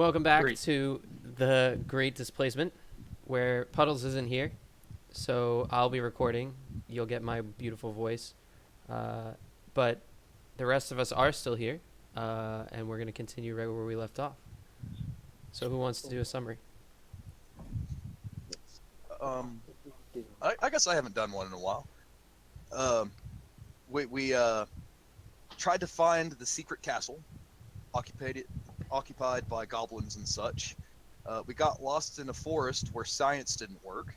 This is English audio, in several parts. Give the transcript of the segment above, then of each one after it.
Welcome back Great. to the Great Displacement, where Puddles isn't here, so I'll be recording. You'll get my beautiful voice, but the rest of us are still here, and we're gonna continue right where we left off. So, who wants to do a summary? Um, I guess I haven't done one in a while. Um, we tried to find the secret castle, occupied by goblins and such. We got lost in a forest where science didn't work.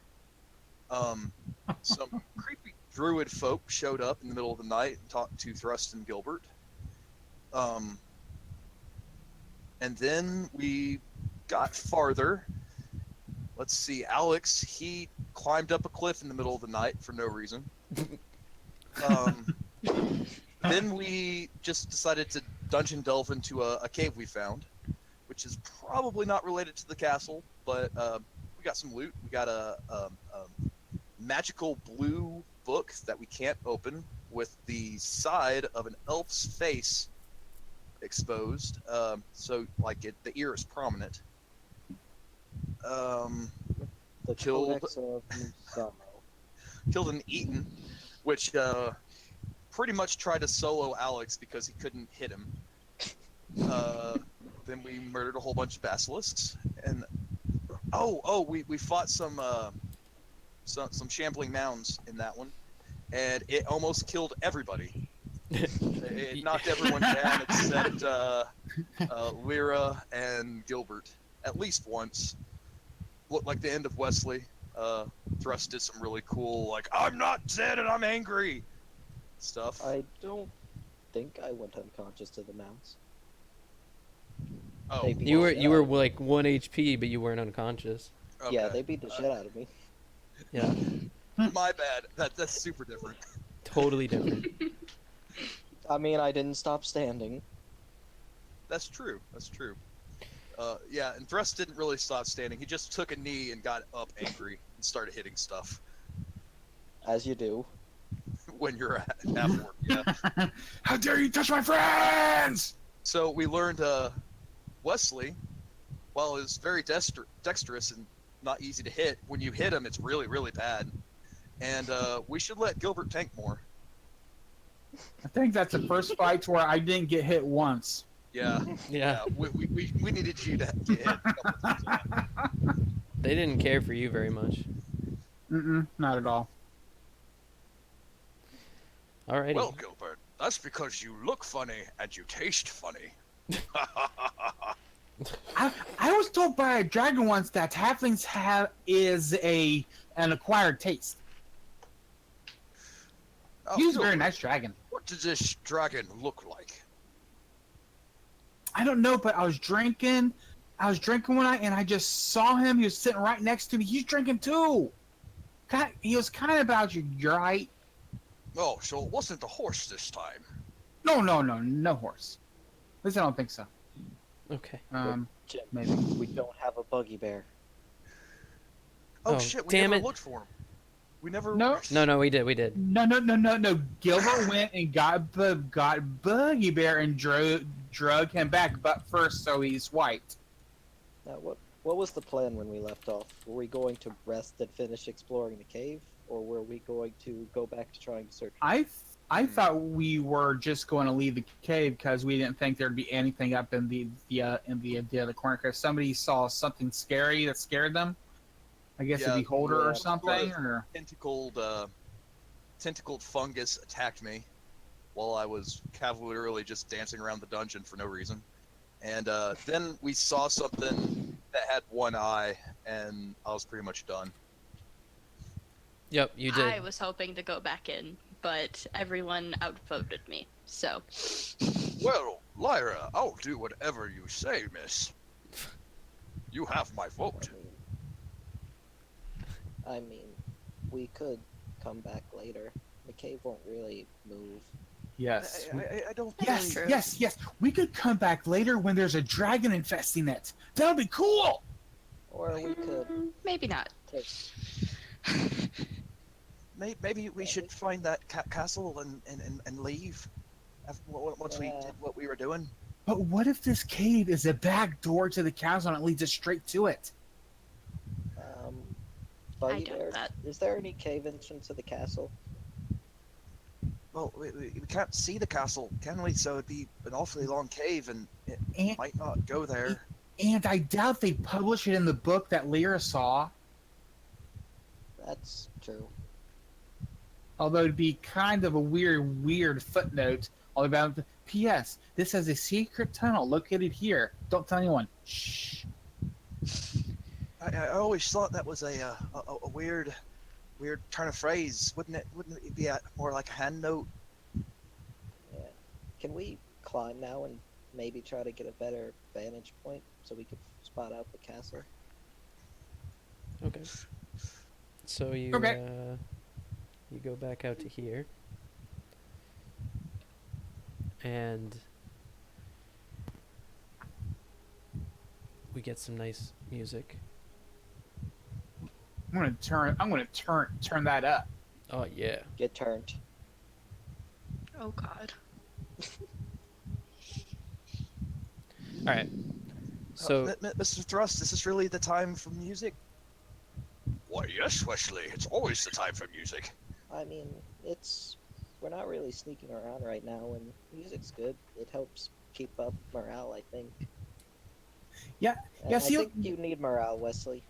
Some creepy druid folk showed up in the middle of the night and talked to Thrust and Gilbert. And then we got farther. Let's see, Alex, he climbed up a cliff in the middle of the night for no reason. Then we just decided to dungeon delve into a cave we found, which is probably not related to the castle, but we got some loot. We got a magical blue book that we can't open with the side of an elf's face exposed, so like the ear is prominent. The Killed- Codex of Musamo. Killed an Eaton, which pretty much tried to solo Alex because he couldn't hit him. Then we murdered a whole bunch of basilisks, and we fought some shambling mounds in that one, and it almost killed everybody. It knocked everyone down except Lyra and Gilbert at least once. Looked like the end of Wesley. Thrust did some really cool, like, I'm not dead and I'm angry stuff. I don't think I went unconscious to the mounts. Oh, they beat You the were shit you out were of me. like 1 HP, but you weren't unconscious. okay. Yeah, they beat the shit out of me. Yeah, My bad. That's super different. totally different. I mean, I didn't stop standing. That's true. That's true. Yeah, and Thrust didn't really stop standing. He just took a knee and got up angry and started hitting stuff As you do. when you're at work. Yeah. How dare you touch my friends! So we learned Wesley, while is very dexterous and not easy to hit, when you hit him, it's really, really bad. And we should let Gilbert tank more. I think that's the first fight where I didn't get hit once. Yeah. Yeah, We needed you to get hit a couple times. they didn't care for you very much. Not at all. Alrighty. Well, Gilbert, that's because you look funny and you taste funny. I was told by a dragon once that halflings is an acquired taste. Oh, He was a very Gilbert, nice dragon. What does this dragon look like? I don't know, but I was drinking one night and I just saw him. He was sitting right next to me. He's drinking too. He was kind of about your height. Oh, so it wasn't a horse this time. No horse. At least I don't think so. Okay. Jim, Maybe. we don't have a buggy bear. Oh, Oh, shit, we damn never it. looked for him. We never... No. No, we did. No. Gilbert went and got Buggy Bear and drug him back, but first, so he's white. Now, what was the plan when we left off? Were we going to rest and finish exploring the cave, or were we going to go back to trying to search? I thought we were just going to leave the cave because we didn't think there'd be anything up in the other corner. Because somebody saw something scary that scared them. I guess Yeah, a beholder or yeah. something. Or Tentacled fungus attacked me while I was cavalierly just dancing around the dungeon for no reason. And then we saw something that had one eye, and I was pretty much done. Yep, you did. I was hoping to go back in, but everyone outvoted me. So, Well, Lyra, I'll do whatever you say, miss. You have my vote. I mean, we could come back later. The cave won't really move. yes, I don't yes, True. yes. We could come back later when there's a dragon infesting it. That would be cool. Or we could maybe not. take... Maybe we should find that castle and leave once we Yeah. did what we were doing. But what if this cave is a back door to the castle and it leads us straight to it? I Buggy doubt Bear, that. is there any cave entrance to the castle? Well, we can't see the castle, can we? So it'd be an awfully long cave, and it And, might not go there. and I doubt they publish it in the book that Lyra saw. That's true. Although it'd be kind of a weird footnote all about the P.S. This has a secret tunnel located here. Don't tell anyone. Shh. I always thought that was a weird turn of phrase. Wouldn't it be more like a hand note? Yeah. Can we climb now and maybe try to get a better vantage point so we could spot out the castle? Okay. So you Okay. you go back out to here, and we get some nice music. I'm gonna turn that up. Oh yeah. Get turned. Oh God. All right. So Mr. Thrust, is this really the time for music? Why, yes, Wesley. It's always the time for music. I mean, we're not really sneaking around right now, and music's good. It helps keep up morale, I think. Yeah, And yeah, I see, think you need morale, Wesley.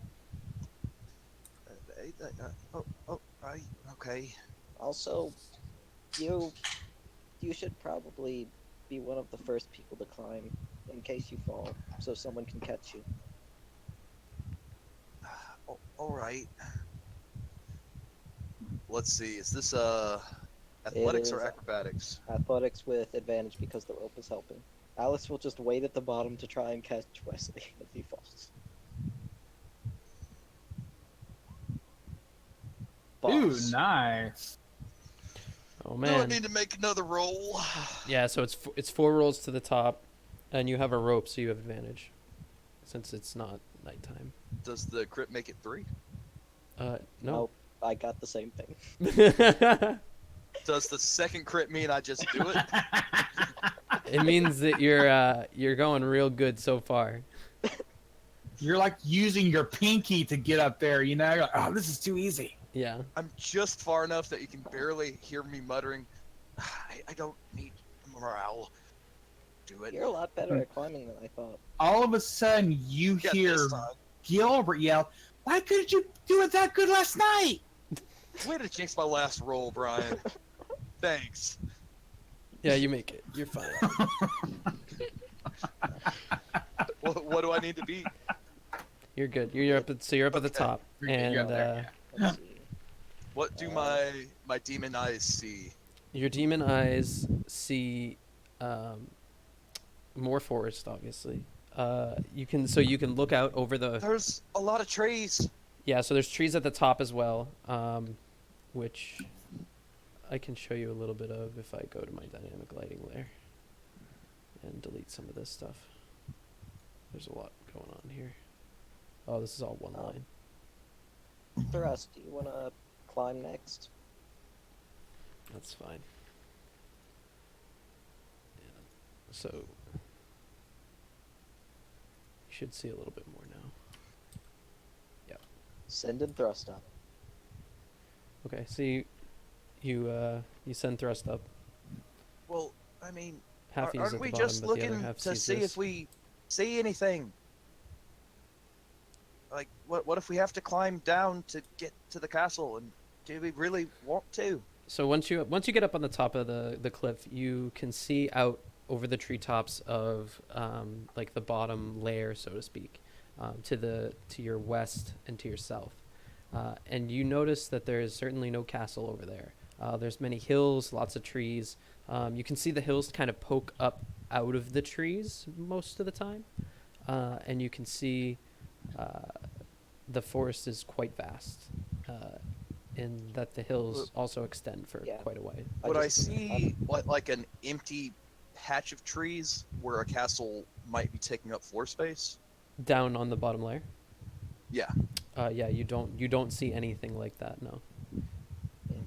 Okay. Also, you should probably be one of the first people to climb in case you fall, so someone can catch you. All right. Let's see. Is this athletics or is- acrobatics? Athletics with advantage because the rope is helping. Alice will just wait at the bottom to try and catch Wesley if he falls. ooh, Boss. nice. oh Do I man. need to make another roll? Yeah. So it's 4 rolls to the top, and you have a rope, so you have advantage, since it's not nighttime. Does the crit make it 3? No. Nope, I got the same thing. Does the second crit mean I just do it? It means that you're going real good so far. You're like using your pinky to get up there. You know, you're like, oh, this is too easy. Yeah. I'm just far enough that you can barely hear me muttering, I don't need morale. Do it. You're a lot better at climbing than I thought. All of a sudden, you Yeah, hear this time. Gilbert yell, "Why couldn't you do it that good last night?" Way to jinx my last roll, Brian. Thanks. Yeah, you make it. You're fine. What do I need to be? You're good. You're up. You're up at the Okay. top, You're good. and You're up there, Let's see. What do my demon eyes see? your demon eyes see more forest. Obviously, you can look out over the. There's a lot of trees. Yeah, so there's trees at the top as well, which I can show you a little bit of if I go to my dynamic lighting layer and delete some of this stuff. There's a lot going on here. Oh, this is all one Oh. line. Thrust, do you want to climb next? That's fine. Yeah. So you should see a little bit more now. Send and thrust up. Okay, so you send thrust up. Well, I mean, Half he's aren't at we the bottom, just but the other looking half to sees see this. if we see anything? Like, what if we have to climb down to get to the castle? And do we really want to? So once you get up on the top of the cliff, you can see out over the treetops of like the bottom layer, so to speak, to your west and to your south, and you notice that there is certainly no castle over there. There's many hills, lots of trees. You can see the hills kind of poke up out of the trees most of the time, and you can see the forest is quite vast. In that the hills also extend for Yeah. quite a way. Would I just- see like an empty patch of trees where a castle might be taking up floor space? Down on the bottom layer. Yeah. Yeah, you don't see anything like that. No.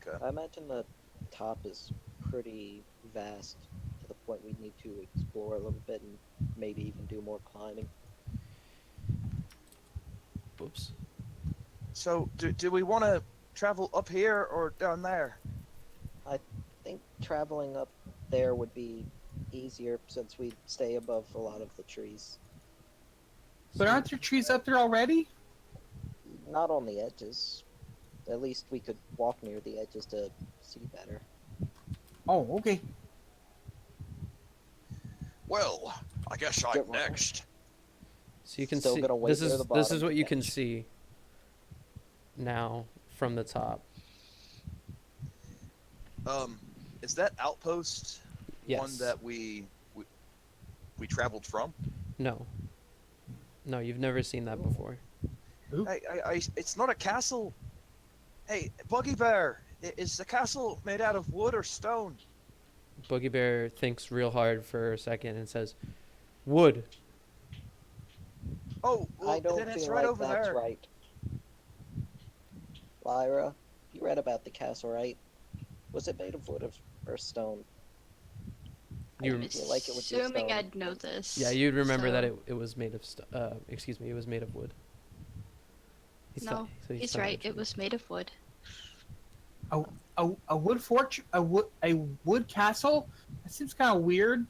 Okay. I imagine the top is pretty vast to the point we need to explore a little bit and maybe even do more climbing. Oops. So, do we want to travel up here or down there? I think traveling up there would be easier since we stay above a lot of the trees. But aren't there trees up there already? Not on the edges. At least we could walk near the edges to see better. Oh, okay. Well, I guess I'm Get one. next. So you can Still see gonna wait this near is the this bottom is what to you can catch. see now from the top. Is that outpost Yes. one that we traveled from? No. No, you've never seen that before. It's not a castle. Hey, Buggy Bear, is the castle made out of wood or stone? Boogie Bear thinks real hard for a second and says, "Wood." Oh, well, I don't then it's feel right like over that's there. right. Lyra, you read about the castle, right? Was it made of wood or stone? You I'm feel like it would be assuming stone. I'd know this. Yeah, you'd remember that so- it was made of excuse me, it was made of wood. No, he's not right. It mentioning was made of wood. A wood fortress, a wood castle. That seems kind of weird.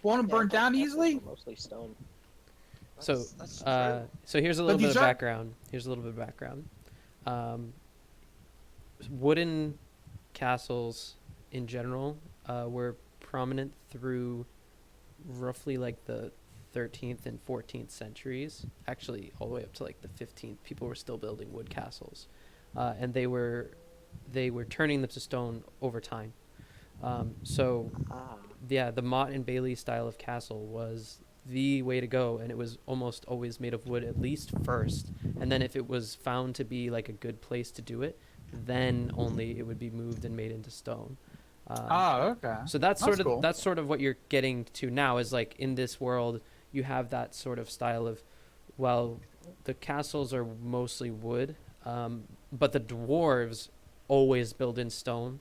Won't it Yeah, I burn thought down castles easily? were mostly stone. So, That's so here's a little bit these of are- background. Here's a little bit of background. Wooden castles in general were prominent through roughly like the 13th and 14th centuries. Actually, all the way up to like the 15th, people were still building wood castles, and they were turning them to stone over time. So Ah, yeah, the Mott and Bailey style of castle was the way to go, and it was almost always made of wood at least first, and then if it was found to be like a good place to do it, then only it would be moved and made into stone. Okay. So that's That's cool. sort of what you're getting to now is like in this world you have that sort of style of, well, the castles are mostly wood, but the dwarves always build in stone.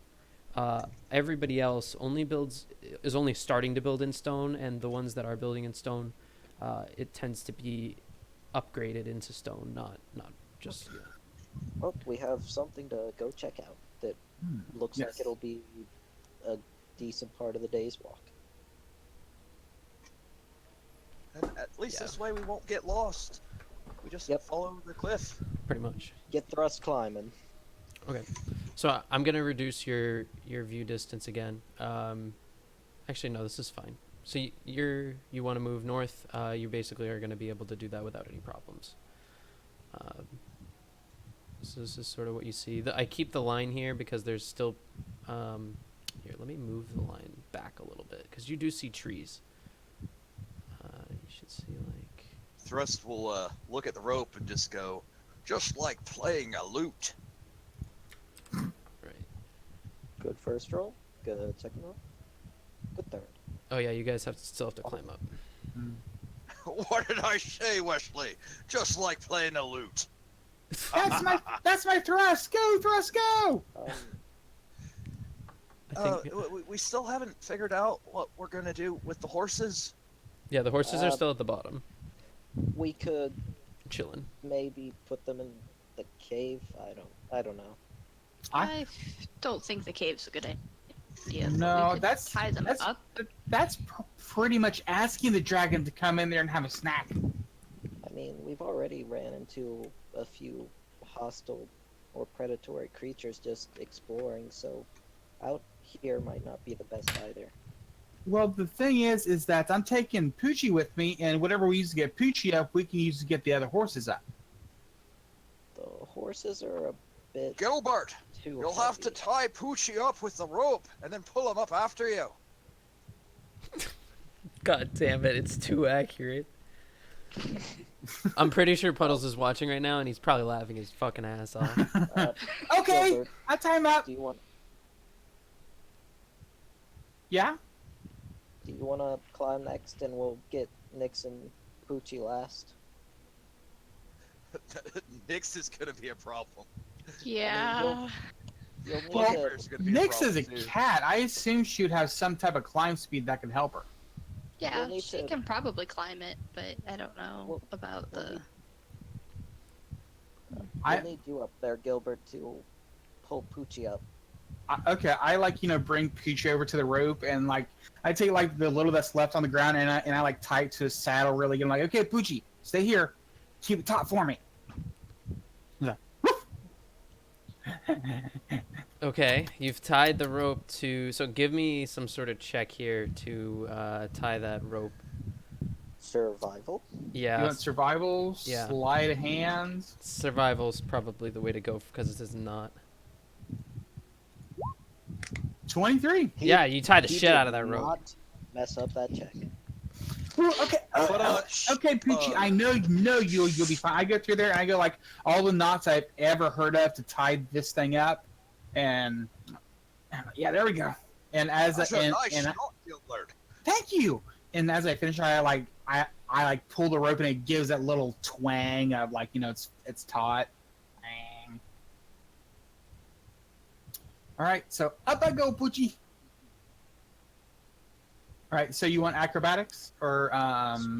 Everybody else is only starting to build in stone, and the ones that are building in stone, it tends to be upgraded into stone, not just. well, we have something to go check out that looks Yes. like it'll be a decent part of the day's walk. And at least Yeah. this way we won't get lost. We just Yep. follow the cliff. Pretty much. Get thrust climbing. Okay, so I'm gonna reduce your view distance again. Actually, no, this is fine. So you want to move north? You basically are gonna be able to do that without any problems. So this is sort of what you see. I keep the line here because there's still. Here, let me move the line back a little bit because you do see trees. You should see like. Thrust will look at the rope and just go, just like playing a lute. Right. Good first roll. Good second roll. Good third. Oh yeah, you guys still have to climb up. What did I say, Wesley? Just like playing a lute. That's my thrust. Go thrust, go. I think. We still haven't figured out what we're gonna do with the horses. Yeah, the horses are uh, still at the bottom, We could chilling. maybe put them in the cave. I don't know. I don't think the cave's a good idea. but No, we could that's tie them that's up. that's pretty much asking the dragon to come in there and have a snack. I mean, we've already ran into a few hostile or predatory creatures just exploring, so out here might not be the best either. Well, the thing is that I'm taking Poochie with me, and whatever we use to get Poochie up, we can use to get the other horses up. The horses are a bit Gilbert, too you'll have to heavy. tie Poochie up with the rope and then pull him up after you. God damn it, it's too accurate. I'm pretty sure Puddles is watching right now, and he's probably laughing his fucking ass off. Okay, Gilbert, I'll tie him up. do you want Yeah? to climb next, and we'll get Nix and Poochie last? Nix is gonna be a problem. Yeah. You'll need Well, to. Bear's gonna be Nyx is a problem, too. cat. I assume she would have some type of climb speed that could help her. Yeah, need she to- can probably climb it, but I don't know We'll- about we'll the. need- I- We'll need you up there, Gilbert, to pull Poochie up. Okay, I like bring Peach over to the rope and I take the little that's left on the ground and I like tie it to his saddle really good. I'm like, okay, Poochie, stay here, keep it taut for me. Yeah. Okay, you've tied the rope to. So give me some sort of check here to tie that rope. Survival. Yeah, You want survival, Yeah. sleight of hands. survival's probably the way to go because it is not. 23. Yeah, you tie the He shit did out of that rope. Not mess up that check. Well, okay, okay, Poochie. I know you'll be fine. I go through there and I go all the knots I've ever heard of to tie this thing up, and yeah, there we go. And as That's I, a and, nice and shot, Gilbert. thank you. And as I finish, I pull the rope and it gives that little twang of it's taut. Bang. All right, so up I go, Poochie. All right, so you want acrobatics or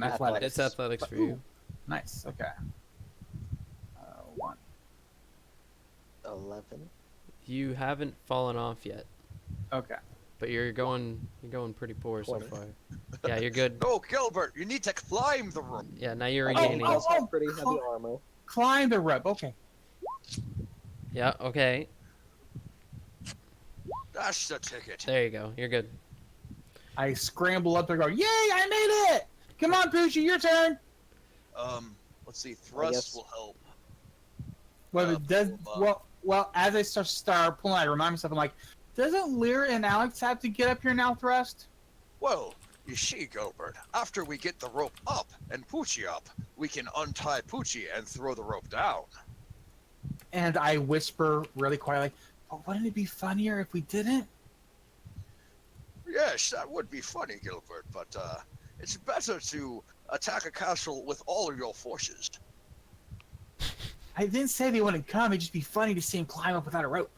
athletics? It's athletics for you. Nice. Okay. 1. 11. You haven't fallen off yet, Okay. but you're going pretty poor so 20. far. Yeah, you're good. No, Gilbert, you need to climb the rope. Yeah, now you're Oh, regaining. he does oh, have pretty heavy cl- armor. Climb the rope. Okay. Yeah, okay. That's the ticket. There you go. You're good. I scramble up there, and go, yay! I made it! Come on, Poochie, your turn. Let's see. Thrust guess- will help. Well, it does. pull 'em up. Well. As I start pulling, I remind myself, I'm like, doesn't Lear and Alex have to get up here now, Thrust? Well, you see, Gilbert, after we get the rope up and Poochie up, we can untie Poochie and throw the rope down. And I whisper really quietly, but wouldn't it be funnier if we didn't? Yes, that would be funny, Gilbert, but it's better to attack a castle with all of your forces. I didn't say they wouldn't come. It'd just be funny to see him climb up without a rope.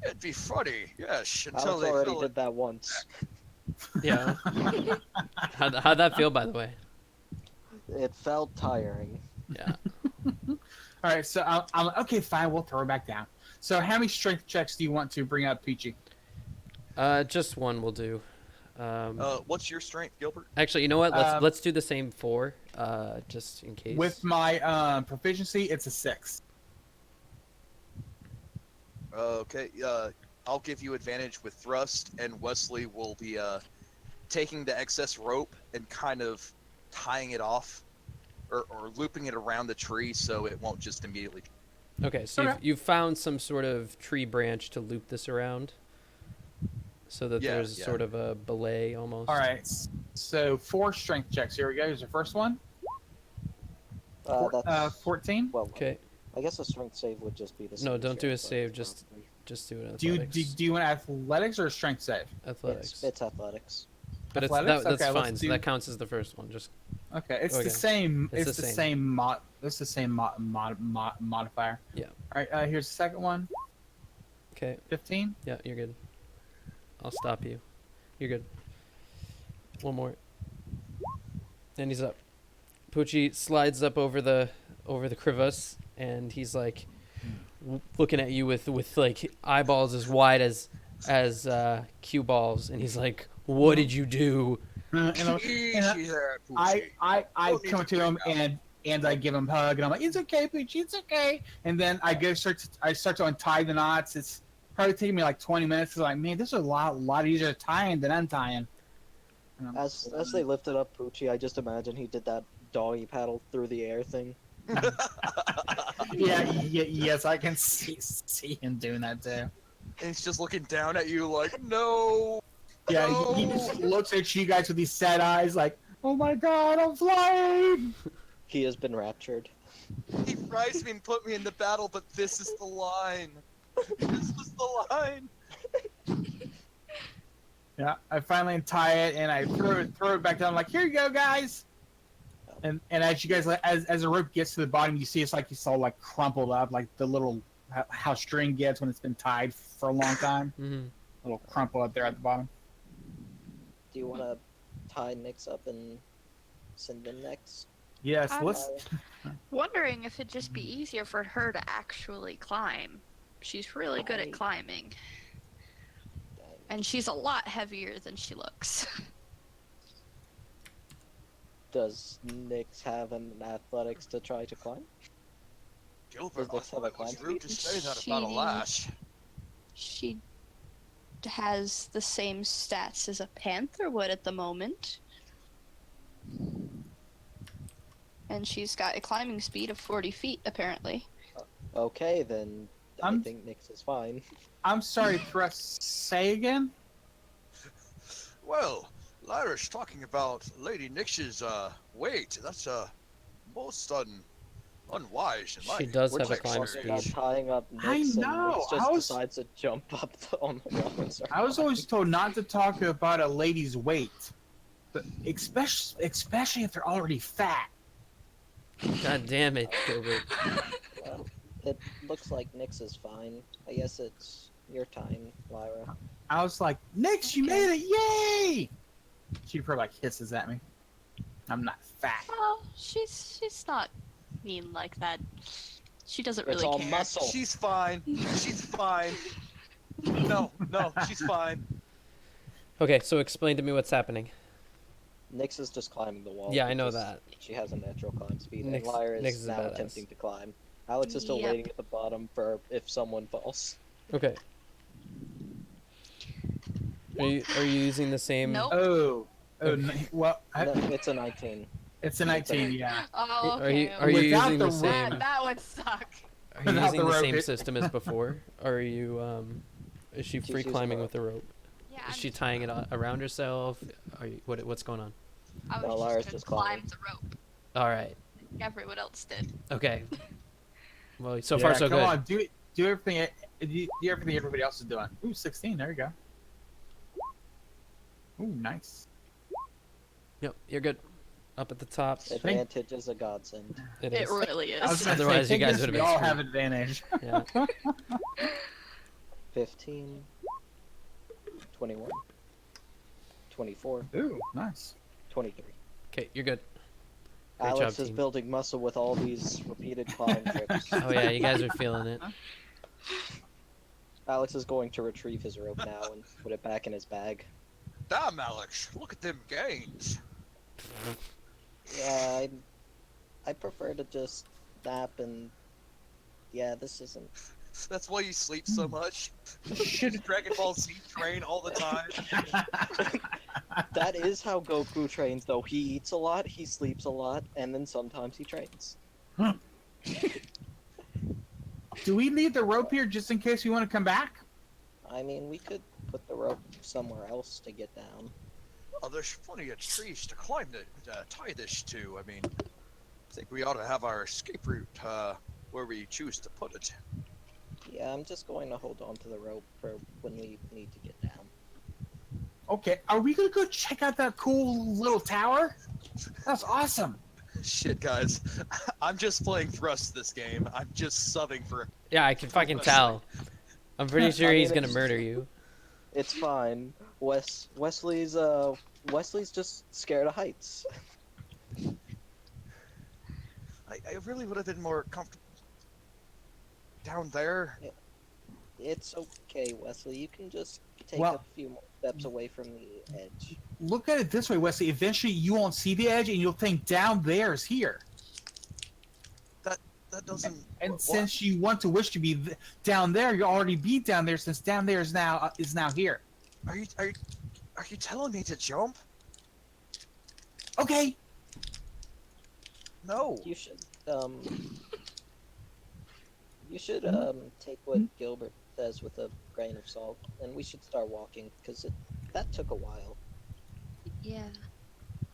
It'd be funny, yes, until Alex they already fill did it. that once. Yeah. How'd that feel, by the way? It felt tiring. Yeah. All right, so I'm okay. Fine, we'll throw it back down. So, how many strength checks do you want to bring up, Peachy? Just one will do. What's your strength, Gilbert? Actually, you know what? um, Let's do the same 4, just in case. With my proficiency, it's a 6. Okay, I'll give you advantage with thrust, and Wesley will be taking the excess rope and kind of tying it off, or looping it around the tree so it won't just immediately. Okay, so Okay. you've found some sort of tree branch to loop this around, so that Yeah, there's yeah. sort of a belay almost. All right, so 4 strength checks. Here we go. Here's the first one. That's 14. well. Okay, I guess a strength save would just be the same. No, as don't do your a save, athletics, just- probably. just do it Do you athletics. do you want athletics or a strength save? Athletics. It's athletics. But athletics? that's Okay, let's fine. So do- that counts as the first one. Just Okay, it's Okay. the same. It's It's the the same. same mod. It's the same modifier. Yeah. All right. Here's the second one. okay. 15. Yeah, you're good. I'll stop you. You're good. One more. And he's up. Poochie slides up over the crevice, and he's like looking at you with like eyeballs as wide as cue balls, and he's like, "What did you do?" Easy there, Poochie. I Don't need come to to him freak out. and I give him a hug and I'm like, it's okay, Poochie, it's okay. And then I start to untie the knots. It's probably taking me like 20 minutes. It's like, man, this is a lot easier tying than untying. As they lifted up Poochie, I just imagine he did that doggy paddle through the air thing. Yes, I can see him doing that too. And he's just looking down at you like, no. Yeah, he just looks at you guys with these sad eyes, like, oh my god, I'm flying. He has been raptured. He fries me and put me in the battle, but this is the line. This is the line. Yeah, I finally untie it and I throw it back down. I'm like, here you go, guys. And as you guys as the rope gets to the bottom, you see it's like all like crumpled up, like the little how string gets when it's been tied for a long time. Mm-hmm. A little crumple up there at the bottom. Do you want to tie Nyx up and send him next? Yes, I'm let's. wondering if it'd just be easier for her to actually climb. She's really good at climbing, and she's a lot heavier than she looks. Does Nyx have an athletics to try to climb? Gilbert, Does I this have thought a it was climb rude to speed? say that about a lash. She has the same stats as a panther would at the moment. And she's got a climbing speed of 40 feet, apparently. Okay, then I I'm- think Nyx is fine. I'm sorry, Thrust. Say again. Well, Lyra's talking about Lady Nyx's weight. That's most unwise in my She does We're have a just climb talking about speed. tying up I Nyx, know, and Nyx I just was- decides to jump up on the wall and start I was climbing. always told not to talk about a lady's weight, but especially if they're already fat. God damn it, Gilbert. Well, it looks like Nyx is fine. I guess it's your time, Lyra. I was like, Nyx, you Okay. made it! Yay! She probably like hisses at me. I'm not fat. Well, she's not mean like that. She doesn't It's really all care. muscle. She's fine. She's fine. No, she's fine. Okay, so explain to me what's happening. Nyx is just climbing the wall. Yeah, I know because that. She has a natural climb speed, Nyx- and Lyra Nyx is is a now badass. attempting to climb. Alex is still Yep. waiting at the bottom for if someone falls. Okay. Are you using the same? Nope. Oh, well, No, it's a 19. it's a 19, yeah. Oh, Are you okay. are you Without using the the same? That would suck. Are you Without using the the rope, same it- system as before? Or are you Is she She's free using climbing a with the rope? Yeah, Is I'm she just- tying it around herself? Are you, what's going on? I No, was Lyra's just just gonna climb climbing. the rope. All right. Like everyone else did. Okay. Well, so Yeah, far so come good. on, do everything. Do everything everybody else is doing. Ooh, 16. There you go. Ooh, nice. Yep, you're good. Up at the top. Advantage is a godsend. It It is. really I was is. gonna Otherwise, say, you guys take this, would've we been all screwed. have advantage. Yeah. 15. 21. 24. Ooh, nice. 23. Okay, you're good. Great Alex job, is team. building muscle with all these repeated climb trips. Oh yeah, you guys are feeling it. Alex is going to retrieve his rope now and put it back in his bag. Damn, Alex, look at them gains. Yeah, I prefer to just nap and... Yeah, this isn't... That's why you sleep so much. Should Dragon Ball Z train all the time. That is how Goku trains, though. He eats a lot, he sleeps a lot, and then sometimes he trains. do we leave the rope here just in case we want to come back? I mean, we could put the rope somewhere else to get down. Oh, there's plenty of trees to climb to tie this to. I mean, I think we ought to have our escape route where we choose to put it. Yeah, I'm just going to hold on to the rope for when we need to get down. Okay, are we gonna go check out that cool little tower? That's awesome. Shit, guys, I'm just playing Thrust this game. I'm just subbing for. Yeah, I can fucking tell. I'm pretty sure I mean, he's gonna it's- murder you. It's fine. Wesley's just scared of heights. I really would have been more comfortable down there. It's okay, Wesley. You can just take Well- a few more steps away from the edge. Look at it this way, Wesley. Eventually, you won't see the edge, and you'll think down there is here. That doesn't. And what- since you want to wish to be down there, you'll already be down there. Since down there is now here. Are you telling me to jump? Okay. No. You should take what Gilbert says with a grain of salt, and we should start walking because that took a while. Yeah,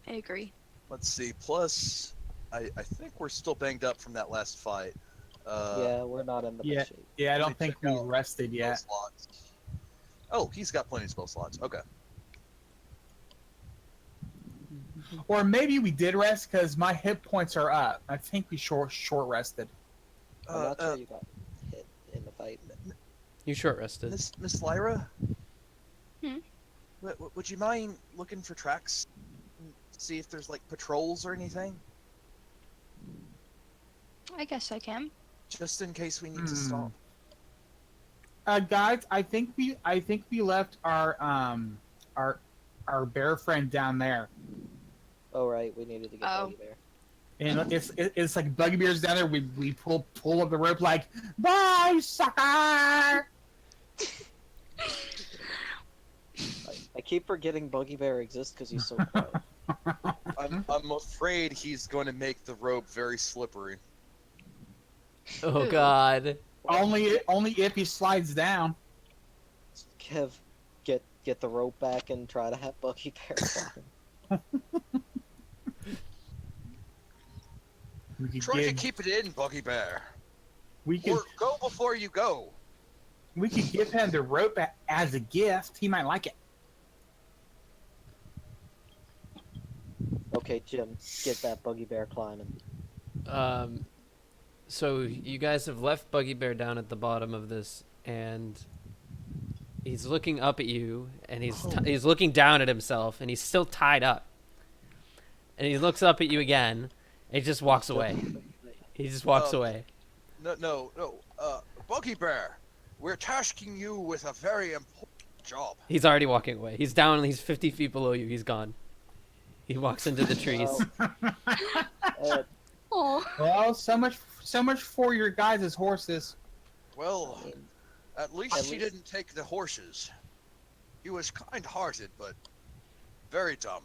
I agree. Let's see. Plus, I think we're still banged up from that last fight. Yeah, we're not in the Yeah. best shape. Yeah, I don't Let me think check we out rested spell yet. slots. Oh, he's got plenty of spell slots. Okay. Or maybe we did rest because my hit points are up. I think we short rested. I'm not sure you got hit in the fight. You short rested. Miss Lyra? Hmm? Would you mind looking for tracks? See if there's like patrols or anything? I guess I can. Just in case we need to stop. Guys, I think we left our bear friend down there, Oh right, we needed to get Oh. Buggy Bear. and it's like Buggy Bear's down there. We pull up the rope like, bye, sucker. I keep forgetting Buggy Bear exists because he's so quiet. I'm afraid he's going to make the rope very slippery. Oh Ew. God. Only if he slides down. Kev, get the rope back and try to have Buggy Bear climb. We could Try to give, keep it in, Buggy Bear. we could Or go before you go. we could give him the rope as a gift. He might like it. Okay, Jim, get that Buggy Bear climbing. So you guys have left Buggy Bear down at the bottom of this, and he's looking up at you, and he's looking down at himself, and he's still tied up. And he looks up at you again, and he just walks away. He just walks away. No. Buggy Bear, we're tasking you with a very important job. He's already walking away. He's down. He's 50 feet below you. He's gone. He walks into the trees. Oh. Well, so much for your guys' horses. Well, I mean, at least At he least- didn't take the horses. He was kind-hearted, but very dumb.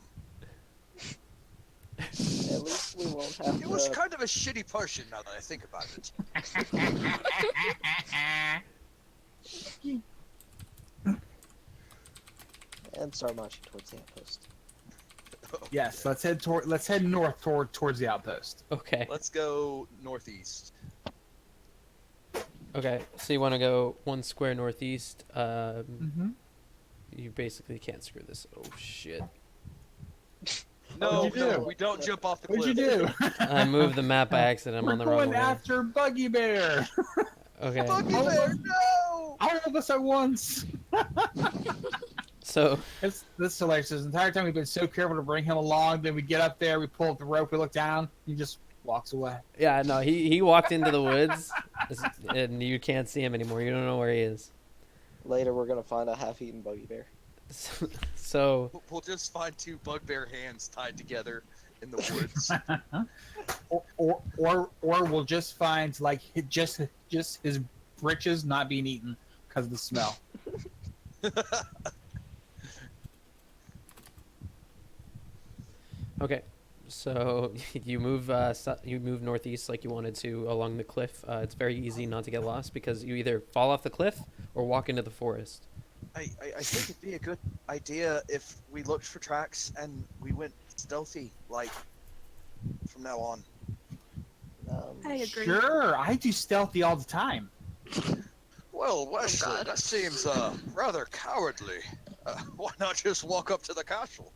at least we won't have He was to. kind of a shitty person now that I think about it. And start marching towards the outpost. Yes, let's head north towards the outpost. Okay. Let's go northeast. Okay. So you want to go 1 square northeast. Mm-hmm. You basically can't screw this. Oh shit. No, What'd you do? we don't jump off the cliff. What'd you do? I moved the map by accident. I'm We're on the wrong going way. after Buggy Bear. Okay. Buggy Bear, no! All of us at once. So This is hilarious. This entire time we've been so careful to bring him along. Then we get up there, we pull up the rope, we look down, he just walks away. yeah, no, he walked into the woods, and you can't see him anymore. You don't know where he is. Later, we're gonna find a half-eaten Buggy Bear. So We'll just find 2 bugbear hands tied together in the woods. or we'll just find like just his britches not being eaten because of the smell. okay, so you move northeast like you wanted to along the cliff. It's very easy not to get lost because you either fall off the cliff or walk into the forest. I think it'd be a good idea if we looked for tracks and we went stealthy, like, from now on. I agree. Sure, I do stealthy all the time. Well, Wesley, God. that seems rather cowardly. Why not just walk up to the castle?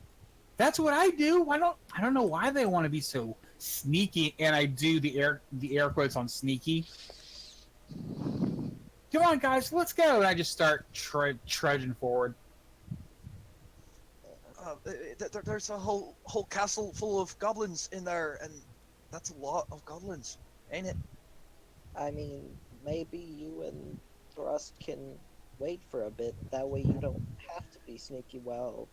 That's what I do. I don't know why they want to be so sneaky, and I do the air quotes on sneaky. Come on, guys, let's go. And I just start trudging forward. There's a whole castle full of goblins in there, and that's a lot of goblins, ain't it? I mean, maybe you and Thrust can wait for a bit. That way you don't have to be sneaky while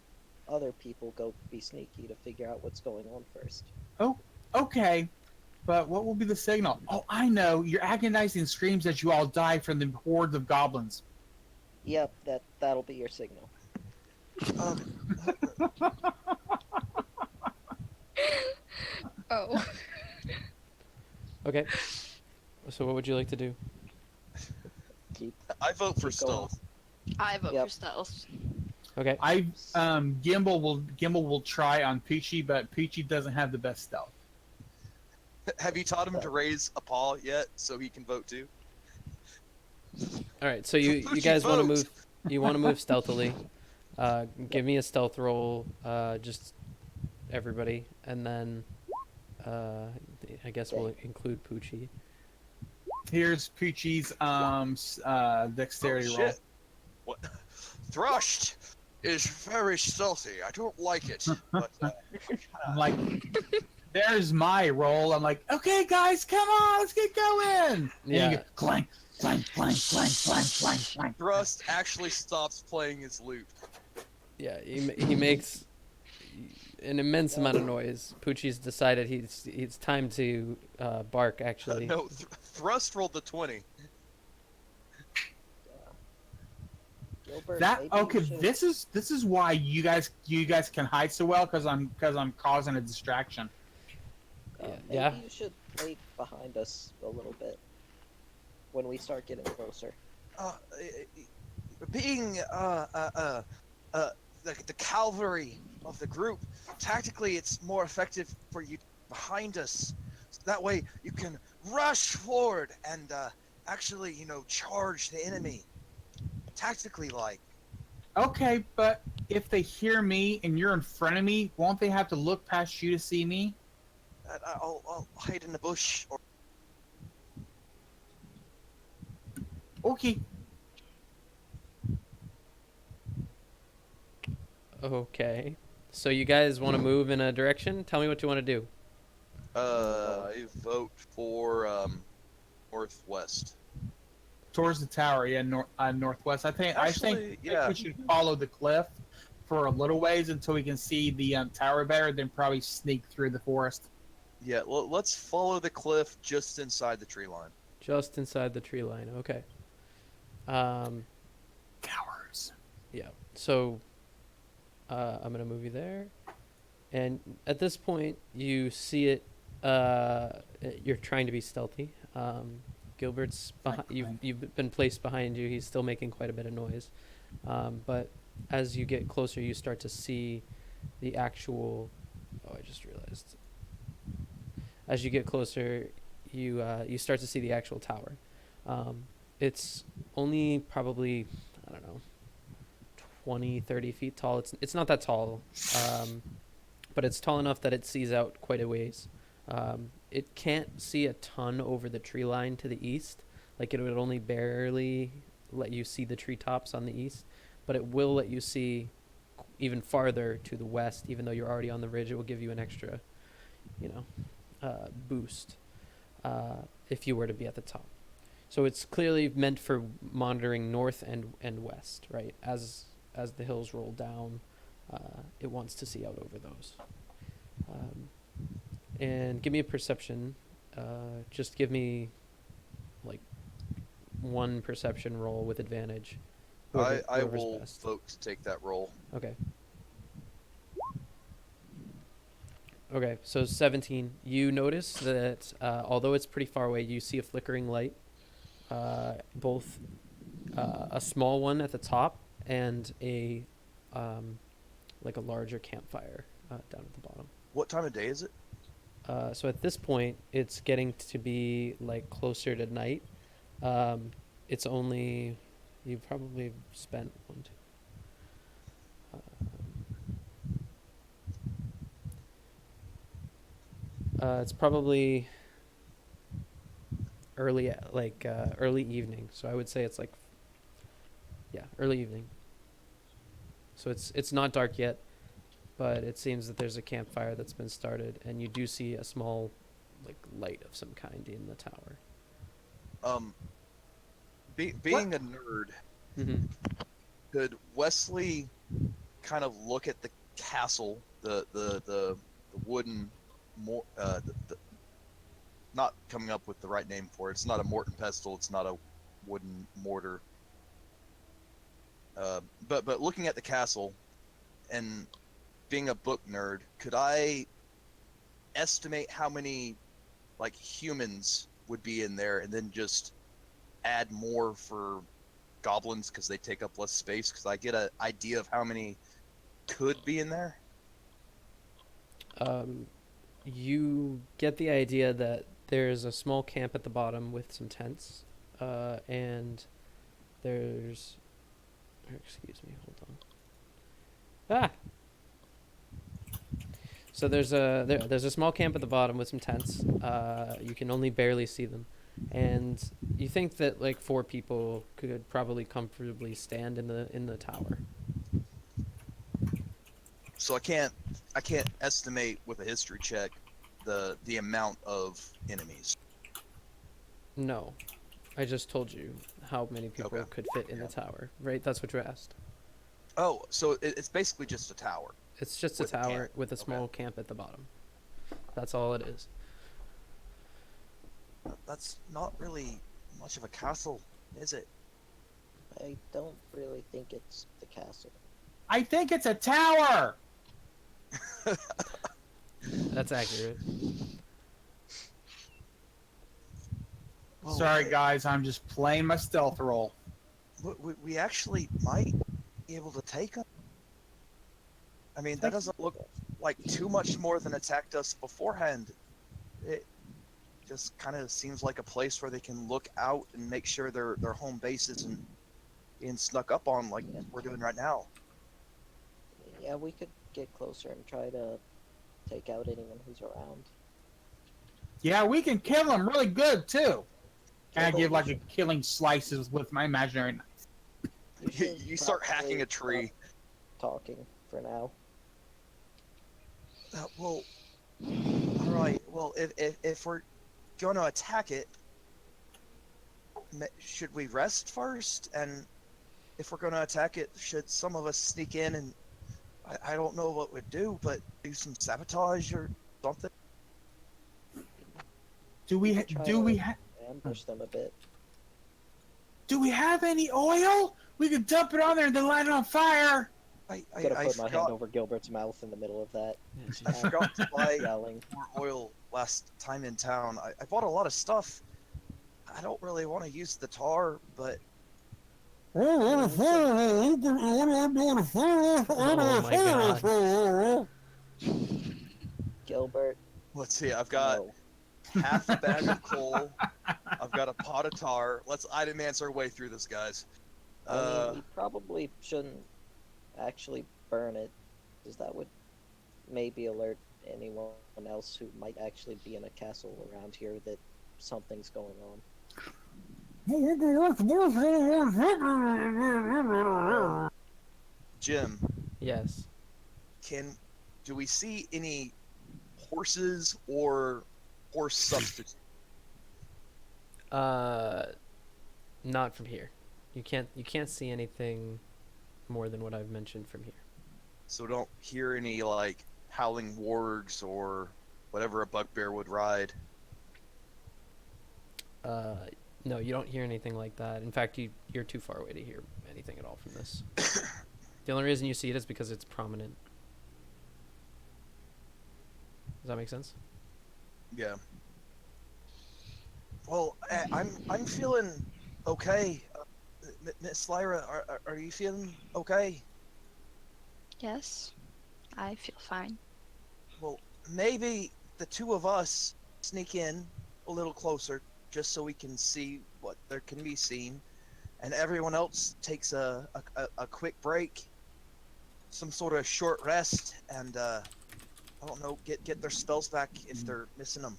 other people go be sneaky to figure out what's going on first. Okay, but what will be the signal? Oh, I know. Your agonizing screams as you all die from the hordes of goblins. Yep, that'll be your signal. Oh. Okay. So what would you like to do? Keep I vote for Keep going. stealth. I vote Yep. for stealth. Okay. Gimbal will try on Peachy, but Peachy doesn't have the best stealth. Have you taught him to raise a paw yet, so he can vote too? All right. So you Poochie, guys want to vote. move? You want to move stealthily? Give me a stealth roll, just everybody, and then I guess we'll include Poochie. Here's Poochie's dexterity Oh, roll. shit. What? Thrust is very stealthy. I don't like it. But I'm like, there's my roll. I'm like, okay, guys, come on, let's get going. And Yeah. you go, clank, clank, clank, clank, clank, clank, clank. Thrust actually stops playing his lute. Yeah, he makes an immense amount of noise. Poochie's decided it's time to bark. Actually, No, Thrust rolled the 20. Gilbert, That maybe you okay. should- This is why you guys can hide so well because I'm causing a distraction. maybe yeah. you should wait behind us a little bit when we start getting closer. Being the cavalry of the group, tactically it's more effective for you behind us. So that way you can rush forward and actually, charge the enemy. Tactically, like. Okay, but if they hear me and you're in front of me, won't they have to look past you to see me? I'll hide in the bush. Or... Okay. Okay. So you guys want to move in a direction? Tell me what you want to do. I vote for northwest. Towards the tower, yeah, northwest. I think Yeah. we should follow the cliff for a little ways until we can see the tower better, then probably sneak through the forest. Yeah, let's follow the cliff just inside the tree line. Just inside the tree line. Okay. Towers. Yeah. So I'm gonna move you there, and at this point you see it. You're trying to be stealthy. Gilbert's behind. You've been placed behind you. He's still making quite a bit of noise, but as you get closer, you start to see the actual. Oh, I just realized. As you get closer, you start to see the actual tower. It's only probably, I don't know, 20, 30 feet tall. It's not that tall, but it's tall enough that it sees out quite a ways. It can't see a ton over the tree line to the east. Like, it would only barely let you see the treetops on the east, but it will let you see even farther to the west. Even though you're already on the ridge, it will give you an extra, boost if you were to be at the top. So it's clearly meant for monitoring north and west, right? As the hills roll down, it wants to see out over those. And give me a perception. Just give me like one perception roll with advantage. I Whoever's will best. vote to take that roll. Okay. Okay, so 17. You notice that although it's pretty far away, you see a flickering light. Both a small one at the top and a larger campfire down at the bottom. What time of day is it? So at this point, it's getting to be like closer to night. It's only you've probably spent one, two. It's probably early evening. So I would say it's like early evening. So it's not dark yet, but it seems that there's a campfire that's been started, and you do see a small light of some kind in the tower. Being a nerd, Mm-hmm. could Wesley kind of look at the castle, the wooden, not coming up with the right name for it. It's not a mortar and pestle. It's not a wooden mortar. But looking at the castle, and being a book nerd, could I estimate how many humans would be in there, and then just add more for goblins because they take up less space? Because I get an idea of how many could be in there. You get the idea that there's a small camp at the bottom with some tents, and there's... Excuse me, hold on. Ah! So there's a small camp at the bottom with some tents. You can only barely see them. and you think that like 4 people could probably comfortably stand in the tower. So I can't estimate with a history check the amount of enemies. No, I just told you how many people Okay. could fit in the tower, right? That's what you asked. Oh, so it's basically just a tower. It's just a With a tower camp. with a Okay. small camp at the bottom. That's all it is. That's not really much of a castle, is it? I don't really think it's the castle. I think it's a tower. That's accurate. Well, Sorry, guys. I'm just playing my stealth roll. we actually might be able to take them. I mean, that doesn't look like too much more than attacked us beforehand. It just kind of seems like a place where they can look out and make sure their home base isn't being snuck up on like we're doing right now. Yeah, we could get closer and try to take out anyone who's around. Yeah, we can kill them really good too. And I Kill give them. like a killing slices with my imaginary knife. We should You start hacking a probably tree. stop talking for now. Well, all right. Well, if we're going to attack it, should we rest first? And if we're going to attack it, should some of us sneak in and I don't know what we'd do, but do some sabotage or something? Do we could try do we to- ha- Ambush them a bit. do we have any oil? We could dump it on there and then light it on fire. I Gotta put my hand forgot, over Gilbert's mouth in the middle of that, I forgot to buy yelling. more oil last time in town. I bought a lot of stuff. I don't really want to use the tar, but Oh my god. Gilbert, let's see. I've got no. half a bag of coal. I've got a pot of tar. Let's Idemance our way through this, guys. I mean, we probably shouldn't actually burn it, because that would maybe alert anyone else who might actually be in a castle around here that something's going on. Jim, Yes. do we see any horses or horse substitutes? Not from here. You can't see anything more than what I've mentioned from here. So don't hear any like howling wargs or whatever a bugbear would ride. No, you don't hear anything like that. In fact, you're too far away to hear anything at all from this. The only reason you see it is because it's prominent. Does that make sense? Yeah. Well, I'm feeling okay. Miss Lyra, are you feeling okay? Yes, I feel fine. Well, maybe the two of us sneak in a little closer just so we can see what there can be seen, and everyone else takes a quick break, some sort of short rest, and I don't know, get their spells back if they're missing them.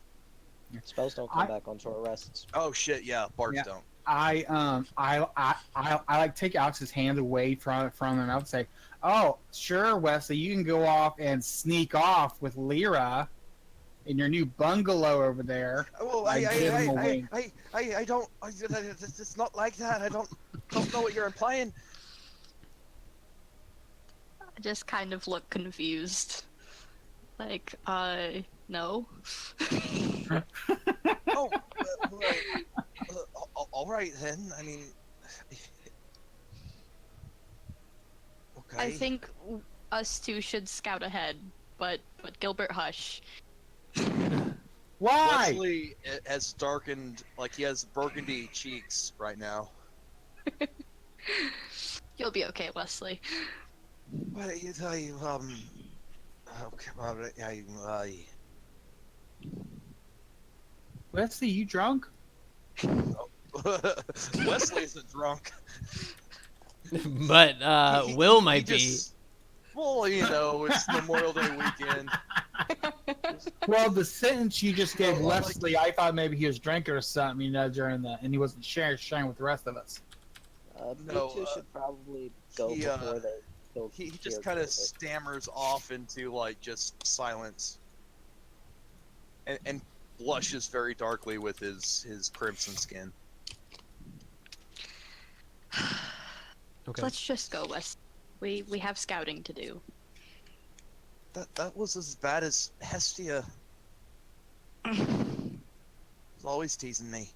Spells don't come back on short rests. Oh shit, yeah, bards Yeah. don't. I like take Alex's hand away from him and I'll say, "Oh, sure, Wesley, you can go off and sneak off with Lyra in your new bungalow over there." Well, I give him a wink. I don't. It's not like that. I don't know what you're implying. I just kind of look confused. Like, no. Oh, all right then. I mean, okay. I think us two should scout ahead, but Gilbert, hush. Why? Wesley has darkened, like he has burgundy cheeks right now. You'll be okay, Wesley. But you tell you, okay, Wesley, you drunk? Wesley isn't drunk. But Will He might be. just- Well, you know, it's Memorial Day weekend. Well, the sentence you just gave Oh, like- Leslie, I thought maybe he was drinking or something, during the, and he wasn't sharing with the rest of us. No, you two should probably go he, before they go. He here just kind of further. stammers off into like just silence, and blushes very darkly with his crimson skin. Okay. Let's just go west. We have scouting to do. That was as bad as Hestia. Was always teasing me.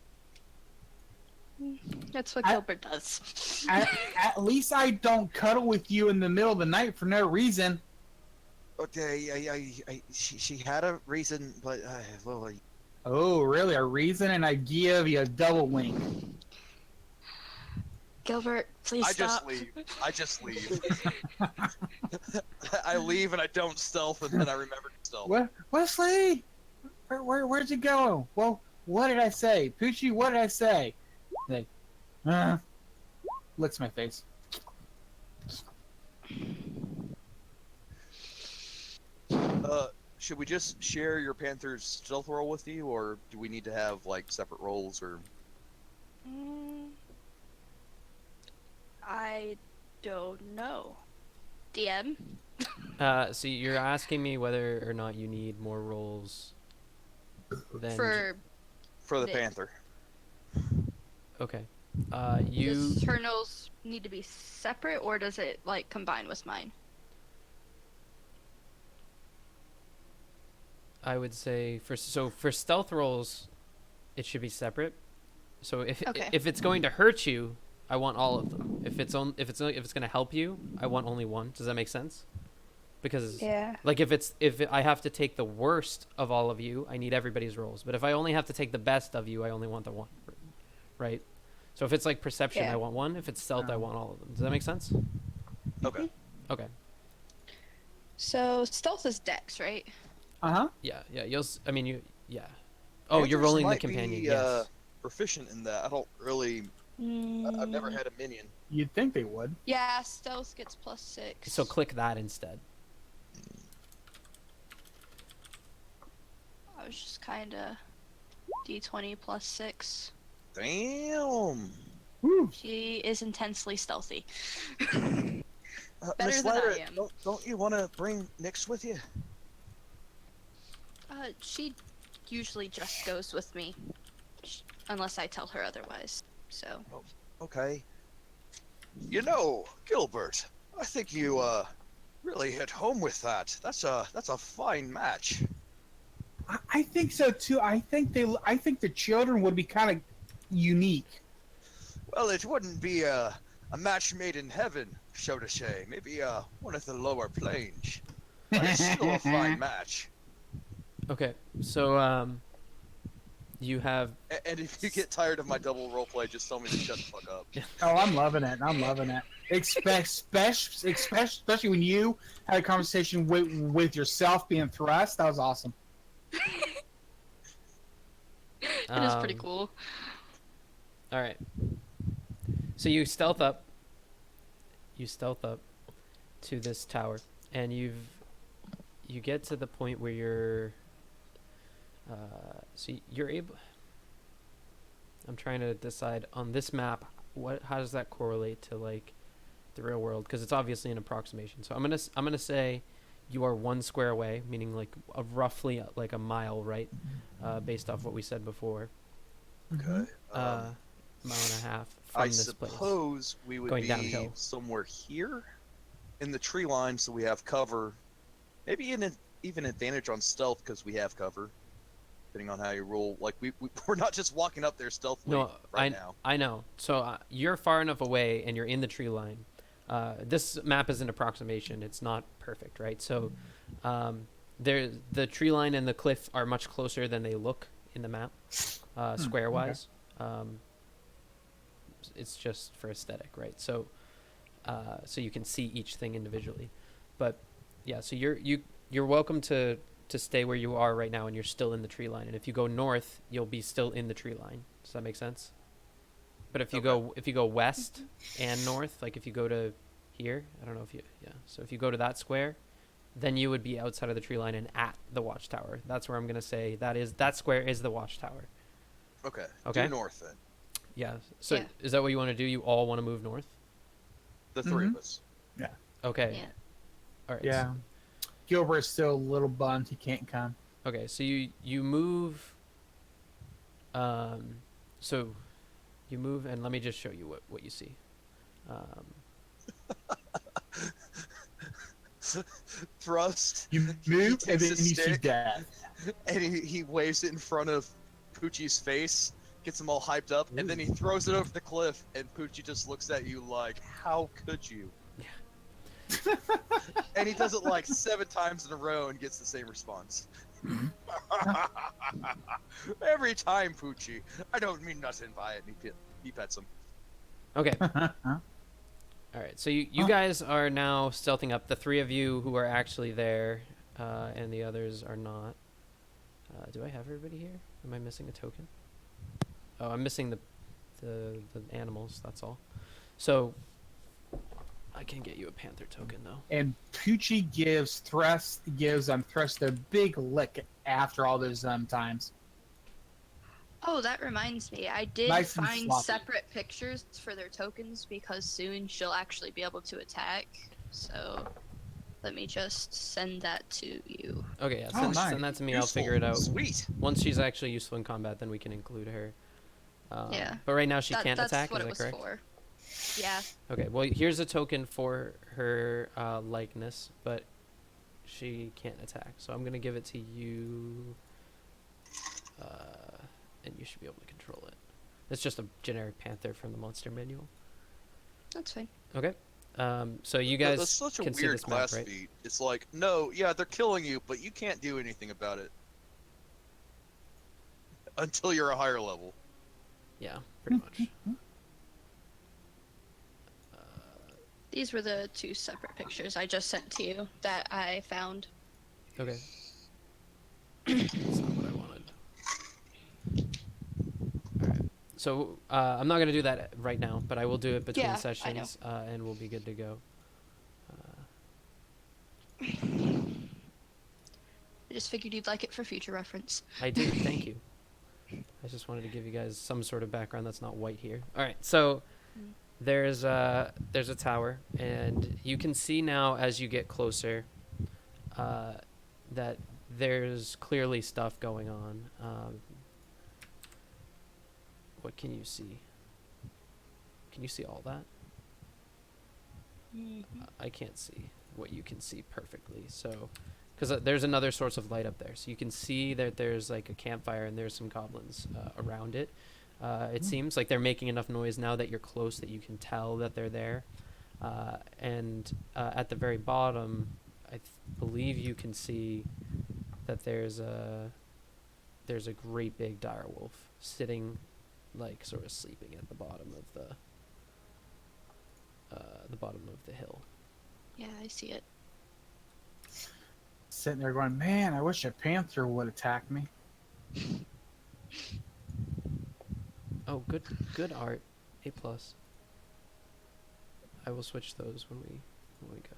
That's what I- Gilbert does. At least I don't cuddle with you in the middle of the night for no reason. Okay, she had a reason, but well, Oh, really? A reason? And I give you a double wink. Gilbert, please I stop. just leave. I leave and I don't stealth, and then I remember to stealth. What, Wesley? Where'd you go? Well, what did I say, Poochie? What did I say? Like, licks my face. Should we just share your Panther's stealth roll with you, or do we need to have like separate rolls? Or I don't know. DM? So you're asking me whether or not you need more rolls than For for the The- Panther? okay. does her nose need to be separate or does it like combine with mine? I would say for stealth rolls, it should be separate. So Okay. if it's going to hurt you, I want all of them. If it's going to help you, I want only one. Does that make sense? Because Yeah. like if I have to take the worst of all of you, I need everybody's rolls. But if I only have to take the best of you, I only want the one. Right? So if it's like perception, Yeah. I want one. If it's stealth, I want all of them. Does that make sense? Okay. Okay. So stealth is dex, right? Uh-huh. Yeah. I mean, yeah. Oh, you're Panthers rolling the might companion. Be, Yes. proficient in that. I don't really. I've never had a minion. You'd think they would. Yeah, stealth gets +6. So click that instead. I was just kinda D20 +6. Damn. Woo. She is intensely stealthy. Miss Better than I Lyra, am. don't you want to bring Nyx with you? She usually just goes with me, unless I tell her otherwise. So. Okay. You know, Gilbert, I think you really hit home with that. That's a fine match. I think so too. I think the children would be kind of unique. Well, it wouldn't be a match made in heaven, so to say. Maybe one of the lower planes. But it's still a fine match. Okay. So you have And if you get tired of my double roleplay, just tell me to shut the fuck up. Oh, I'm loving it. I'm loving it. Especially when you had a conversation with yourself being thrust. That was awesome. It is pretty cool. All right. So you stealth up. You stealth up to this tower, and you get to the point where you're. So you're able. I'm trying to decide on this map how does that correlate to like the real world, because it's obviously an approximation. So I'm gonna say you are 1 square away, meaning like roughly like a mile, right? Based off what we said before. Okay. Mile and a half from I this place. suppose we would Going be downhill. somewhere here in the tree line, so we have cover. Maybe even advantage on stealth because we have cover, depending on how you roll. Like we're not just walking up there stealthily No, now. I know. So you're far enough away, and you're in the tree line. This map is an approximation; it's not perfect, right? So, the tree line and the cliff are much closer than they look in the map, square wise. It's just for aesthetic, right? So, so you can see each thing individually, but yeah. So you're welcome to stay where you are right now, and you're still in the tree line. And if you go north, you'll be still in the tree line. Does that make sense? But if you go west and north, like if you go to here, I don't know if you so if you go to that square, then you would be outside of the tree line and at the watchtower. That's where I'm gonna say that square is the watchtower. Okay. Okay. Due north then. Yeah. So Yeah. is that what you want to do? You all want to move north? The three of us. Okay. Yeah. All right. Yeah. Gilbert's still a little bummed he can't come. Okay. So you move. So you move, and let me just show you what you see. Thrust. You move, takes and then a you see stick. death. And he waves it in front of Poochie's face, gets him all hyped up, and then he throws it over the cliff, and Poochie just looks at you like, how could you? Yeah. And he does it like 7 times in a row and gets the same response. Every time, Poochie. I don't mean nothing by it. And he pets him. Okay. All right. So you guys are now stealthing up. The 3 of you who are actually there, and the others are not. Do I have everybody here? Am I missing a token? Oh, I'm missing the animals. That's all. So I can get you a panther token though. And Poochie gives Thrust a big lick after all those times. Oh, that reminds me. I did Nice and find sloppy. separate pictures for their tokens because soon she'll actually be able to attack. So let me just send that to you. Okay, yeah. Oh, Send, nice. send that to me. Useful. I'll figure it out. Sweet. Once she's actually useful in combat, then we can include her. Yeah. But right now she can't That's attack. what Is it that was correct? for. Yeah. Okay. Well, here's a token for her likeness, but she can't attack. So I'm gonna give it to you, and you should be able to control it. It's just a generic panther from the monster manual. That's fine. Okay. So you guys That's such a can see weird this map, class right? feat. It's like, no, yeah, they're killing you, but you can't do anything about it. Until you're a higher level. Yeah, pretty much. These were the 2 separate pictures I just sent to you that I found. Okay. That's not what I wanted. Alright. So, I'm not going to do that right now, but I will do it between Yeah, I know. sessions, and we'll be good to go. I just figured you'd like it for future reference. I do, thank you. I just wanted to give you guys some sort of background that's not white here. Alright, so there's a tower, and you can see now as you get closer that there's clearly stuff going on. What can you see? Can you see all that? I can't see what you can see perfectly. So, because there's another source of light up there, so you can see that there's like a campfire and there's some goblins around it. It seems like they're making enough noise now that you're close that you can tell that they're there. And at the very bottom, I believe you can see that there's a great big dire wolf sitting, like sort of sleeping at the bottom of the hill. Yeah, I see it. Sitting there going, man, I wish a panther would attack me. Oh, good art, A+. I will switch those when we go.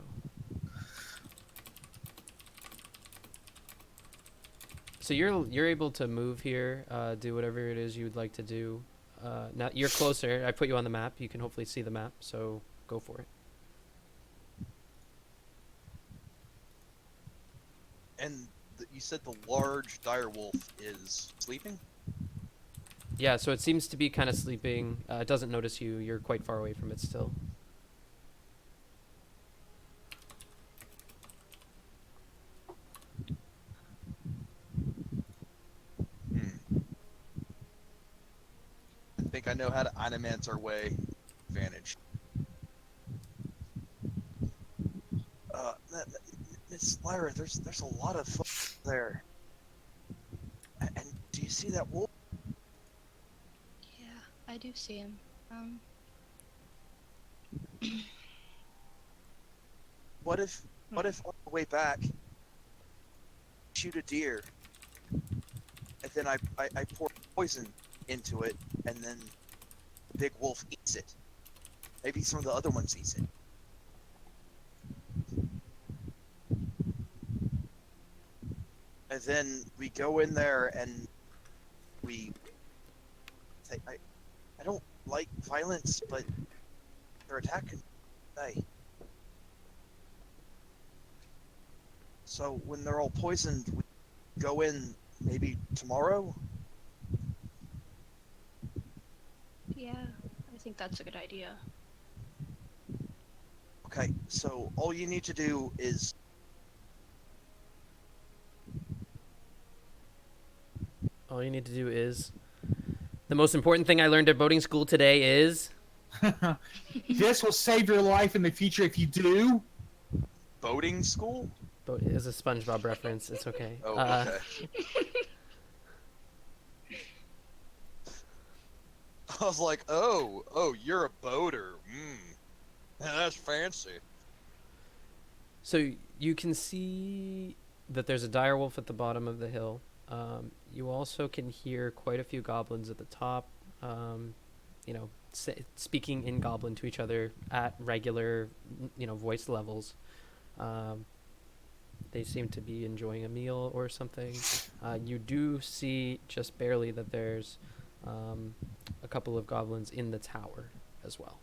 So you're able to move here, do whatever it is you would like to do. Now you're closer. I put you on the map. You can hopefully see the map. So go for it. And you said the large dire wolf is sleeping? Yeah. So it seems to be kind of sleeping. It doesn't notice you. You're quite far away from it still. I think I know how to Animance our way. Advantage. Miss Lyra, there's a lot of there. And do you see that wolf? Yeah, I do see him. What if on the way back, shoot a deer, and then I pour poison into it, and then the big wolf eats it? Maybe some of the other ones eats it. and then we go in there and we. I don't like violence, but they're attacking. Hey. So when they're all poisoned, we go in maybe tomorrow. Yeah, I think that's a good idea. Okay, so all you need to do is All you need to do is. The most important thing I learned at boating school today is. This will save your life in the future if you do. boating school. It's a SpongeBob reference. It's okay. Oh, okay. I was like, oh, you're a boater. That's fancy. So you can see that there's a direwolf at the bottom of the hill. You also can hear quite a few goblins at the top, speaking in goblin to each other at regular, voice levels. They seem to be enjoying a meal or something. You do see just barely that there's a couple of goblins in the tower as well.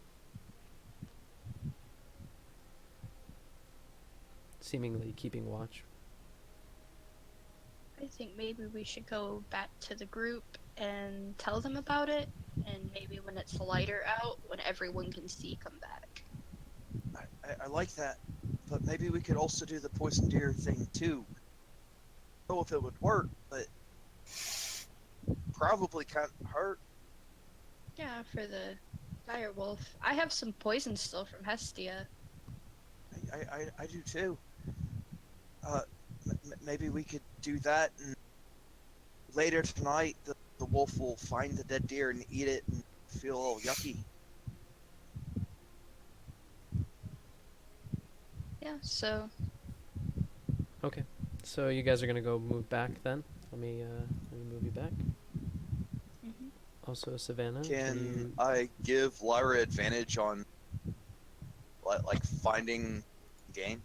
Seemingly keeping watch. I think maybe we should go back to the group and tell them about it, and maybe when it's lighter out, when everyone can see, come back. I like that, but maybe we could also do the poison deer thing too. I don't know if it would work, but probably can't hurt. Yeah, for the dire wolf. I have some poison still from Hestia. I do too. Maybe we could do that, and later tonight the wolf will find the dead deer and eat it and feel all yucky. Yeah, so Okay. So you guys are gonna go move back then. Let me move you back. mhm. Also, Savannah. Can I give Lyra advantage on like finding game?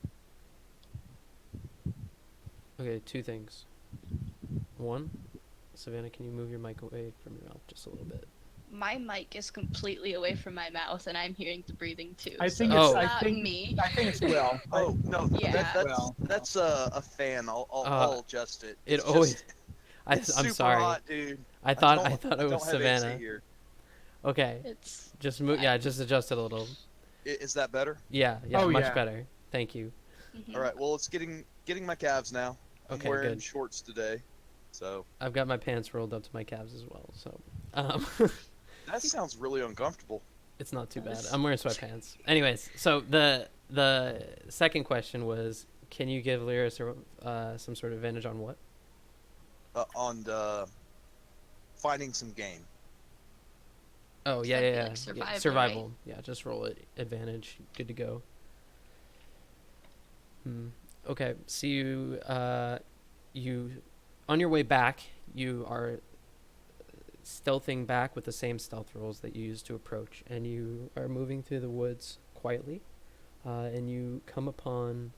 Okay, two things. One, Savannah, can you move your mic away from your mouth just a little bit? My mic is completely away from my mouth, and I'm hearing the breathing too. I think so it's- it's I not think- me. I think it's Will. Oh no, Yeah. that's a fan. I'll adjust it. It It's always. just- I'm it's super sorry. hot, dude. I thought don't- it don't was have AC Savannah. here. Okay, It's just move. Yeah, just adjust it a little. Is that better? Yeah, Oh, much yeah. better. Thank you. mhm. All right. Well, it's getting my calves now. I'm Okay, wearing good. shorts today, so I've got my pants rolled up to my calves as well, so that sounds really uncomfortable. it's not too bad. Nice. I'm wearing sweatpants. Anyways, so the second question was, can you give Lyra some sort of advantage on what? On the finding some game. Oh yeah, That'd yeah, be yeah. like survival, right? Survival. Yeah, just roll it. Advantage. Good to go. Okay, so you on your way back, you are stealthing back with the same stealth rolls that you used to approach, and you are moving through the woods quietly, and you come upon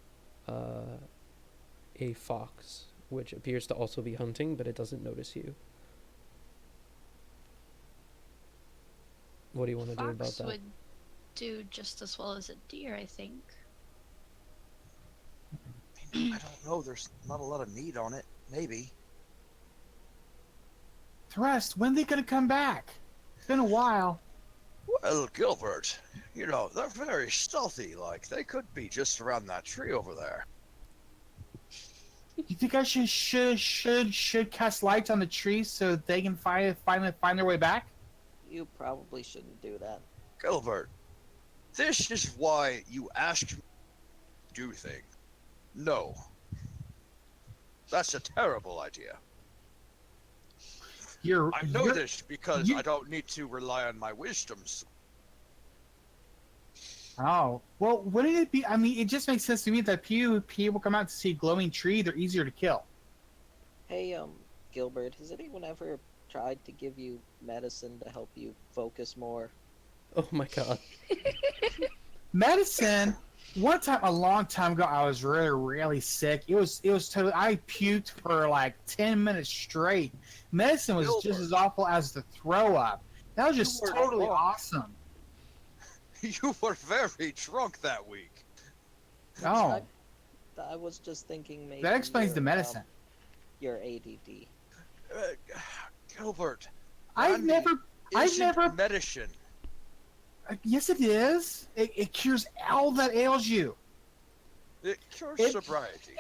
a fox, which appears to also be hunting, but it doesn't notice you. What do you want to do about Fox that? would do just as well as a deer, I think. I don't know. There's not a lot of meat on it. Maybe. Thrust, when they gonna come back? It's been a while. Well, Gilbert, they're very stealthy. Like they could be just around that tree over there. You think I should cast lights on the trees so they can find their way back? You probably shouldn't do that. Gilbert, this is why you asked me to do things. No. That's a terrible idea. I know this because I don't need to rely on my wisdoms. Oh, well, wouldn't it be? I mean, it just makes sense to me that people come out to see a glowing tree. They're easier to kill. Hey, Gilbert, has anyone ever tried to give you medicine to help you focus more? Oh my god. medicine. One time, a long time ago, I was really, really sick. It was totally. I puked for like 10 minutes straight. Medicine was just Gilbert. as awful as the throw up. That was just You were totally drunk. awesome. You were very drunk that week. Oh, I was just thinking maybe that explains the your, medicine. your ADD. Gilbert. I've Brandy never. I've isn't never. medicine. Yes, it is. It cures all that ails you. It cures It- sobriety.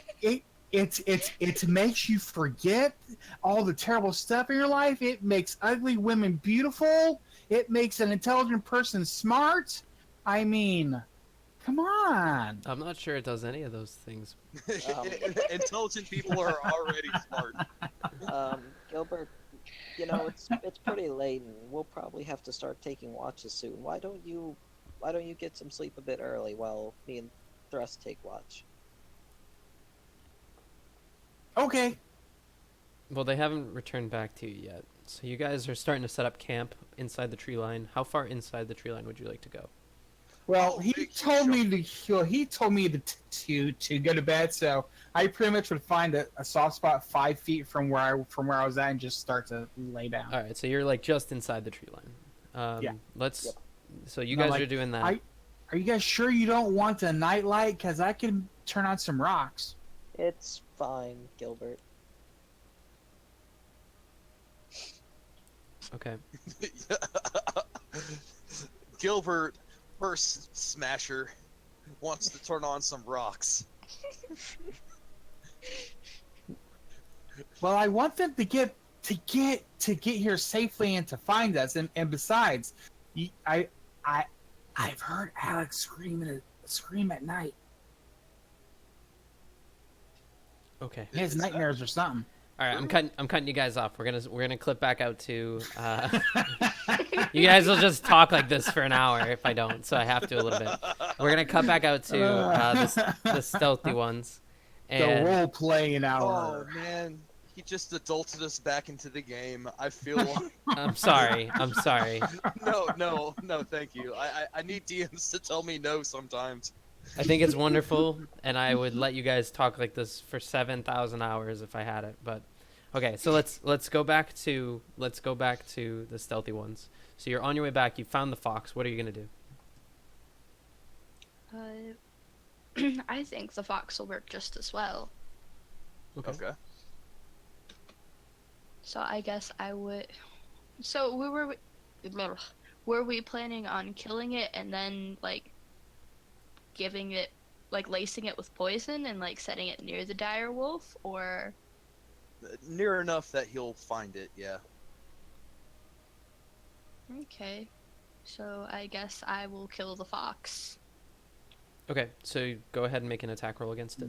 It makes you forget all the terrible stuff in your life. It makes ugly women beautiful. It makes an intelligent person smart. I mean, come on. I'm not sure it does any of those things. Intelligent people are already smart. Gilbert, it's pretty late, and we'll probably have to start taking watches soon. Why don't you get some sleep a bit early while me and Thrust take watch? Okay. Well, they haven't returned back to you yet. So you guys are starting to set up camp inside the tree line. How far inside the tree line would you like to go? Well, Oh, he big told shock. me he told me to go to bed, so I pretty much would find a soft spot 5 feet from where I was at and just start to lay down. All right, so you're like just inside the tree line. Yeah. Let's. Yep. So you No, guys like, are doing that. Are you guys sure you don't want a night light? Because I can turn on some rocks. It's fine, Gilbert. Okay. Gilbert, first smasher, wants to turn on some rocks. Well, I want them to get here safely and to find us. And besides, I've heard Alex scream at night. Okay. He has nightmares or something. All right. I'm cutting you guys off. We're gonna clip back out to. You guys will just talk like this for an hour if I don't, so I have to a little bit. We're gonna cut back out to the stealthy ones. And The role playing Oh hour. man, he just adulted us back into the game. I feel I'm sorry. I'm sorry. no, thank you. I need DMs to tell me no sometimes. I think it's wonderful, and I would let you guys talk like this for 7,000 hours if I had it. But okay, so let's go back to the stealthy ones. So you're on your way back. You found the fox. What are you gonna do? I think the fox will work just as well. Okay. So I guess I would. So were we planning on killing it and then like giving it, like lacing it with poison and like setting it near the dire wolf, or? Near enough that he'll find it. Yeah. Okay. So I guess I will kill the fox. Okay, so you go ahead and make an attack roll against it.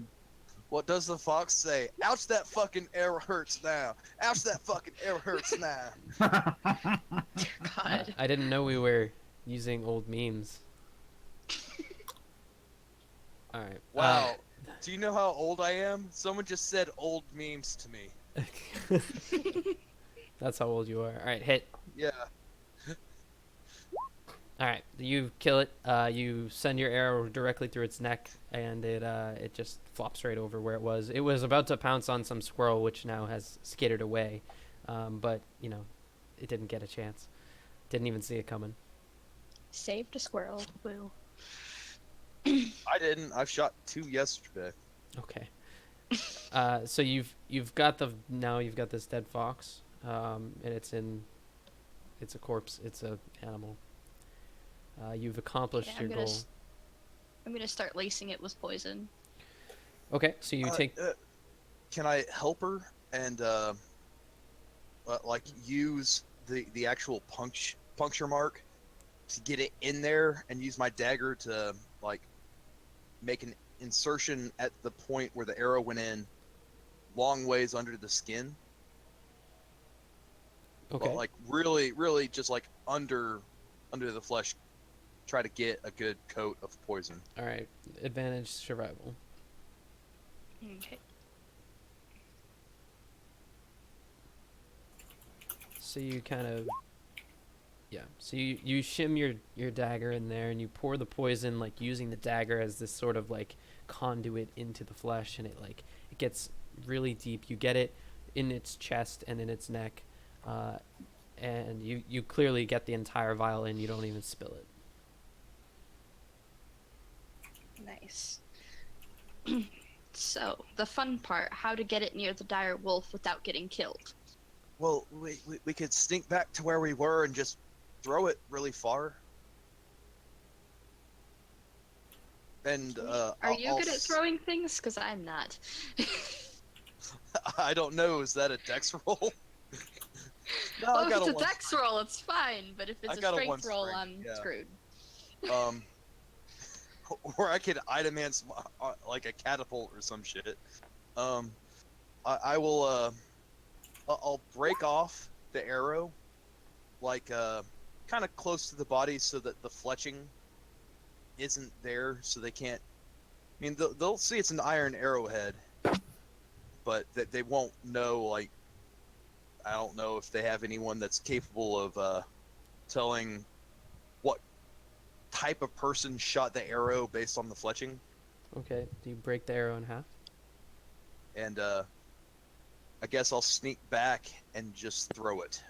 What does the fox say? Ouch! That fucking arrow hurts now. Ouch! That fucking arrow hurts now. God. I didn't know we were using old memes. All right. Wow. Do you know how old I am? Someone just said old memes to me. That's how old you are. All right, hit. Yeah. All right, you kill it. You send your arrow directly through its neck, and it just flops right over where it was. It was about to pounce on some squirrel, which now has skittered away, but it didn't get a chance. Didn't even see it coming. Saved a squirrel. Woo. I didn't. I've shot 2 yesterday. Okay. So you've got this dead fox, and it's a corpse. It's a animal. You've accomplished Okay, your goal. I'm gonna start lacing it with poison. Okay, so you take. Can I help her and like use the actual puncture mark to get it in there, and use my dagger to like make an insertion at the point where the arrow went in, long ways under the skin. Okay. But like really just like under the flesh, try to get a good coat of poison. All right. Advantage survival. Okay. So you kind of Yeah. So you shim your dagger in there and you pour the poison, like using the dagger as this sort of like conduit into the flesh, and it gets really deep. You get it in its chest and in its neck, and you clearly get the entire vial in. You don't even spill it. Nice. So, the fun part, how to get it near the dire wolf without getting killed. Well, we could sneak back to where we were and just throw it really far. And Are you good at throwing things? Because I'm not. I don't know. Is that a dex roll? No, Well, I if got it's a a one dex strength. roll, it's fine. But if it's I a got a strength one roll, strength, I'm yeah. screwed. Um, or I could itemant some, like a catapult or some shit. I will I'll break off the arrow, like kind of close to the body, so that the fletching isn't there, so they can't. I mean, they'll see it's an iron arrowhead, but that they won't know. Like, I don't know if they have anyone that's capable of telling what type of person shot the arrow based on the fletching. Okay. Do you break the arrow in half? And I guess I'll sneak back and just throw it.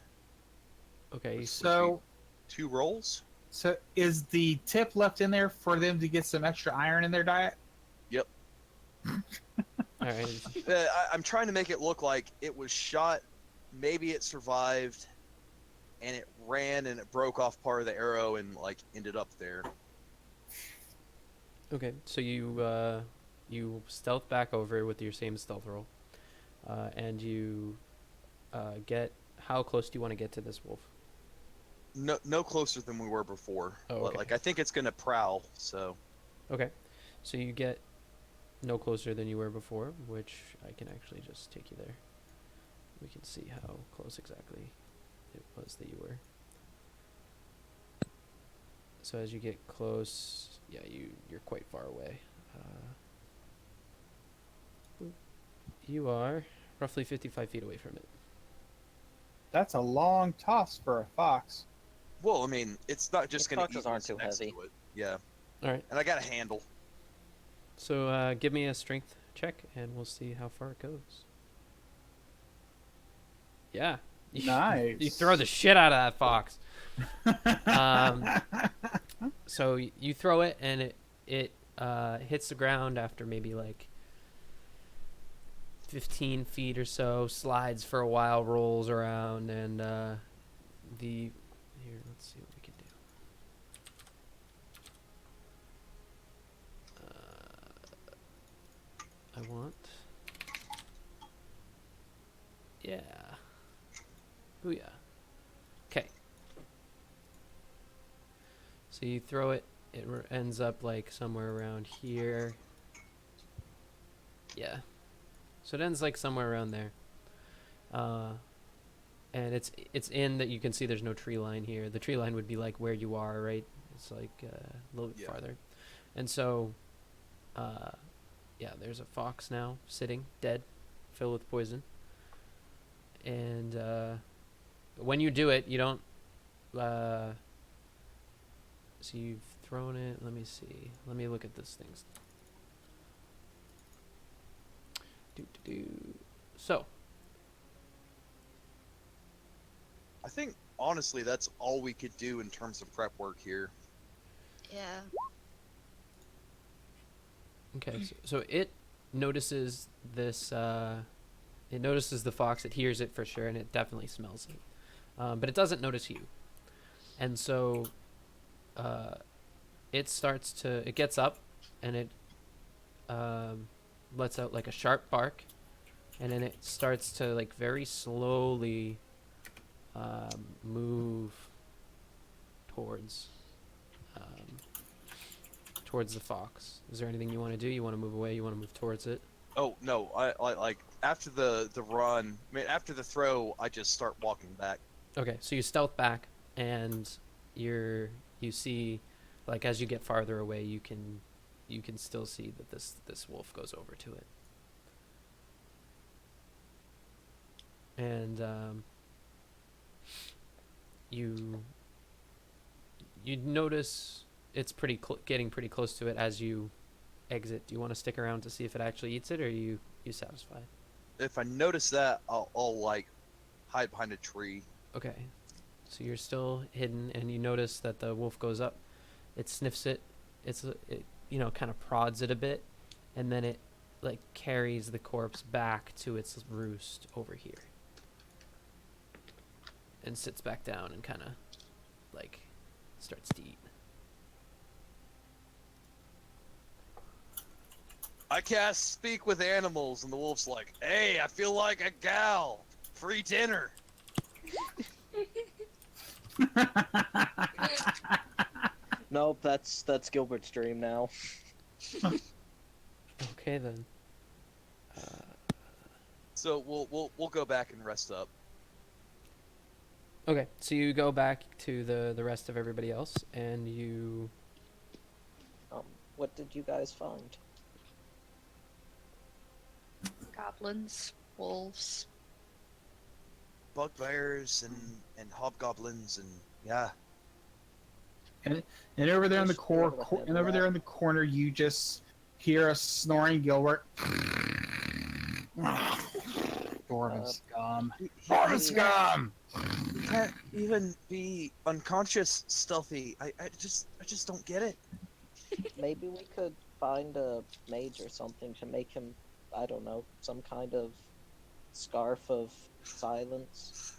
Okay. So, 2 rolls? so is the tip left in there for them to get some extra iron in their diet? Yep. All right. I'm trying to make it look like it was shot, maybe it survived, and it ran and it broke off part of the arrow and like ended up there. Okay. So you stealth back over with your same stealth roll, and you get. How close do you want to get to this wolf? No closer than we were before. Oh, But, okay. like, I think it's gonna prowl, so Okay. So you get no closer than you were before, which I can actually just take you there. We can see how close exactly it was that you were. So as you get close, yeah, you're quite far away. You are roughly 55 feet away from it. That's a long toss for a fox. well, I mean, it's not just The gonna foxes eat aren't what's too next heavy. to it. Yeah, All right. and I got a handle. So give me a strength check, and we'll see how far it goes. Yeah. Nice. You throw the shit out of that fox. So you throw it, and it hits the ground after maybe like 15 feet or so, slides for a while, rolls around, and here, let's see what we can do. I want, yeah, booyah. Okay. So you throw it, it ends up like somewhere around here. Yeah. So it ends like somewhere around there. And it's in that you can see there's no tree line here. The tree line would be like where you are, right? It's like a little bit Yeah. farther. And so, yeah, there's a fox now sitting dead, filled with poison. And when you do it, you don't. So you've thrown it. Let me see. Let me look at this thing. So, I think honestly that's all we could do in terms of prep work here. Yeah. okay. So it notices this. It notices the fox. It hears it for sure, and it definitely smells it. But it doesn't notice you. And so, it starts to. It gets up, and it lets out like a sharp bark, and then it starts to like very slowly move towards towards the fox. Is there anything you want to do? You want to move away? You want to move towards it? Oh no, I like after the run. I mean, after the throw, I just start walking back. Okay, so you stealth back, and you see, like as you get farther away, you can still see that this wolf goes over to it, and you you notice it's getting pretty close to it as you exit. Do you want to stick around to see if it actually eats it, or are you satisfied? If I notice that, I'll like hide behind a tree. Okay. So you're still hidden, and you notice that the wolf goes up. It sniffs it. It kind of prods it a bit, and then it like carries the corpse back to its roost over here, and sits back down and kind of like starts to eat. I cast speak with animals, and the wolf's like, "Hey, I feel like a gal. Free dinner." Nope, that's Gilbert's dream now. Okay then. So we'll go back and rest up. Okay, so you go back to the rest of everybody else, and you What did you guys find? Goblins, wolves. Bugbears and hobgoblins and yeah. And over there in the Just go core, ahead, and over there in the corner, you just hear a snoring Gilbert. Dwarven scum. Dwarven scum. You can't even be unconscious stealthy. I just don't get it. Maybe we could find a mage or something to make him, I don't know, some kind of scarf of silence.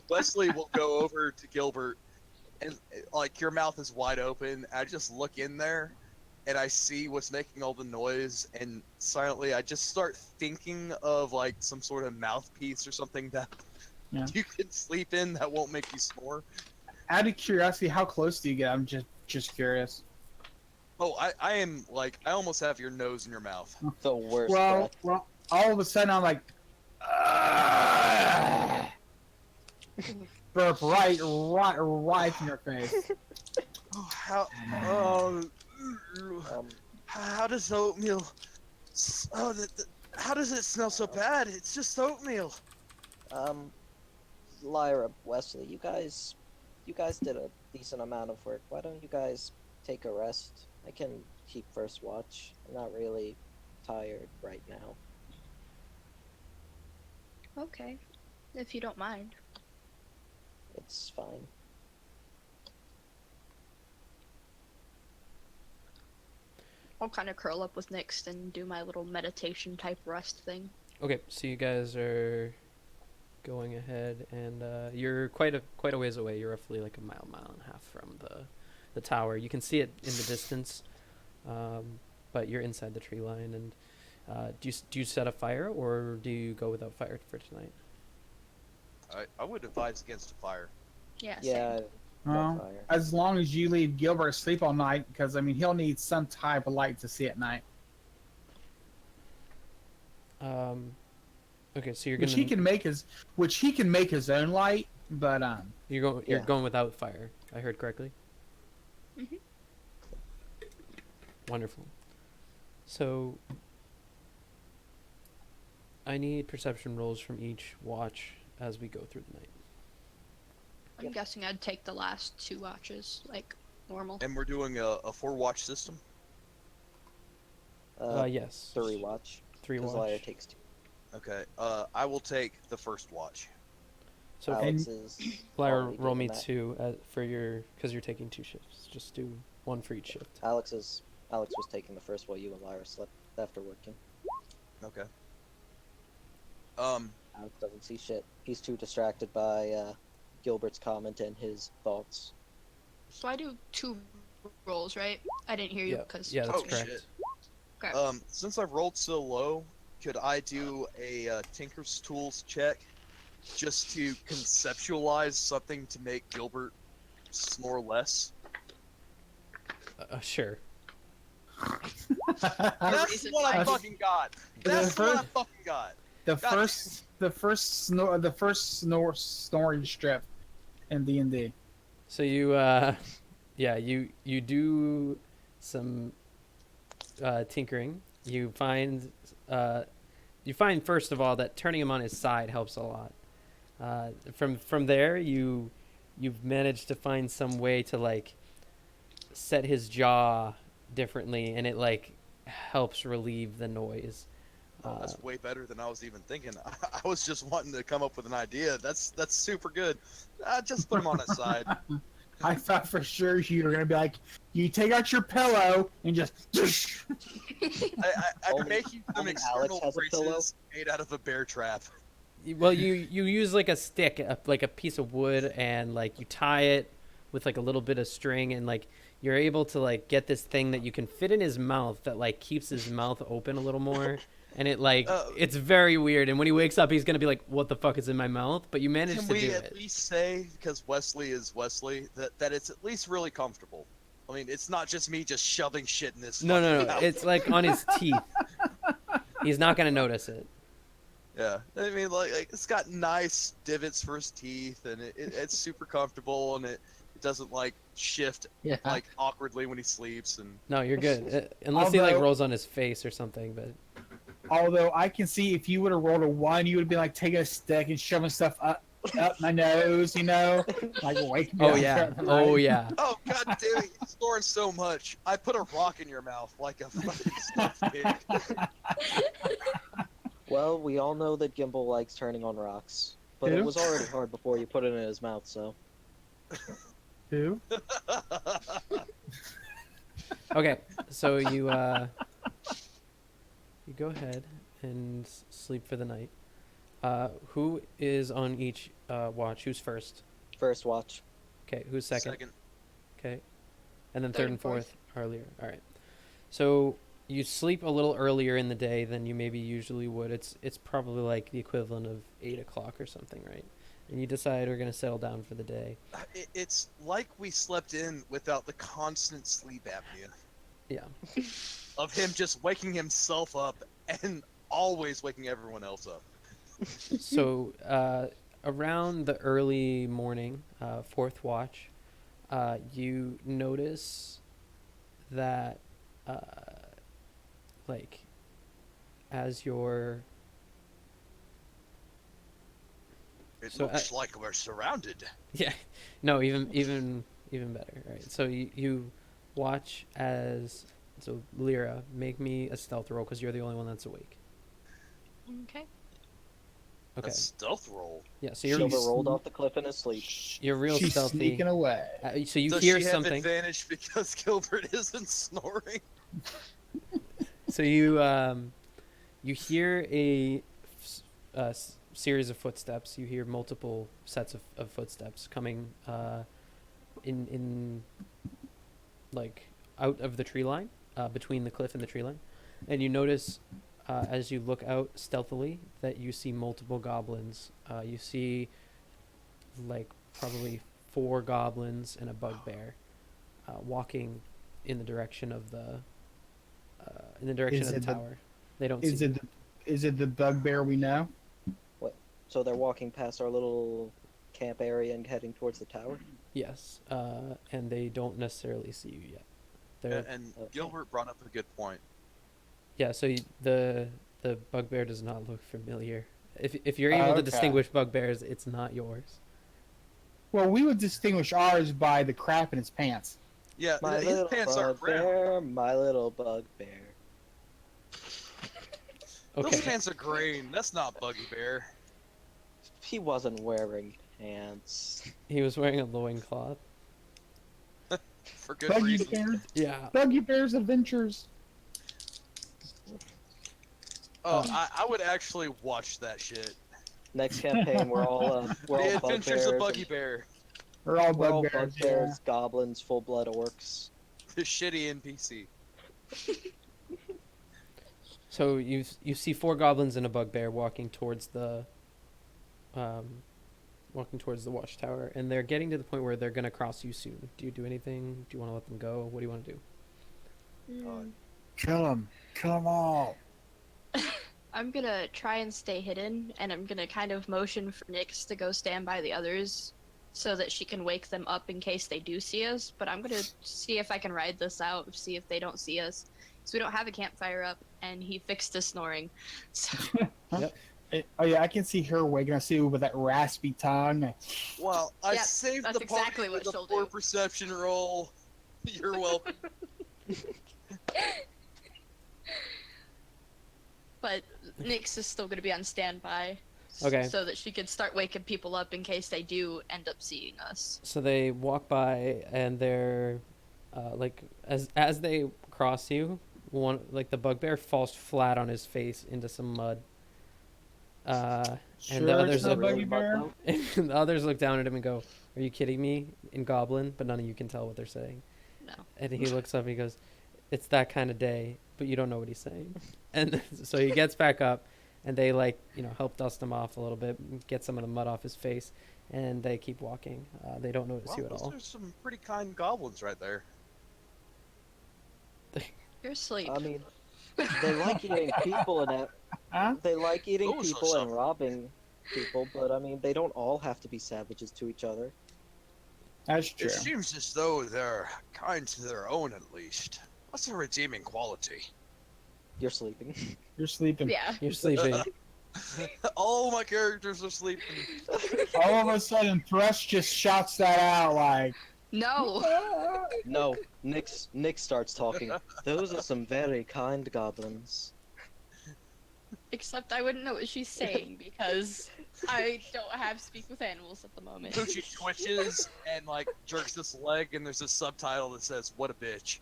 Wesley will go over to Gilbert, and like your mouth is wide open. I just look in there, and I see what's making all the noise, and silently I just start thinking of like some sort of mouthpiece or something that you can sleep in that won't make you snore. Out of curiosity, how close do you get? I'm just curious. Oh, I am like I almost have your nose in your mouth. The worst. Well, all of a sudden I'm like, burp right in your face. Oh, how does oatmeal? Oh, how does it smell so bad? It's just oatmeal. Lyra, Wesley, you guys did a decent amount of work. Why don't you guys take a rest? I can keep first watch. I'm not really tired right now. Okay, if you don't mind. It's fine. I'll kind of curl up with Nyx and do my little meditation type rest thing. Okay, so you guys are going ahead, and you're quite a ways away. You're roughly like a mile and a half from the tower. You can see it in the distance, but you're inside the tree line. And do you set a fire, or do you go without fire for tonight? I would advise against a fire. Yeah. Yeah. Well, fire. as long as you leave Gilbert asleep all night, because I mean he'll need some type of light to see at night. Okay, so you're Which gonna he can make his own light, but you're yeah. going without fire. I heard correctly. Mhm. Wonderful. So I need perception rolls from each watch as we go through the night. I'm guessing I'd take the last 2 watches, like normal. And we're doing a 4-watch system. Yes. 3 watch. 3 Because Lyra watch. takes 2. Okay. I will take the first watch. So Alex is Lyra, already roll me doing that. 2 for your, because you're taking 2 shifts. Just do 1 for each shift. Alex was taking the first while you and Lyra slept after working. Okay. Alex doesn't see shit. He's too distracted by Gilbert's comment and his thoughts. So I do 2 rolls, right? I didn't hear you because. Yeah, that's Oh, correct. shit. Okay. Since I've rolled so low, could I do a Tinker's Tools check just to conceptualize something to make Gilbert snore less? Sure. That's what I fucking got. That's what I fucking got. the first snoring strip in D&D. So you, you do some tinkering. You find first of all that turning him on his side helps a lot. From there, you you've managed to find some way to like set his jaw differently, and it like helps relieve the noise. Oh, that's way better than I was even thinking. I was just wanting to come up with an idea. That's super good. Just put him on his side. I thought for sure you were gonna be like, you take out your pillow and just. I Only- make you some only Alex external has a pillow? braces made out of a bear trap. Well, you use like a stick, like a piece of wood, and like you tie it with like a little bit of string, and like you're able to like get this thing that you can fit in his mouth that like keeps his mouth open a little more. And it like it's very weird. And when he wakes up, he's gonna be like, "What the fuck is in my mouth?" But you managed Can to we do at it. least say, because Wesley is Wesley, that it's at least really comfortable? I mean, it's not just me just shoving shit in this. No, fucking no, no. mouth. It's like on his teeth. He's not gonna notice it. Yeah, I mean, like it's got nice divots for his teeth, and it's super comfortable, and it doesn't like shift Yeah. like awkwardly when he sleeps, and No, you're good. Unless he like Although- rolls on his face or something. But Although I can see if you would have rolled a 1, you would have been like taking a stick and shoving stuff up my nose, you know, like wake me oh up yeah, throughout the oh night. yeah. oh god damn it, you're snoring so much. I put a rock in your mouth like a fucking stuffed pig. Well, we all know that Gimbal likes turning on rocks, but Who? it was already hard before you put it in his mouth. So Who? Okay, so you go ahead and sleep for the night. Who is on each watch? Who's first? first watch. Okay, who's second? Second. Okay, and then Third third and and fourth earlier. All right. So you sleep a little earlier in the day than you maybe usually would. It's probably like the equivalent of 8 o'clock or something, right? And you decide we're gonna settle down for the day. It's like we slept in without the constant sleep apnea Yeah. of him just waking himself up and always waking everyone else up. So around the early morning, fourth watch, you notice that like as you're It So, looks like we're surrounded. yeah, no, even better. Right. So you watch as Lyra, make me a stealth roll because you're the only one that's awake. Okay. Okay. A stealth roll. Yeah. So you're Silver rolled off the cliff in his sleep. you're real She's stealthy. sneaking away. So you Does hear she have something. advantage because Gilbert isn't snoring? So you hear a series of footsteps. You hear multiple sets of footsteps coming in like out of the tree line, between the cliff and the tree line, and you notice as you look out stealthily that you see multiple goblins. You see like probably 4 goblins and a bugbear walking in the direction of the Is of it the the- tower. They don't Is see. it the bugbear we know? So they're walking past our little camp area and heading towards the tower. Yes, and they don't necessarily see you yet. They're And Okay. Gilbert brought up a good point. yeah. So the bugbear does not look familiar. If you're able to Okay. distinguish bugbears, it's not yours. Well, we would distinguish ours by the crap in his pants. Yeah, My his little pants are brown. bugbear, my little bugbear. Okay. Those pants are green. That's not Buggy Bear. He wasn't wearing pants. He was wearing a loincloth. For good Buggy reason. Bear, Yeah. Buggy Bear's Adventures. Oh, I would actually watch that shit. Next campaign, we're all The Adventures bugbears. of Buggy Bear. We're all We're all bugbears. bugbears, goblins, full-blood orcs. The shitty NPC. So you see 4 goblins and a bugbear walking towards the watchtower, and they're getting to the point where they're gonna cross you soon. Do you do anything? Do you want to let them go? What do you want to do? Kill them. Kill them all. I'm gonna try and stay hidden, and I'm gonna kind of motion for Nyx to go stand by the others so that she can wake them up in case they do see us. But I'm gonna see if I can ride this out, see if they don't see us. So we don't have a campfire up, and he fixed his snoring. So Oh yeah, I can see her waking. I see her with that raspy tongue. Well, I Yep, saved that's the party exactly what with a she'll poor do. perception roll. You're welcome. But Nyx is still gonna be on standby. Okay. So that she can start waking people up in case they do end up seeing us. So they walk by and they're like as they cross you, one like the bugbear falls flat on his face into some mud. And the Sure, others it's not look, Buggy Bear. and the others look down at him and go, "Are you kidding me?" In Goblin, but none of you can tell what they're saying. No. And he looks up and he goes, "It's that kind of day," but you don't know what he's saying. And so he gets back up, and they help dust him off a little bit, get some of the mud off his face, and they keep walking. They don't notice you at Those all. are some pretty kind goblins right there. You're asleep. I mean, they like eating people Huh? they like eating Those are people and some- robbing people, but I mean, they don't all have to be savages to each other. That's true. It seems as though they're kind to their own, at least. What's a redeeming quality? You're sleeping. You're sleeping. Yeah. You're sleeping. All my characters are sleeping. All of a sudden, Thrush just shouts that out like, No. No, Nick starts talking. Those are some very kind goblins. Except I wouldn't know what she's saying because I don't have speak with animals at the moment. So she twitches and like jerks this leg, and there's a subtitle that says "What a bitch."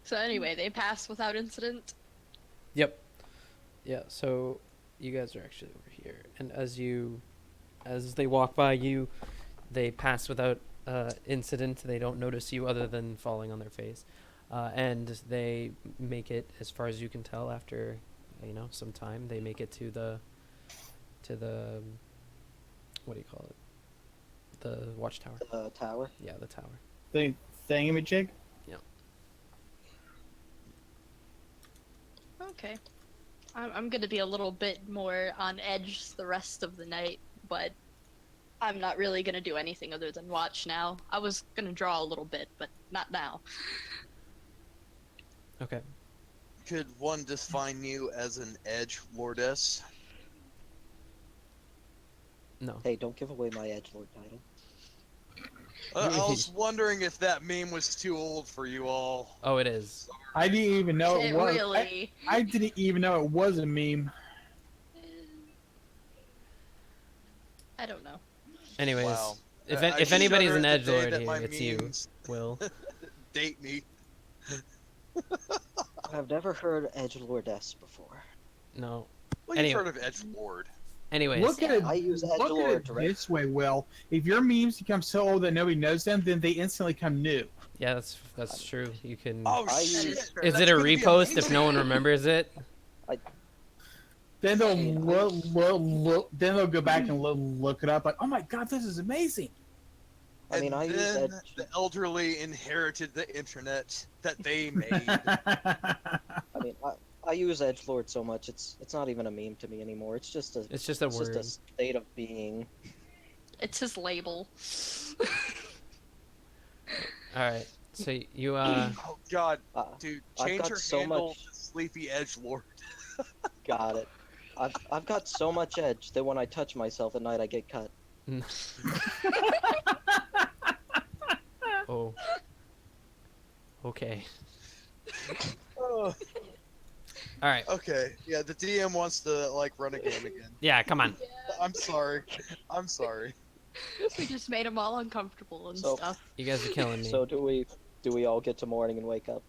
So anyway, they pass without incident. Yep. Yeah, so you guys are actually over here. And as they walk by you, they pass without incident. They don't notice you other than falling on their face. And they make it, as far as you can tell, after, some time, they make it to the, what do you call it? The watchtower. The tower. Yeah, the tower. the thingamajig. Okay. I'm gonna be a little bit more on edge the rest of the night, but I'm not really gonna do anything other than watch now. I was gonna draw a little bit, but not now. Okay. Could one define you as an edge lordess? No. Hey, don't give away my edgelord title. I was wondering if that meme was too old for you all. Oh, it is. I didn't even know it It was. really. I didn't even know it was a meme. I don't know. Anyways, Wow. if I if anybody's an shudder at the day edgelord that my here, it's you, memes Will. Date me. I've never heard edgelordess before. No. Well, Anyway. you've heard of edge lord. Anyways, Look at it. I use Look at edgelord it directly. this way, Will. If your memes become so old that nobody knows them, then they instantly come new. yeah, that's true. You can. Oh I shit! use- Is That's it a gonna be repost if amazing. no one remembers it? Then they'll I mean, then they'll go back and look it up. Like, oh my god, this is amazing. I mean, And I use then edge. the elderly inherited the internet that they made. I mean, I use edgelord so much it's not even a meme to me anymore. It's just a It's just a it's word. just a state of being. It's his label. All right. So you Oh god, Uh, dude, I've change got your so handle much- to Sleepy Edge Lord. got it. I've got so much edge that when I touch myself at night, I get cut. oh. Okay. Oh, All right. okay, yeah, the DM wants to like run a game again. Yeah. Come on. I'm sorry. I'm sorry. We just made him all uncomfortable and So- stuff. You guys are killing me. So do we all get to morning and wake up?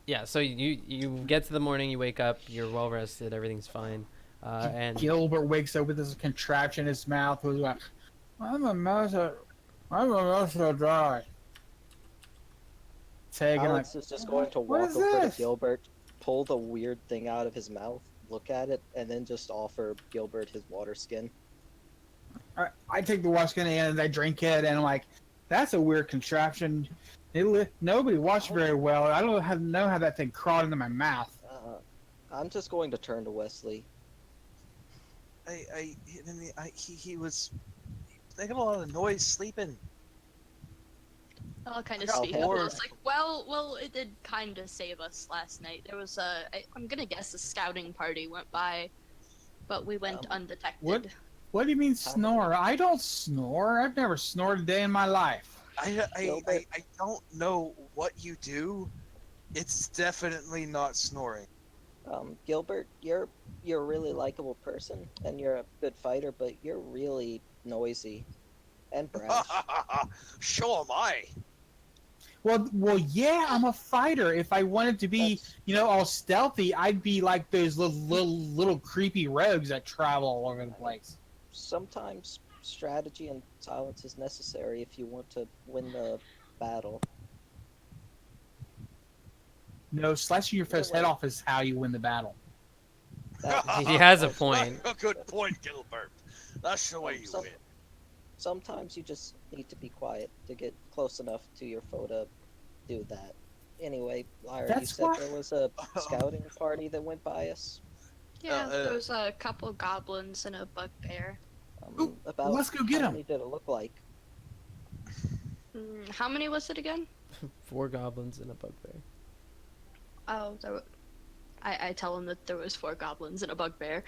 Yeah. So you get to the morning, you wake up, you're well rested, everything's fine, and Gilbert wakes up with this contraption in his mouth. Who's like, I'm a mouse dry. Taking like, Alex is just going to "What walk is over this?" to Gilbert, pull the weird thing out of his mouth, look at it, and then just offer Gilbert his water skin. I take the wash gun and I drink it, and I'm like, that's a weird contraption. Nobody watched very well. I don't know how that thing crawled into my mouth. I'm just going to turn to Wesley. He was making a lot of noise sleeping. I'll kind of I'll speak have up. Or It's like, well, it did kind of save us last night. There was I'm gonna guess a scouting party went by, but we went undetected. What? What do you mean How many- snore? I don't snore. I've never snored a day in my life. Gilbert. I don't know what you do. It's definitely not snoring. Gilbert, you're a really likable person and you're a good fighter, but you're really noisy and brash. So am I. Well, yeah, I'm a fighter. If I wanted to be, That's all stealthy, I'd be like those little creepy rogues that travel all over the place. sometimes strategy and silence is necessary if you want to win the battle. No, slicing your foe's head Anyway. off is how you win the battle. That's He has a that's- point. A good point, Gilbert. That's the way you some- win. Sometimes you just need to be quiet to get close enough to your foe to do that. Anyway, Lyra, you That's said why- there was a scouting party that went by us. Yeah, there was a couple goblins and a bugbear. Ooh, About let's go get how 'em. many did it look like? How many was it again? 4 goblins and a bugbear. Oh, I tell him that there was 4 goblins and a bugbear.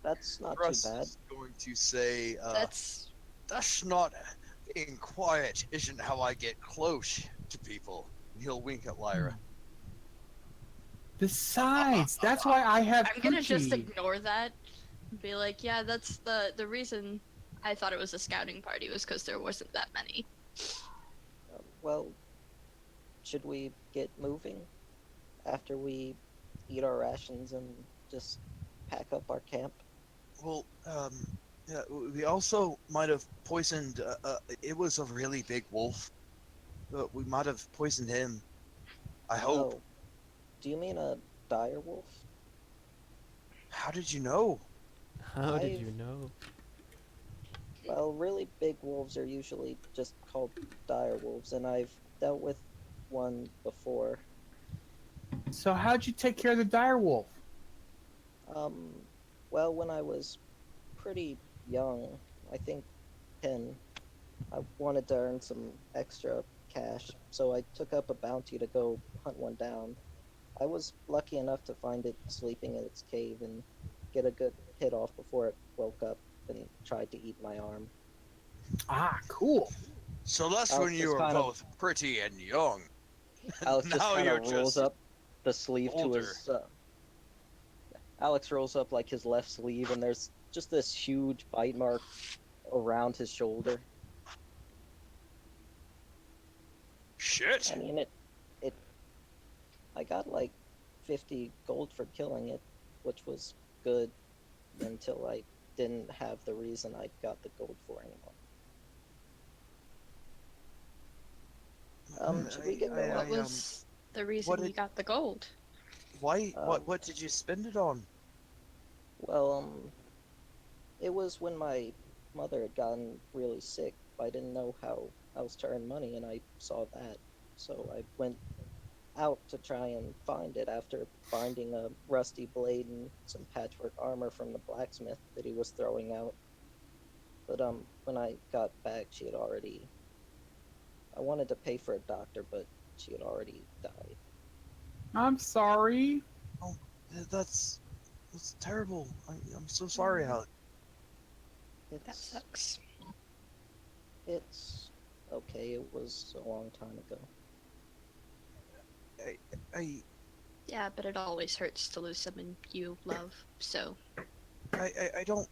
That's not Russ too bad. is going to say, That's that's not being quiet. Isn't how I get close to people. And he'll wink at Lyra. Besides, that's why I have I'm gonna just Poochie. ignore that and be like, yeah, that's the reason I thought it was a scouting party was because there wasn't that many. Well, should we get moving after we eat our rations and just pack up our camp? Well, yeah, we also might have poisoned. It was a really big wolf. We might have poisoned him. I hope. Oh, do you mean a dire wolf? How did you know? How did I've- you know? Well, really big wolves are usually just called dire wolves, and I've dealt with one before. So how'd you take care of the dire wolf? Well, when I was pretty young, I think 10, I wanted to earn some extra cash, so I took up a bounty to go hunt one down. I was lucky enough to find it sleeping in its cave and get a good hit off before it woke up and tried to eat my arm. Ah, cool. So that's Alex when you just were kind of- both pretty and young. Alex just Now kind you're of rolls just up the sleeve older. to his. Alex rolls up like his left sleeve, and there's just this huge bite mark around his shoulder. Shit. I mean, I got like 50 gold for killing it, which was good until I didn't have the reason I got the gold for anymore. Should we get going? What was the reason what you did- got the gold? Why? Um, What did you spend it on? Well, it was when my mother had gotten really sick. I didn't know how else to earn money, and I saw that. So I went out to try and find it after finding a rusty blade and some patchwork armor from the blacksmith that he was throwing out. But when I got back, she had already. I wanted to pay for a doctor, but she had already died. I'm sorry. That's terrible. I'm so sorry, Alex. That It's sucks. it's okay. It was a long time ago. I Yeah, but it always hurts to lose someone you love. So I don't.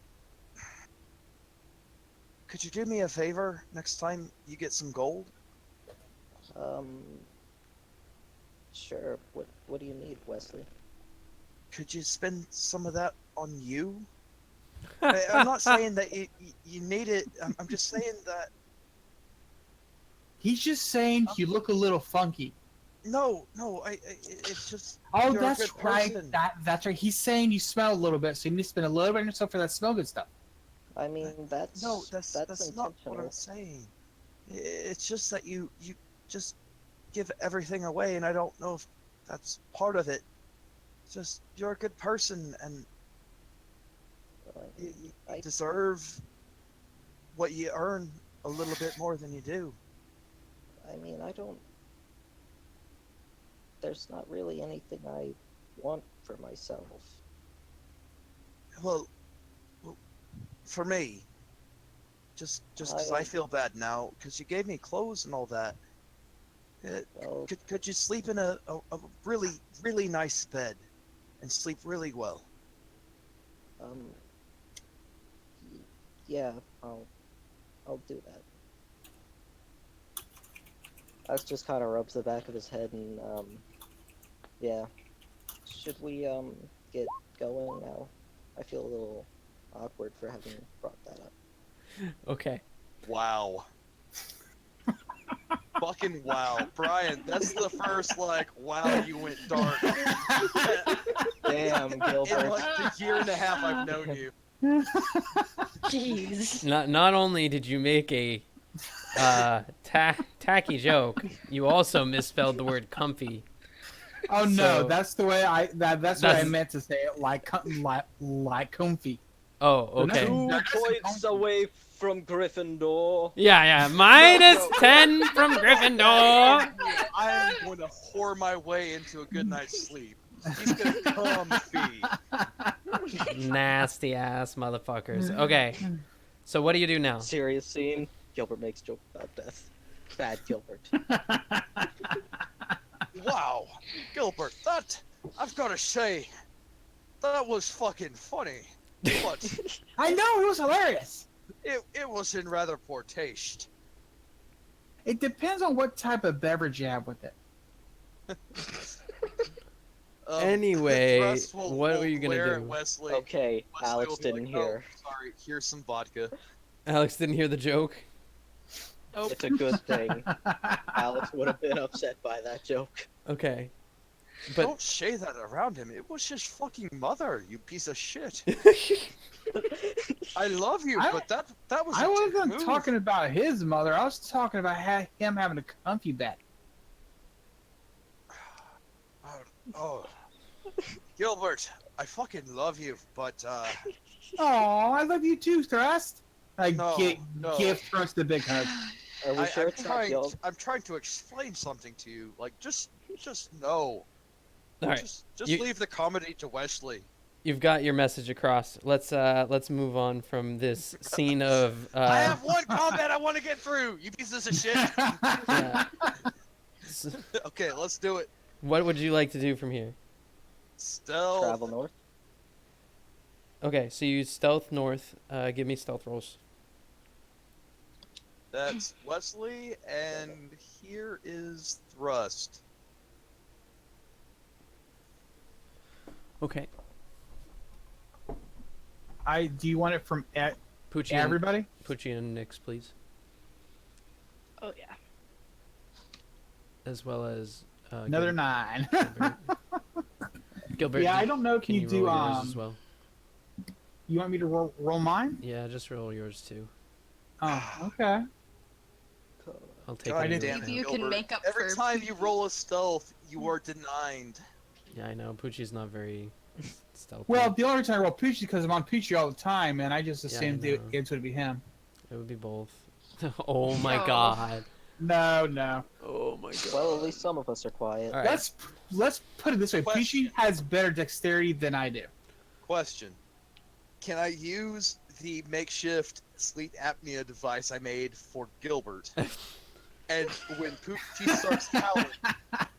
Could you do me a favor next time you get some gold? Um. Sure. What do you need, Wesley? Could you spend some of that on you? I'm not saying that you need it. I'm just saying that. He's just saying you look a little funky. No, it's just. Oh, you're a that's good right. person. That's right. He's saying you smell a little bit, so you need to spend a little bit on yourself for that smell good stuff. I mean, that's No, that's not intentional. what I'm saying. It's just that you just give everything away, and I don't know if that's part of it. It's just you're a good person, and you I- deserve what you earn a little bit more than you do. I mean, I don't. There's not really anything I want for myself. Well, for me, just because I feel bad now, because you gave me clothes and all that. Well, Could you sleep in a really, really nice bed and sleep really well? um, yeah, I'll do that. Alex just kind of rubs the back of his head and, yeah. Should we, get going now? I feel a little awkward for having brought that up. Okay. Wow. Fucking wow. Brian, that's the first, like, wow, you went dark. Damn, In Gilbert. like the year and a half I've known you. Jeez. Not only did you make a tacky joke, you also misspelled the word comfy. Oh no, So- that's the way that's the way I That's- meant to say it, like comfy. Oh, So okay. nothing- 2 That doesn't points count. away from Gryffindor. Yeah. Minus No. 10 from Gryffindor. I'm going to whore my way into a good night's sleep. He's gonna comfy. Nasty ass motherfuckers. Okay. So what do you do now? Serious scene. Gilbert makes joke about death. Bad Gilbert. Wow, Gilbert, I've got to say, that was fucking funny. But I know, it was hilarious. it was in rather poor taste. It depends on what type of beverage you have with it. Anyway, Russ will what were you gonna glare do? at Wesley. Okay, Wesley Alex will be didn't like, hear. Oh, sorry, here's some vodka. Alex didn't hear the joke. It's a good thing. Alex would have been upset by that joke. Okay. But Don't say that around him. It was his fucking mother, you piece of shit. I love you, I- but that was. I a dick wasn't move. talking about his mother. I was talking about him having a comfy bed. Oh, Gilbert, I fucking love you, but Oh, I love you too, Thrust. I No, no. give Thrust a big hug. Are we sure I'm it's not trying. Gilbert? I'm trying to explain something to you. Like, just no. all right, Just You- leave the comedy to Wesley. you've got your message across. Let's move on from this scene of I have one comment I want to get through. You pieces of shit. yeah. S- Okay, let's do it. What would you like to do from here? Stealth. Travel north? Okay, so you stealth north. Give me stealth rolls. That's Wesley, and here is Thrust. Okay. Do you want it from Poochie and, everybody? Poochie and Nix, please. Oh yeah. As well as Another 9. Gilbert. Gilbert, Yeah, I don't know if can you you do roll yours as well? You want me to roll mine? Yeah, just roll yours too. Oh, okay. I'll take God it. damn Maybe it, you can Gilbert. make up Every for time you roll a stealth, you are denied. Yeah, I know. Poochie's not very stealthy. Well, the only reason I roll Poochie is because I'm on Poochie all the time, and I just Yeah, I assumed know. it would be him. It would be both. Oh my No. god. No. Oh my god. Well, at least some of us are quiet. All right. Let's put it this way. Question. Poochie has better dexterity than I do. Question: can I use the makeshift sleep apnea device I made for Gilbert? And when Poochie starts howling,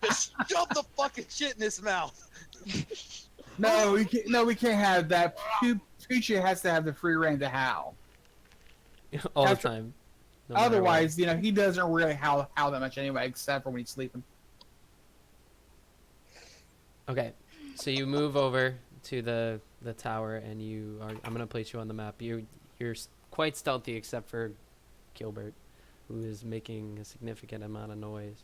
just shove the fucking shit in his mouth. No, we can't have that. Poochie has to have the free reign to howl. All the After- time. No matter what. Otherwise, he doesn't really howl that much anyway, except for when he's sleeping. Okay. So you move over to the tower, and you are. I'm gonna place you on the map. You're quite stealthy, except for Gilbert, who is making a significant amount of noise.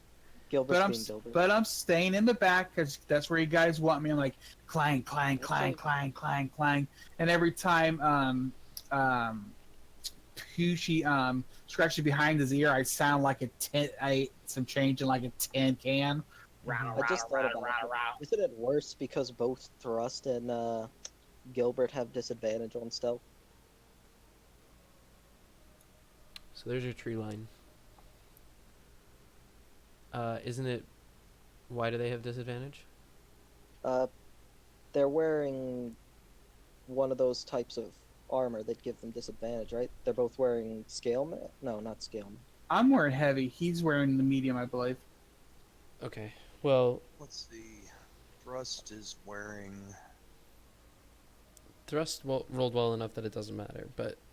Gilbert's being Gilbert. But I'm staying in the back because that's where you guys want me. I'm like clang, clang, clang, clang, clang, clang, and every time Poochie scratches behind his ear, I sound like a tin. I ate some change in like a tin can. I just thought about it. Isn't it worse because both Thrust and Gilbert have disadvantage on stealth? So there's your tree line. Isn't it? Why do they have disadvantage? Uh, they're wearing one of those types of armor that give them disadvantage, right? They're both wearing scale mail. No, not scale mail. I'm wearing heavy. He's wearing the medium, I believe. Okay. Well, Let's see. Thrust is wearing. thrust rolled well enough that it doesn't matter.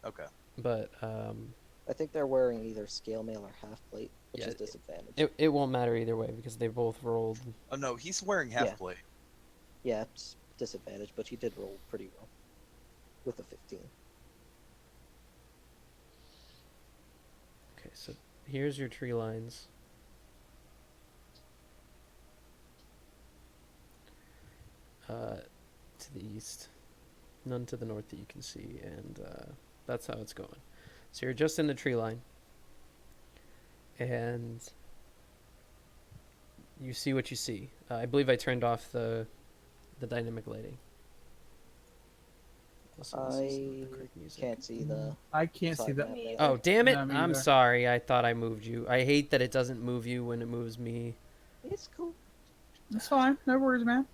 Okay. But I think they're wearing either scale mail or half plate, which Yeah, is disadvantage. it won't matter either way because they both rolled. Oh no, he's wearing half Yeah. plate. Yeah, it's disadvantage, but he did roll pretty well with a 15. Okay, so here's your tree lines. To the east, none to the north that you can see, and that's how it's going. So you're just in the tree line, and you see what you see. I believe I turned off the dynamic lighting. Also, this is not the I correct music. can't see the I can't see side that. map either. Oh, damn it! No, me I'm either. sorry. I thought I moved you. I hate that it doesn't move you when it moves me. It's cool. That's fine. No worries, man.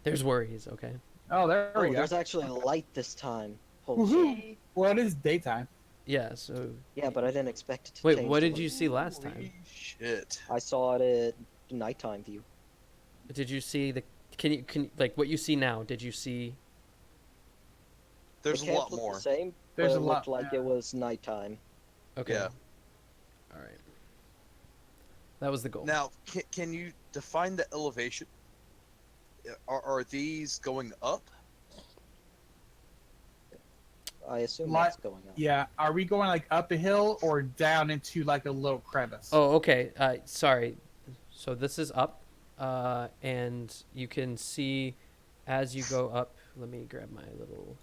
There's worries, okay? Oh, there we Oh, go. there's actually a light this time. Holy Woohoo. shit. Yay. Well, it is daytime. Yeah, so... Yeah, but I didn't expect it to Wait, change what to did you see last time? Holy shit. I saw it at nighttime view. Did you see the... Can like, what you see now, did you see... There's The a camp lot looked more. the same, There's but a it lot, looked like yeah. it was nighttime. Okay. Yeah. Alright. That was the goal. Now, can you define the elevation? Are these going up? I assume Li- that's going up. Yeah. Are we going like up a hill or down into like a little crevice? Oh, okay. Sorry. So this is up, and you can see as you go up... Let me grab my little...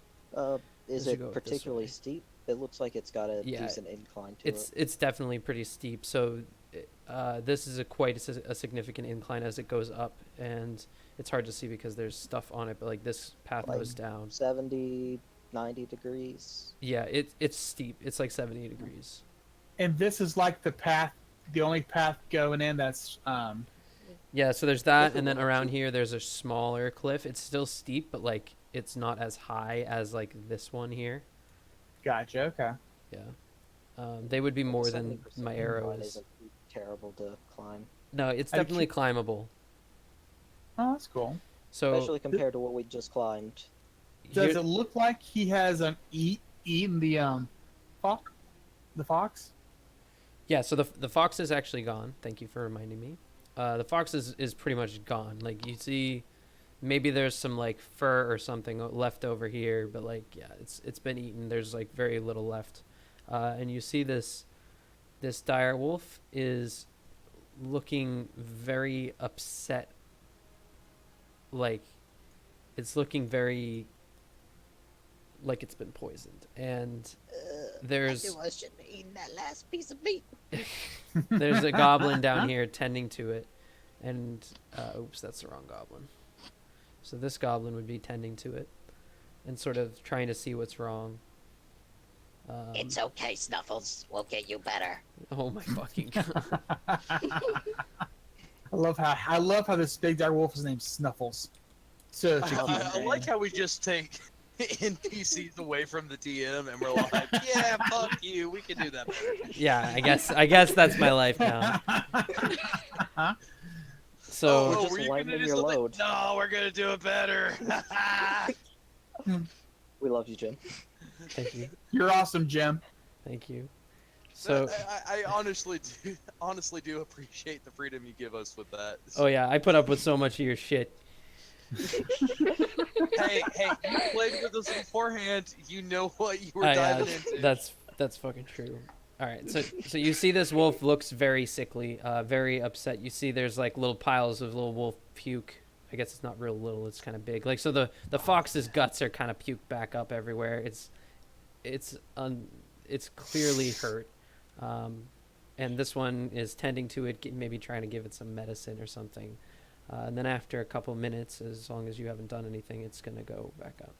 Is As you it go up this particularly way. steep? It looks like it's got a Yeah, decent incline to It's it. it's definitely pretty steep. So this is quite a significant incline as it goes up, and it's hard to see because there's stuff on it. But like this path Like- goes down. 70, 90 degrees. Yeah, it's steep. It's like 70 degrees. And this is like the path, the only path going in that's Yeah, so there's that, and then around here there's a smaller cliff. It's still steep, but like it's not as high as like this one here. gotcha. Okay. Yeah, they would be more than 70% my incline arrows. Isn't terrible to climb, No, it's I definitely keep- climbable. Oh, that's cool. So especially compared to what we just climbed. Does here- it look like he has eaten the fox? The fox? Yeah, so the fox is actually gone. Thank you for reminding me. The fox is pretty much gone. Like you see, maybe there's some like fur or something left over here, but like yeah, it's been eaten. There's like very little left, and you see this dire wolf is looking very upset. Like it's looking very like it's been poisoned, and there's I shouldn't have eaten that last piece of meat. there's a goblin down here tending to it, and oops, that's the wrong goblin. So this goblin would be tending to it, and sort of trying to see what's wrong. It's okay, Snuffles. We'll get you better. Oh my fucking god! I love how this big dire wolf is named Snuffles. So I like how we just take NPCs away from the DM and we're like, yeah, fuck you, we can do that better. Yeah, I guess that's my life now. So We're oh, just were you lightening gonna do your something? load. No, we're gonna do it better. We love you, Jim. thank you, You're awesome, Jim. thank you. So I honestly do appreciate the freedom you give us with that. oh yeah, I put up with so much of your shit. Hey, you played with us beforehand. You know what you were Yeah, diving into. that's fucking true. All right, so you see this wolf looks very sickly, very upset. You see there's like little piles of little wolf puke. I guess it's not real little; it's kind of big. Like so, the fox's guts are kind of puked back up everywhere. It's clearly hurt, and this one is tending to it, maybe trying to give it some medicine or something. And then after a couple minutes, as long as you haven't done anything, it's gonna go back up.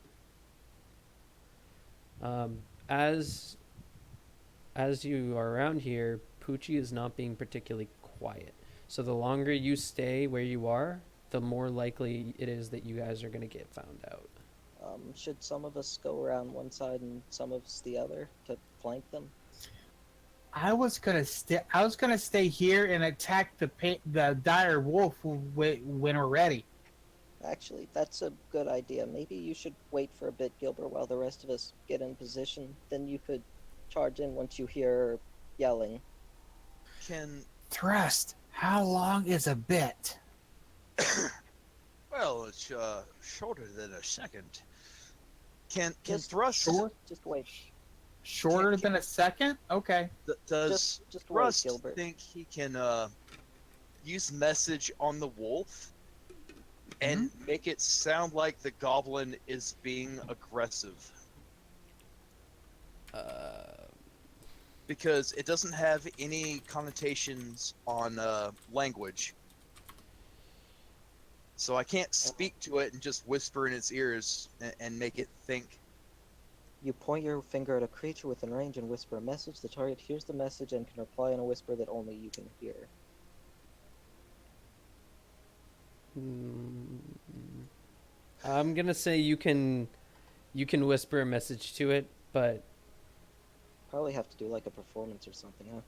As you are around here, Poochie is not being particularly quiet. So the longer you stay where you are, the more likely it is that you guys are going to get found out. Should some of us go around one side and some of us the other to flank them? I was gonna stay. I was gonna stay here and attack the dire wolf when we're ready. Actually, that's a good idea. Maybe you should wait for a bit, Gilbert, while the rest of us get in position. Then you could charge in once you hear yelling. Can Thrust. How long is a bit? well, it's shorter than a second. Can Just thrust? Just wait. Shorter than a second? Okay. Does Just wait, Thrust Gilbert. think he can use message on the wolf and make it sound like the goblin is being aggressive? Because it doesn't have any connotations on language. So I can't speak to it and just whisper in its ears and make it think. You point your finger at a creature within range and whisper a message. The target hears the message and can reply in a whisper that only you can hear. I'm gonna say you can whisper a message to it, but Probably have to do like a performance or something, huh?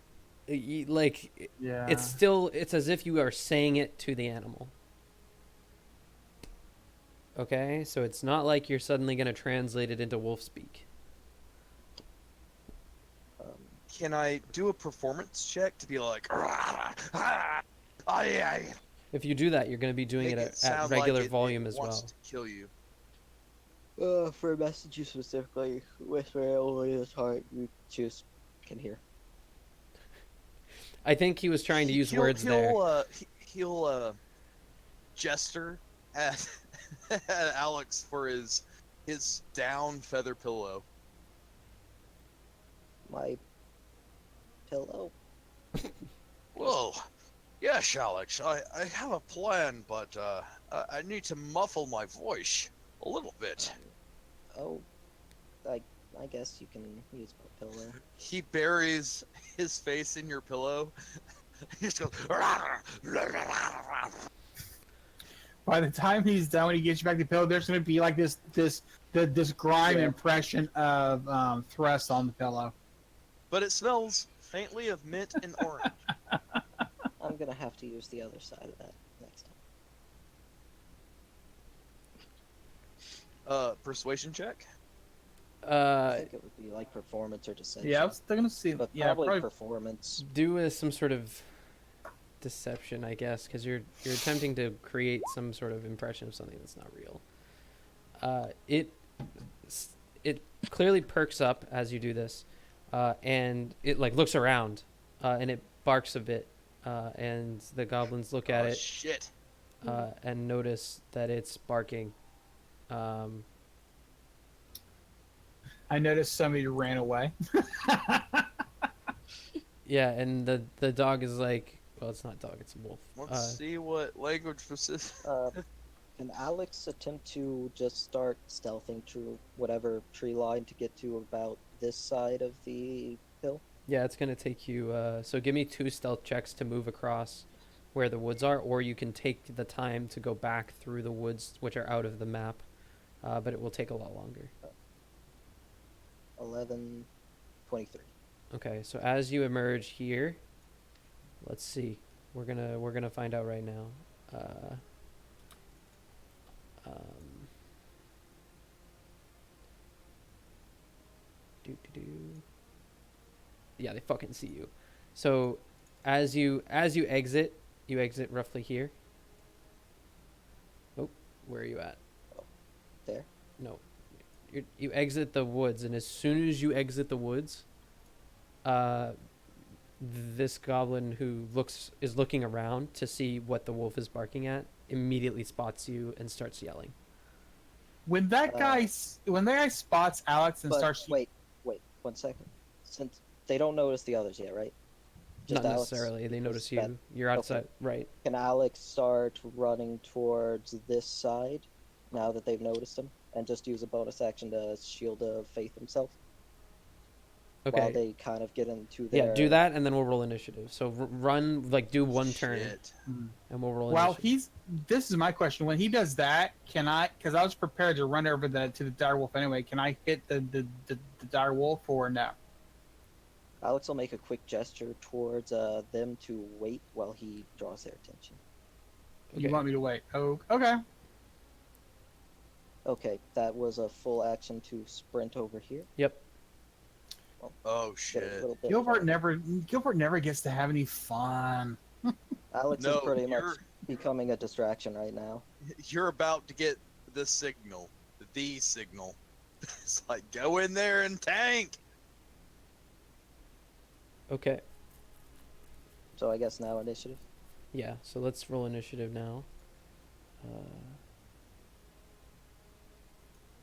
Yeah. it's as if you are saying it to the animal. Okay, so it's not like you're suddenly gonna translate it into wolf speak. Can I do a performance check to be like, If you do that, you're gonna be doing make it at sound regular like it volume as wants well. to kill you? For a message you specifically whisper only the target you choose can hear. I think he was trying to use words there. He'll gesture at, at Alex for his down feather pillow. My pillow? Well, yes, Alex. I have a plan, but I need to muffle my voice a little bit. Oh, I guess you can use my pillow. He buries his face in your pillow. He just goes. By the time he's done, when he gets you back to the pillow, there's going to be like this grime impression of Thrust on the pillow. But it smells faintly of mint and orange. I'm gonna have to use the other side of that next time. Persuasion check. I think it would be like performance or deception. Yeah, I was still going to see. But Yeah, probably performance. Do some sort of deception, I guess, because you're attempting to create some sort of impression of something that's not real. It clearly perks up as you do this, and it like looks around, and it barks a bit, and the goblins look at it Shit. and notice that it's barking. I noticed somebody ran away. Yeah, and the dog is like, well, it's not dog, it's a wolf. Let's see what language persists. Can Alex attempt to just start stealthing through whatever tree line to get to about this side of the hill? Yeah, it's gonna take you. So give me 2 stealth checks to move across where the woods are, or you can take the time to go back through the woods, which are out of the map, but it will take a lot longer. 11, 23. Okay, so as you emerge here, let's see. We're gonna find out right now. Yeah, they fucking see you. So as you exit, you exit roughly here. Oh, where are you at? There. No, you exit the woods, and as soon as you exit the woods, this goblin who is looking around to see what the wolf is barking at immediately spots you and starts yelling. When that guy spots Alex and But starts, wait, 1 second. Since they don't notice the others yet, right? Not Alex? necessarily. They notice Just you. that- You're outside, right? Can Alex start running towards this side now that they've noticed him, and just use a bonus action to shield Faith himself? Okay. while they kind of get into Yeah, their... do that, and then we'll roll initiative. So run, like, do one turn, Shit. and we'll roll Well, initiative. this is my question. When he does that, can I? Because I was prepared to run over to the dire wolf anyway. Can I hit the dire wolf or no? Alex will make a quick gesture towards them to wait while he draws their attention. You Okay. want me to wait? Oh, okay. Okay, that was a full action to sprint over here. Yep. Oh Get a shit. little bit Gilbert farther. never gets to have any fun. Alex No, is pretty much you're becoming a distraction right now. you're about to get the signal. The signal. It's like go in there and tank. Okay. So I guess now initiative. Yeah, so let's roll initiative now.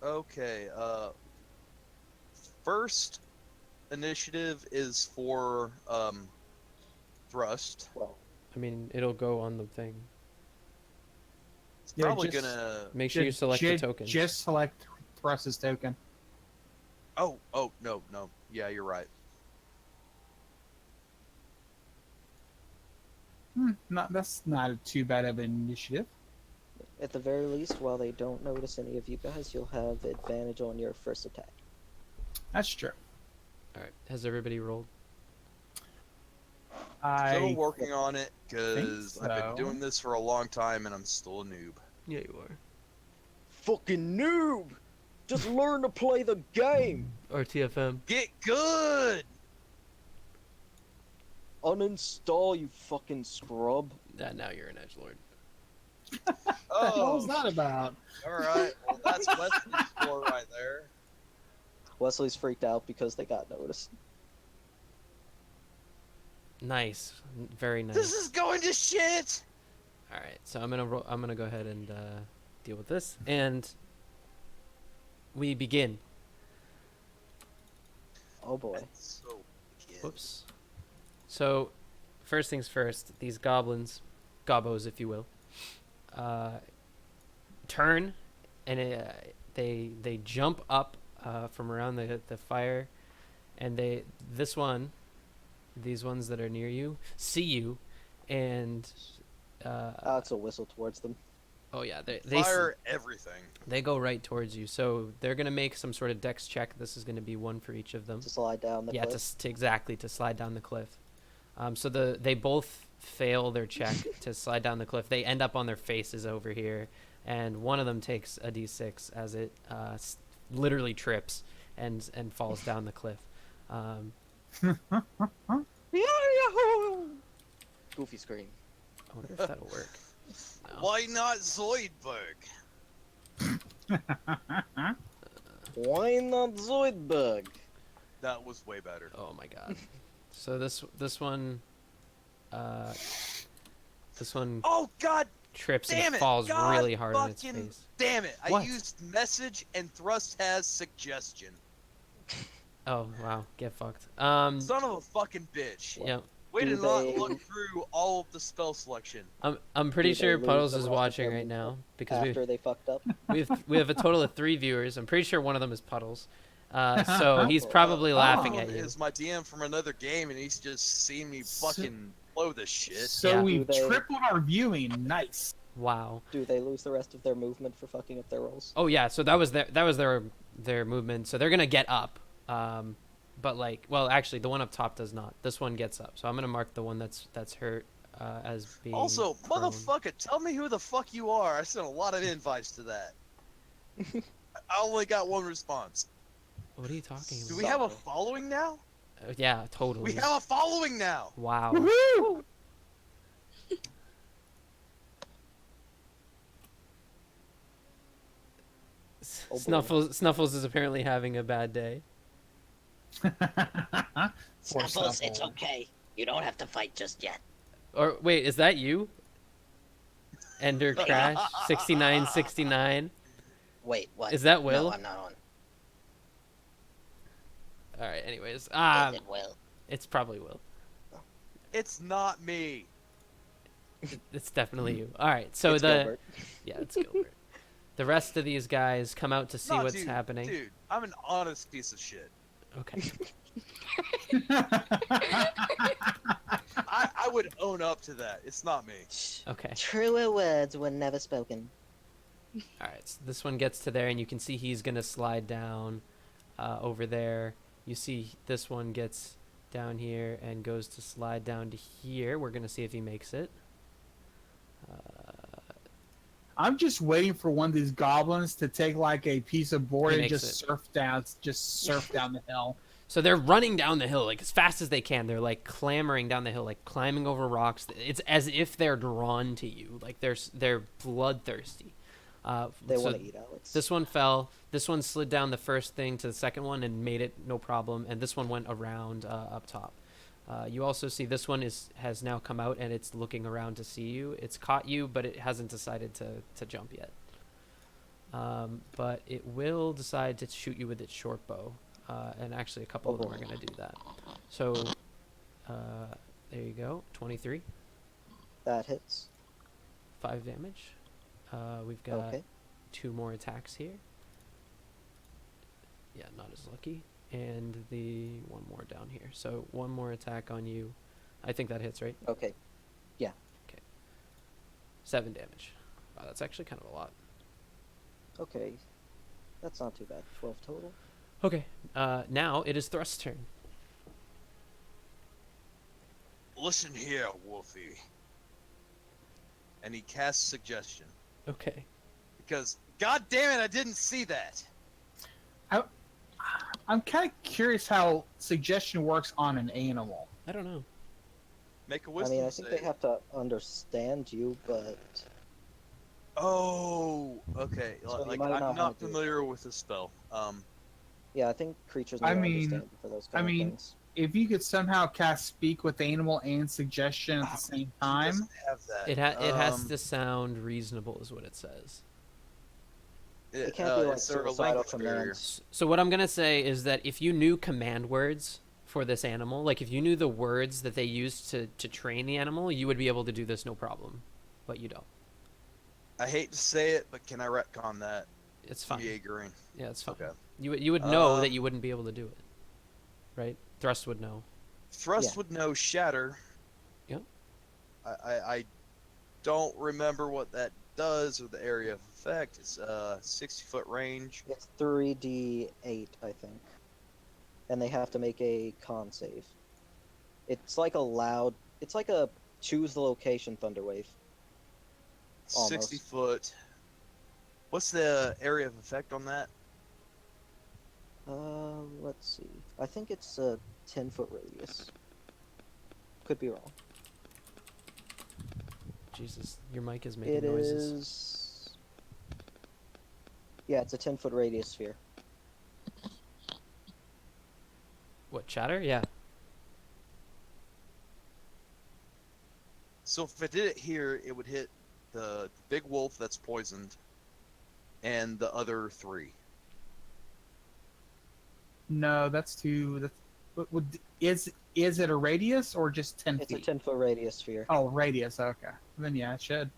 Okay, first initiative is for thrust. Well, I mean, it'll go on the thing. It's Yeah, probably just- gonna Make sure you select the token. Just select Thrust's token. Oh no. Yeah, you're right. That's not too bad of an initiative. at the very least, while they don't notice any of you guys, you'll have advantage on your first attack. That's true. All right. Has everybody rolled? Still I working on it because I've so. been doing this for a long time and I'm still a noob. Yeah, you are. Fucking noob! Just learn to play the game! Or TFM. Get good. Uninstall, you fucking scrub. Now you're an edgelord. What was Oh, that about? all right. Well, that's Wesley's score right there. Wesley's freaked out because they got noticed. Nice. Very nice. This is going to shit. All right. So I'm gonna go ahead and deal with this, and we begin. Oh boy. So, yeah. Whoops. So, first things first. These goblins, gobbos, if you will, turn, and they jump up from around the fire, and these ones that are near you, see you, and Alex will whistle towards them. oh yeah, they Fire everything. they go right towards you. So they're gonna make some sort of dex check. This is gonna be one for each of them. To slide down the Yeah, cliff. to slide down the cliff. So they both fail their check to slide down the cliff. They end up on their faces over here, and one of them takes a d6 as it literally trips and falls down the cliff. Goofy scream. I wonder if that'll work. No. Why not Zoidberg? Why not Zoidberg? That was way better. Oh my god. So this one Oh God trips damn and it! falls God really hard on its fucking face. damn it! I What? used message and thrust has suggestion. Oh wow, get fucked. Son of a fucking bitch. Yeah. Way Do to not they- look through all of the spell selection. I'm pretty Do they sure lose Puddles the is rest of watching their right now movement because After they fucked up. we have a total of 3 viewers. I'm pretty sure one of them is Puddles. So he's probably laughing at you. Is my DM from another game and he's just seen me fucking blow this shit. So Yeah. we Do they- tripled our viewing. Nice. Wow. Do they lose the rest of their movement for fucking up their rolls? Oh yeah, so that was their movement. So they're gonna get up. But like, well, actually, the one up top does not. This one gets up. So I'm gonna mark the one that's hurt as being. Also, prone. motherfucker, tell me who the fuck you are. I sent a lot of invites to that. I only got one response. What are you talking about? Do we have a following now? Yeah, totally. We have a following now. Wow. Woohoo! Oh, boy. Snuffles is apparently having a bad day. Poor Snuffles, it's Snuffle. okay. You don't have to fight just yet. Or wait, is that you? Ender Crash 6969. Wait, what? Is that Will? No, I'm not on. All right. Anyways, Is it Will? it's probably Will. It's not me. It's definitely you. All right. So It's Gilbert. yeah, it's Gilbert. The rest of these guys come out to see No, what's dude, happening. Dude, I'm an honest piece of shit. Okay. I would own up to that. It's not me. Okay. Truer words were never spoken. All right. So this one gets to there, and you can see he's gonna slide down over there. You see this one gets down here and goes to slide down to here. We're gonna see if he makes it. I'm just waiting for one of these goblins to take like a piece of board He and makes just it. surf down the hill. So they're running down the hill like as fast as they can. They're like clambering down the hill, like climbing over rocks. It's as if they're drawn to you, like they're bloodthirsty. They so want to eat Alex. this one fell. This one slid down the first thing to the second one and made it no problem. And this one went around up top. You also see this one has now come out and it's looking around to see you. It's caught you, but it hasn't decided to jump yet. But it will decide to shoot you with its short bow. And actually a couple of them are going to do that. So there you go. 23. That hits. 5 damage. We've got Okay. 2 more attacks here. Yeah, not as lucky. And the one more down here. So 1 more attack on you. I think that hits, right? Okay. 7 damage. Wow, that's actually kind of a lot. Okay. That's not too bad. 12 total. Okay. Now it is Thrust's turn. Listen here, Wolfie. And he casts suggestion. Okay. Because, god damn it, I didn't see that. I'm kind of curious how suggestion works on an animal. I don't know. Make a I wisdom mean, I think save. they have to understand you, but Oh, okay. So you Like, might not I'm not have to- familiar with the spell. yeah, I think creatures I need to mean- understand you for those kind of things. If you could somehow cast speak with the animal and suggestion at the same He time, doesn't have that. It has to sound reasonable, is what it says. It can't be like is there a suicidal language barrier? commands. So what I'm gonna say is that if you knew command words for this animal, like if you knew the words that they used to train the animal, you would be able to do this no problem. But you don't. I hate to say it, but can I retcon that? It's fine. Jaegering. Yeah, it's fine. Okay. You would know that Um, you wouldn't be able to do it, right? Thrust would know. Thrust Yeah. would know shatter. Yep. I don't remember what that does or the area of effect. It's 60-foot range. It's 3d8, I think. And they have to make a con save. It's like a choose the location Thunderwave. Almost. 60 foot. What's the area of effect on that? Let's see. I think it's a 10-foot radius. Could be wrong. Jesus, your mic is making It noises. is. Yeah, it's a 10-foot radius sphere. What, chatter? Yeah. So if it did it here, it would hit the big wolf that's poisoned and the other 3. no, that's too. Is it a radius or just 10 It's a feet? 10-foot radius sphere. Oh, radius. Okay, then yeah, it should.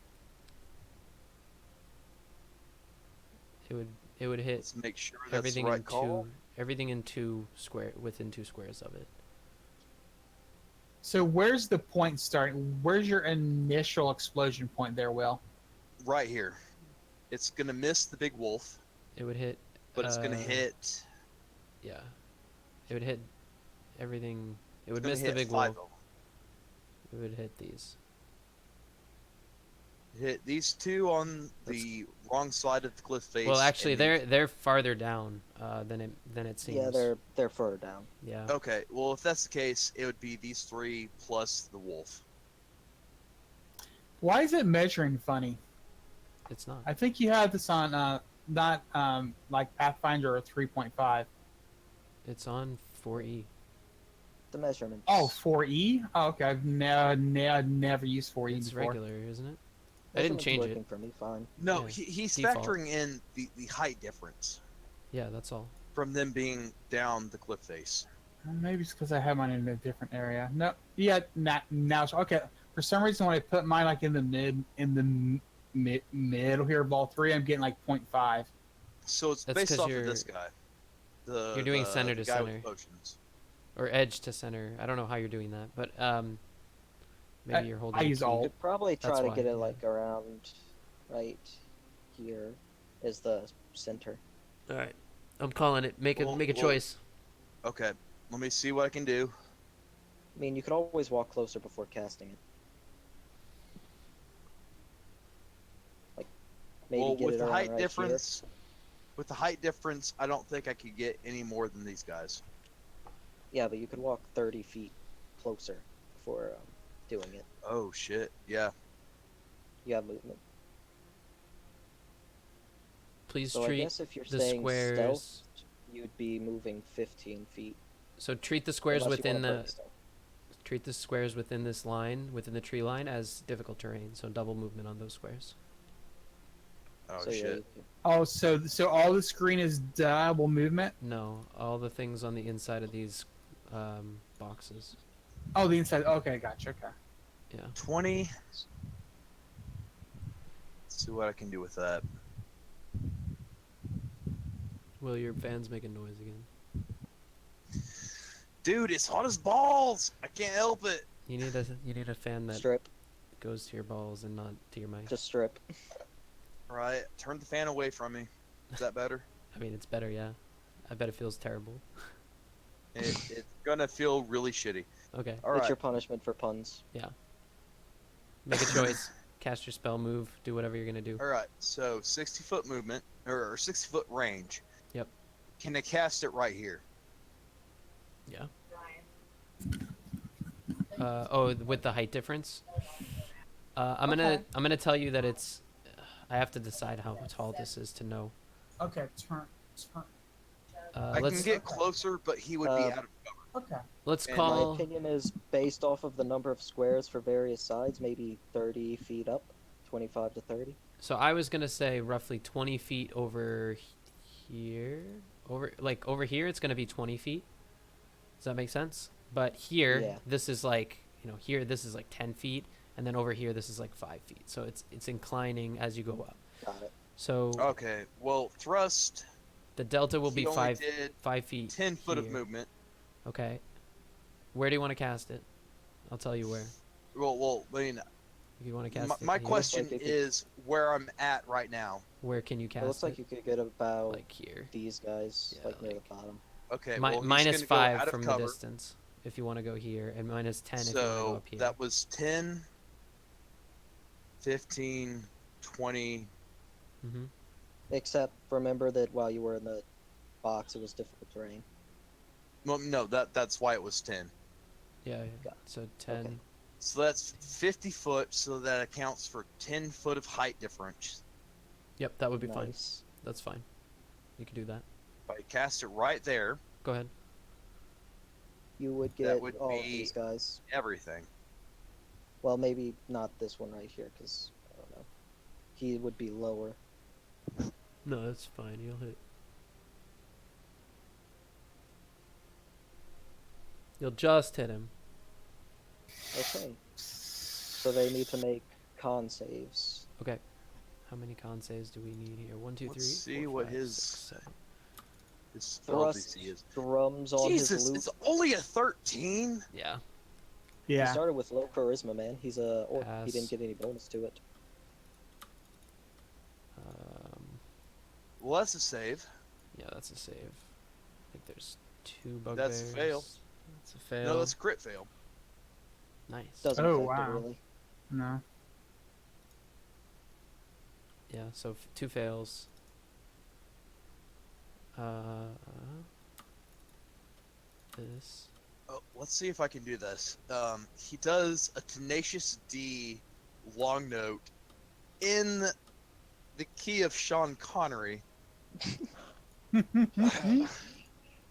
It would hit Let's make sure that's the everything right in call. everything in 2 square within 2 squares of it. So where's the point starting? Where's your initial explosion point there, Will? Right here. It's gonna miss the big wolf, It would hit. but it's gonna uh, hit. Yeah. It would hit everything. It would Gonna miss the hit big 5 wolf. of 'em. It would hit these. Hit these 2 on the wrong side of the cliff face. Well, actually, and the- they're farther down than it seems. Yeah, they're further down. Yeah. Okay, well, if that's the case, it would be these 3 plus the wolf. Why is it measuring funny? It's not. I think you had this on not like Pathfinder or 3.5. It's on 4E. The measurements. Oh, 4E? Oh, okay, I've never used 4E It's before. regular, isn't it? I didn't Measurements change working it. for me fine. No, Yeah, he's default. factoring in the height difference Yeah, that's all. from them being down the cliff face. Maybe it's because I have mine in a different area. No, yeah, now it's okay. For some reason, when I put mine like in the middle here of all 3, I'm getting like 0.5. So it's That's based 'cause off of you're- this guy. You're doing center the to guy center. with potions. Or edge to center. I don't know how you're doing that, but maybe you're holding. I a use key. You alt. could probably That's try to why, get it yeah. like around right here is the center. All right, I'm calling it. Make a Well, choice. Okay, let me see what I can do. I mean, you could always walk closer before casting it. Like, maybe Well, get with it the around height right difference, I don't think I could get any more than these guys. here. Yeah, but you could walk 30 feet closer before doing it. Oh shit! Yeah. You have movement. Please So I treat guess if you're the staying squares. stealth, you'd be moving 15 feet. So treat the squares unless you within wanna the break stealth. treat the squares within this line, within the tree line, as difficult terrain. So double movement on those squares. Oh So, yeah, shit! you could- Oh, so all the screen is double movement. No, all the things on the inside of these boxes. Oh, the inside. Okay, gotcha. Okay. Yeah. 20. Let's see what I can do with that. Will your fans making noise again? Dude, it's hot as balls. I can't help it. You need a fan that strip. goes to your balls and not to your mic. Just strip. Right, turn the fan away from me. Is that better? I mean, it's better, yeah. I bet it feels terrible. It's gonna feel really shitty. Okay, All It's right. your punishment for puns. make a choice. Cast your spell, move, do whatever you're gonna do. All right. So 60-foot movement or 60-foot range. Yep. Can I cast it right here? Yeah. Oh, with the height difference. I'm gonna tell you that it's. I have to decide how tall this is to know. Okay. Turn. I Let's can get closer, but he would be out of cover. Okay. let's and My call. opinion is based off of the number of squares for various sides, maybe 30 feet up, 25 to 30. So I was gonna say roughly 20 feet over here. Over here, it's gonna be 20 feet. Does that make sense? But here, Yeah. this is like here this is like 10 feet, and then over here this is like 5 feet. So it's inclining as you go up. Got it. So Okay. Well, thrust. the delta will he be only 5 did 5 feet. 10 foot of here. movement. Okay. Where do you want to cast it? I'll tell you where. Well, I mean, If you want to cast it my here, question Like if it- is where I'm at right now. where can you It cast looks like it? you could get about Like here. these guys, Yeah, like near like- the bottom. Okay. Mi- well, he's minus gonna go 5 out of from the cover. distance if you want to go here, and minus 10 if you want to go So up here. that was 10, 15, 20. Mm-hmm. Except remember that while you were in the box, it was difficult terrain. Well, no, that's why it was 10. Yeah. Got So 10. Okay. So that's 50 foot, so that accounts for 10 foot of height difference. Yep, that would be fine. Nice. That's fine. You can do that. If I cast it right there, Go ahead. You would That get would all of be- these guys. everything. Well, maybe not this one right here, because I don't know. He would be lower. No, that's fine. You'll hit. You'll just hit him. Okay. So they need to make con saves. Okay. How many con saves do we need here? 1, 2, 3. Let's see 4, what 5, his- 6, 7. His spell Thrust DC is. drums on Jesus, his loop. it's only a 13. Yeah. He Yeah. started with low charisma, man. He's a orc. He Pass. didn't get any bonus to it. Well, that's a save. Yeah, that's a save. I think there's 2 bugbears. That's a fail. That's a fail. No, that's a crit fail. Nice. Doesn't Oh, affect it wow. really. No. Yeah, so 2 fails. This. Oh, let's see if I can do this. He does a Tenacious D long note in the key of Sean Connery.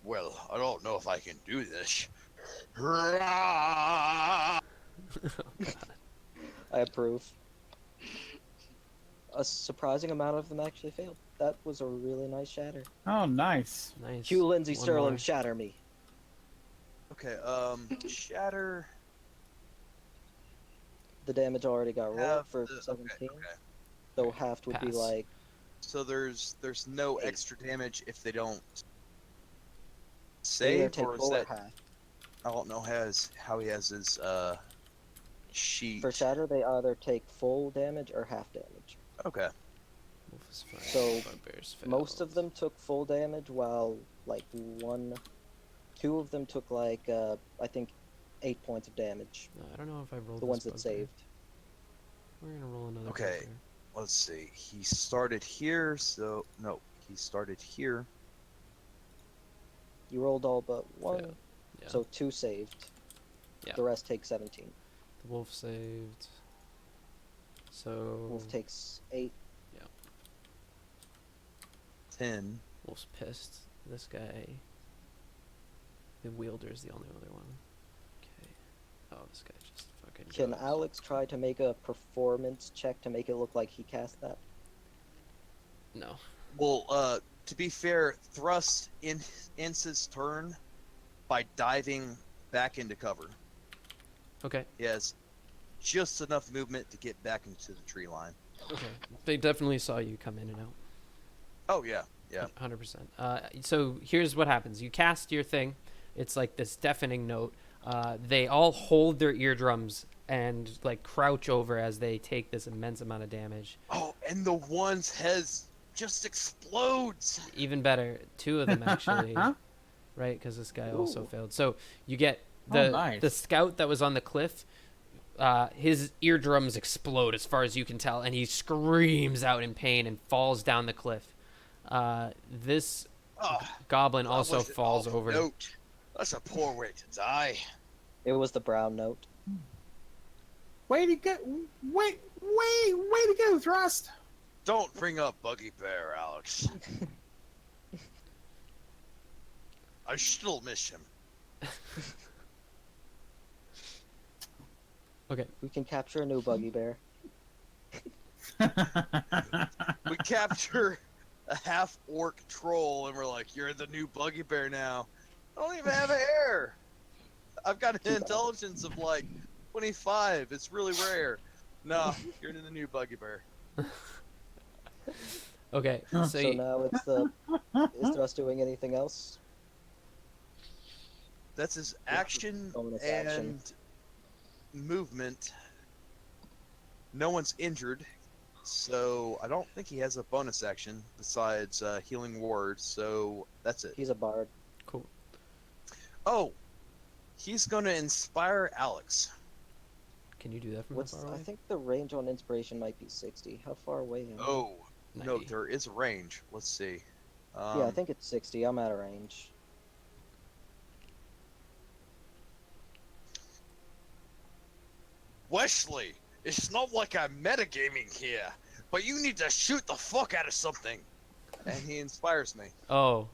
Well, I don't know if I can do this. I approve. A surprising amount of them actually failed. That was a really nice shatter. Oh, nice. Nice. Hugh Lindsay One Sterling, more. shatter me. Okay, shatter. The damage already got rolled Half for the- 17. Okay. So half would be Pass. like So there's no 8. extra damage if they don't. save take or is full or that? half. I don't know how he has his sheet. For shatter, they either take full damage or half damage. Okay. Wolf is fine. So, Bugbear's Most of failed. them took full damage, while like two of them took like I think 8 points of damage. No, I don't know if I rolled The this ones that bugbear. saved. We're gonna roll another Okay. bugbear. Let's see. He started here, so no, he started here. You rolled all but one, Failed. Yeah. so 2 saved. Yeah. The rest take 17. The wolf saved. So Wolf takes 8. 10. Wolf's pissed. This guy. The wielder is the only other one. Okay. Oh, this guy just fucking. Can goes. Alex try to make a performance check to make it look like he cast that? No. Well, to be fair, Thrust ends his turn by diving back into cover. Okay. He has just enough movement to get back into the tree line. Okay. They definitely saw you come in and out. Oh yeah, yeah. 100%. So here's what happens. You cast your thing. It's like this deafening note. They all hold their eardrums and like crouch over as they take this immense amount of damage. Oh, and the one's heads just explodes. Even better, 2 of them actually, right? Because this guy also Ooh. failed. So you get Oh, nice. the scout that was on the cliff. His eardrums explode as far as you can tell, and he screams out in pain and falls down the cliff. This Oh, goblin that also was an falls awful over. Note. That's a poor way to die. It was the brown note. Way to go! Way to go, Thrust! Don't bring up Buggy Bear, Alex. I still miss him. Okay. We can capture a new buggy bear. We capture a half-orc troll, and we're like, "You're the new Buggy Bear now." I don't even have hair. I've got an intelligence of like 25. It's really rare. No, you're the new Buggy Bear. Okay. So, So you- now it's the. Is Thrust doing anything else? That's his action Bonus and action. movement. No one's injured, so I don't think he has a bonus action besides healing word. So that's it. He's a bard. cool. Oh, he's gonna inspire Alex. Can you do that from What's that far I away? think the range on inspiration might be 60. How far away am I? Oh, no, 90. there is a range. Let's see. Yeah, I think it's 60. I'm out of range. Wesley, it's not like I'm metagaming here, but you need to shoot the fuck out of something. And he inspires me. Oh.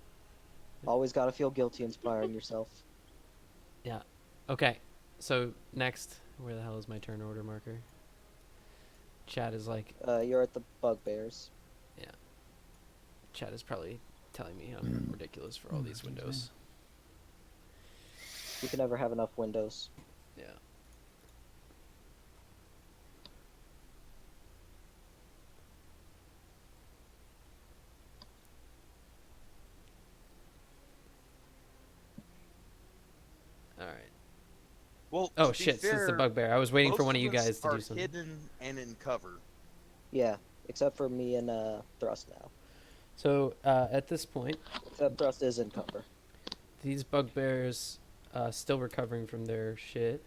Always gotta feel guilty inspiring yourself. Okay. So next, where the hell is my turn order marker? Chat is like, You're at the bugbears. chat is probably telling me I'm ridiculous for all these windows. You can never have enough windows. Yeah. All right. Well, Oh to be shit! So it's the fair, bugbear. I was waiting for most one of you us guys to are do something. hidden and in cover. Yeah, except for me and Thrust now. So at this point, Except Thrust is in cover. these bugbears, still recovering from their shit,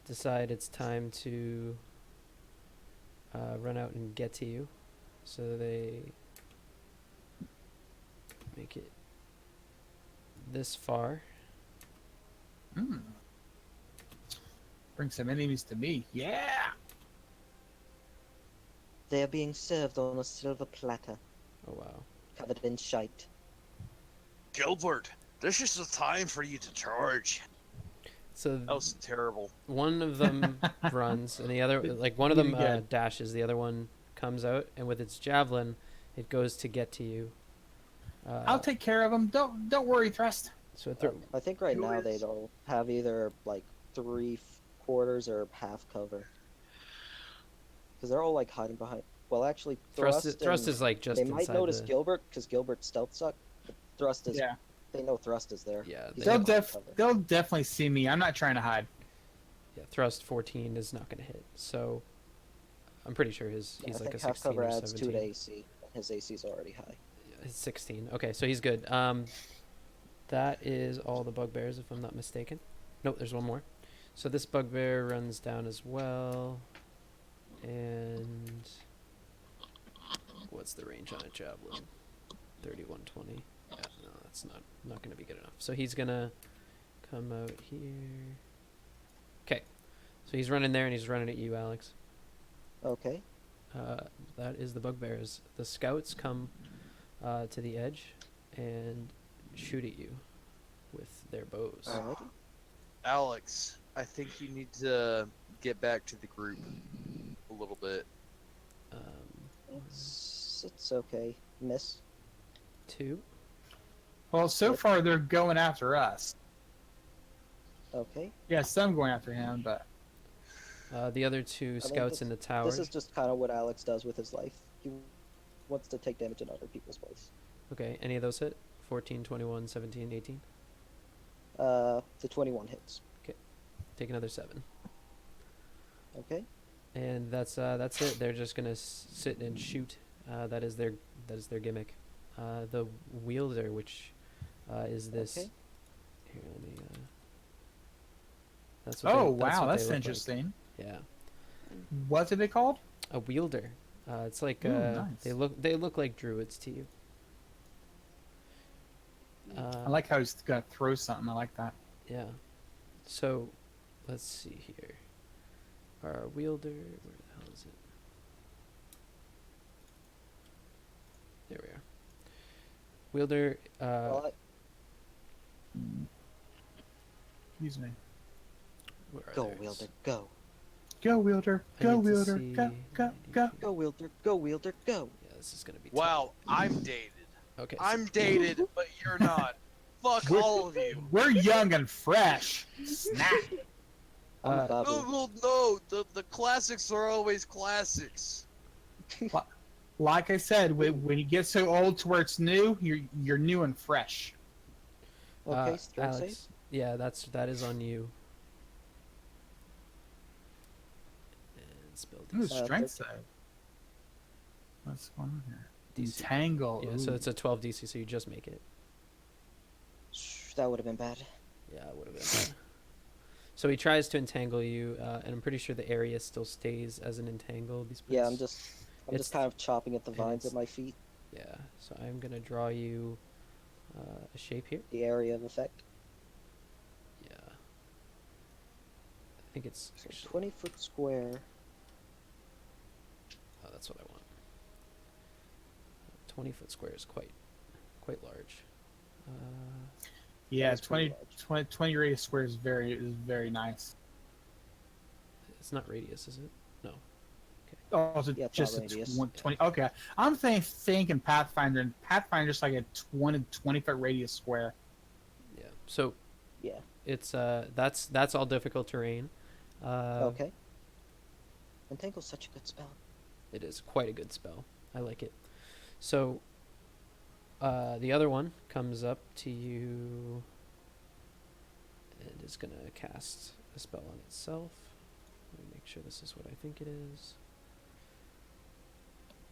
decide it's time to run out and get to you. So they make it this far. Bring some enemies to me. Yeah! They are being served on a silver platter, Oh wow. covered in shite. Gilbert, this is the time for you to charge. So That was terrible. one of them runs, and the other, like one of You them did good. dashes. The other one comes out, and with its javelin, it goes to get to you. I'll take care of them. Don't worry, Thrust. So I think right Who now is- they don't have either like 3/4 or half cover. Because they're all like hiding behind. Well, actually, Thrust and is like just they might inside notice the. Gilbert because Gilbert's stealth suck. But Thrust is Yeah. They know Thrust is there. Yeah, He's they They'll know. gonna cover. they'll definitely see me. I'm not trying to hide. Yeah, thrust 14 is not going to hit. So I'm pretty sure he's I like think a half 16 cover or adds 2 to 17. AC. His AC is already high. It's 16. Okay, so he's good. That is all the bugbears, if I'm not mistaken. Nope, there's one more. So this bugbear runs down as well. And what's the range on a javelin? 3120. Yeah, no, that's not going to be good enough. So he's going to come out here. Okay. So he's running there and he's running at you, Alex. Okay. That is the bugbears. The scouts come to the edge and shoot at you with their bows. Alrighty. Alex, I think you need to get back to the group a little bit. It's okay. Miss. 2. Well, so far they're going after us. Okay. Yeah, some going after him, but The other 2 scouts in the tower. This is just kind of what Alex does with his life. He wants to take damage in other people's place. Okay, any of those hit? 14, 21, 17, 18? The 21 hits. Take another 7. Okay. And that's it. They're just gonna sit and shoot. That is their gimmick. The wielder, which is this. Okay. Here, let me. That's what oh they, that's wow, what they that's look like. interesting. Yeah, What's it called? a wielder. It's like Ooh, nice. they look like druids to you. I like how he's gonna throw something. I like that. Yeah. So, let's see here. Our wielder, where the hell is it? There we are. Wielder, Well, Excuse me. where are go, theirs? Wielder, go. Go wielder, I go need to wielder, see- go, go, go. Go, Wielder, go, Wielder, go. Yeah, this is gonna be Wow, I'm dated. tough. Okay. I'm dated, but you're not. Fuck We're- all of you. We're young and fresh. Snap. I'm Babu. Google, no. The classics are always classics. Like I said, when you get so old to where it's new, you're new and fresh. Okay, strength save. Alex, yeah, that is on you. And spell Ooh, DC. strength save. What's going on here? DC. Entangle. Yeah, so ooh. it's a 12 DC, so you just make it. That would have been bad. Yeah, it would have been. Bad. So he tries to entangle you, and I'm pretty sure the area still stays as an entangle. Yeah, I'm It's- just kind of chopping at the and vines it's- at my feet. Yeah, so I'm gonna draw you a shape here. The area of effect. Yeah. I think it's So actually. 20-foot square. Oh, that's what I want. 20-foot square is quite large. Yeah, That's pretty 20 radius square is very nice. It's not radius, is it? No. Oh, so Yeah, it's just not a radius. 20. Okay, I'm thinking Pathfinder, and Pathfinder's like a 20-foot radius square. Yeah. So Yeah. it's that's all difficult terrain. Okay. Entangle's such a good spell. It is quite a good spell. I like it. So the other one comes up to you and is gonna cast a spell on itself. Let me make sure this is what I think it is.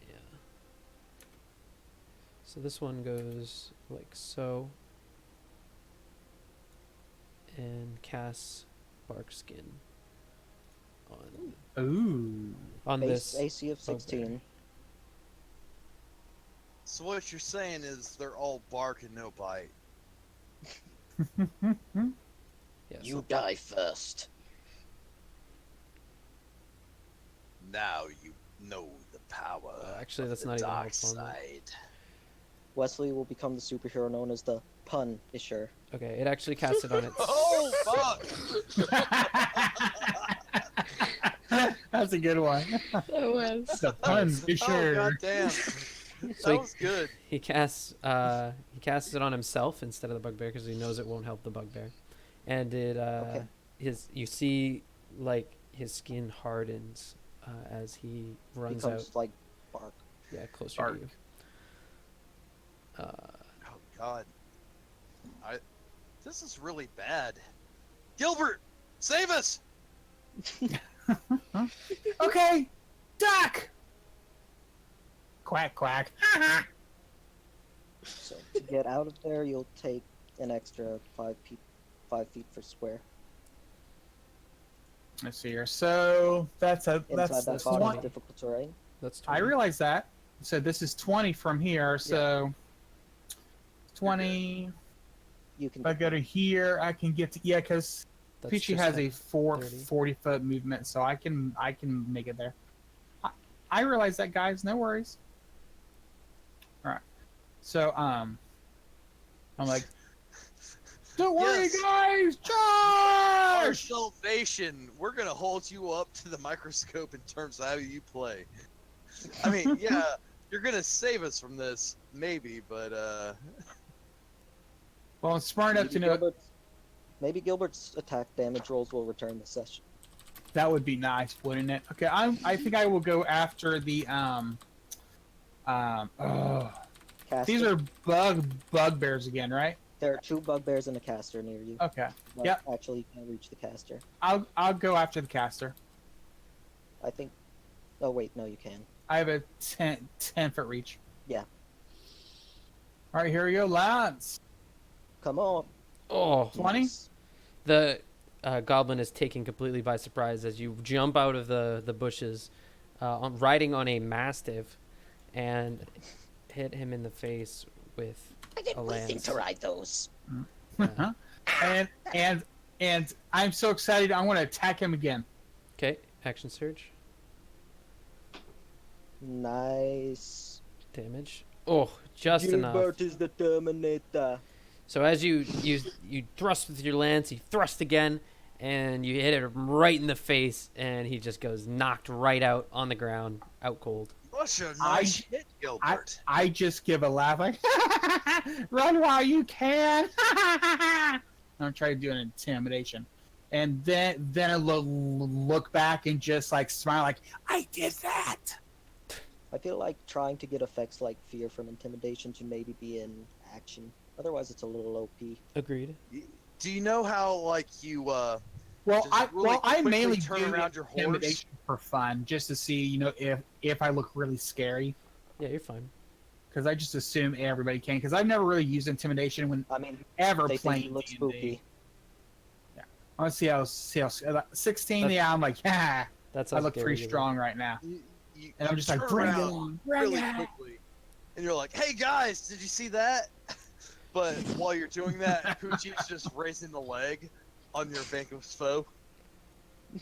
Yeah. So this one goes like so and casts bark skin Ooh. on Base this AC of bugbear. 16. So what you're saying is they're all bark and no bite. Yeah, You so die first. Now you know the power. actually, that's of not the even dark helpful, no. side. Wesley will become the superhero known as the Punisher. okay, it actually casts it on its Oh fuck! That's a good one. That was. The pun, for Oh sure. goddamn! So That was good. he casts it on himself instead of the bugbear because he knows it won't help the bugbear, and it Okay. you see like his skin hardens as he runs Becomes out like bark. closer Bark. to you. Oh god. This is really bad. Gilbert, save us! Okay, duck. Quack quack. So to get out of there, you'll take an extra 5 feet for square. Let's see here. So that's Inside that bottom 20. difficult terrain. That's I 20. realize that. So this is 20 from here. So 20. You can If I go to here, I can get to because That's Peachy just has a 30. 40-foot movement, so I can make it there. I realize that, guys. No worries. All right. So I'm like, don't worry, Yes. guys. Our Charge! salvation. We're gonna hold you up to the microscope in terms of how you play. I mean, yeah, you're gonna save us from this, maybe, but Well, I'm smart enough to know Maybe Gilbert's attack damage rolls will return this session. that would be nice, wouldn't it? Okay, I think I will go after the oh, Caster. these are bugbears again, right? There are 2 bugbears and a caster near you. Okay, But yep. Actually, you can't reach the caster. I'll go after the caster. I think. Oh wait, no, you can. I have a 10-foot reach. Yeah. All right, here we go, Lance. Come on. Oh, 20? Nice. the goblin is taken completely by surprise as you jump out of the bushes, riding on a mastiff, and hit him in the face with I did a nothing lance. to ride those. and I'm so excited. I want to attack him again. Okay, action surge. Nice. Damage. Oh, just enough. Gilbert is the Terminator. So as you thrust with your lance, you thrust again, and you hit him right in the face, and he just goes knocked right out on the ground, out cold. such a nice hit, Gilbert. I just give a laugh like, run while you can. I'm trying to do an intimidation, and then I look back and just like smile like I did that. I feel like trying to get effects like fear from intimidation to maybe be in action. Otherwise, it's a little OP. Agreed. Do you know how like you Well, just I really mainly turn do around your horse? intimidation for fun, just to see if I look really scary. Yeah, you're fine. Because I just assume everybody can. Because I've never really used intimidation when I mean, ever they think playing you look D&D. spooky. Yeah, I want to see how 16. Yeah, I'm like, yeah, That's I how look scary pretty you look. strong right now. You And I'm just like, turn bring it around on, bring really it. quickly, and you're like, "Hey guys, did you see that?" But while you're doing that, Poochie's just raising the leg on your vanquished foe. All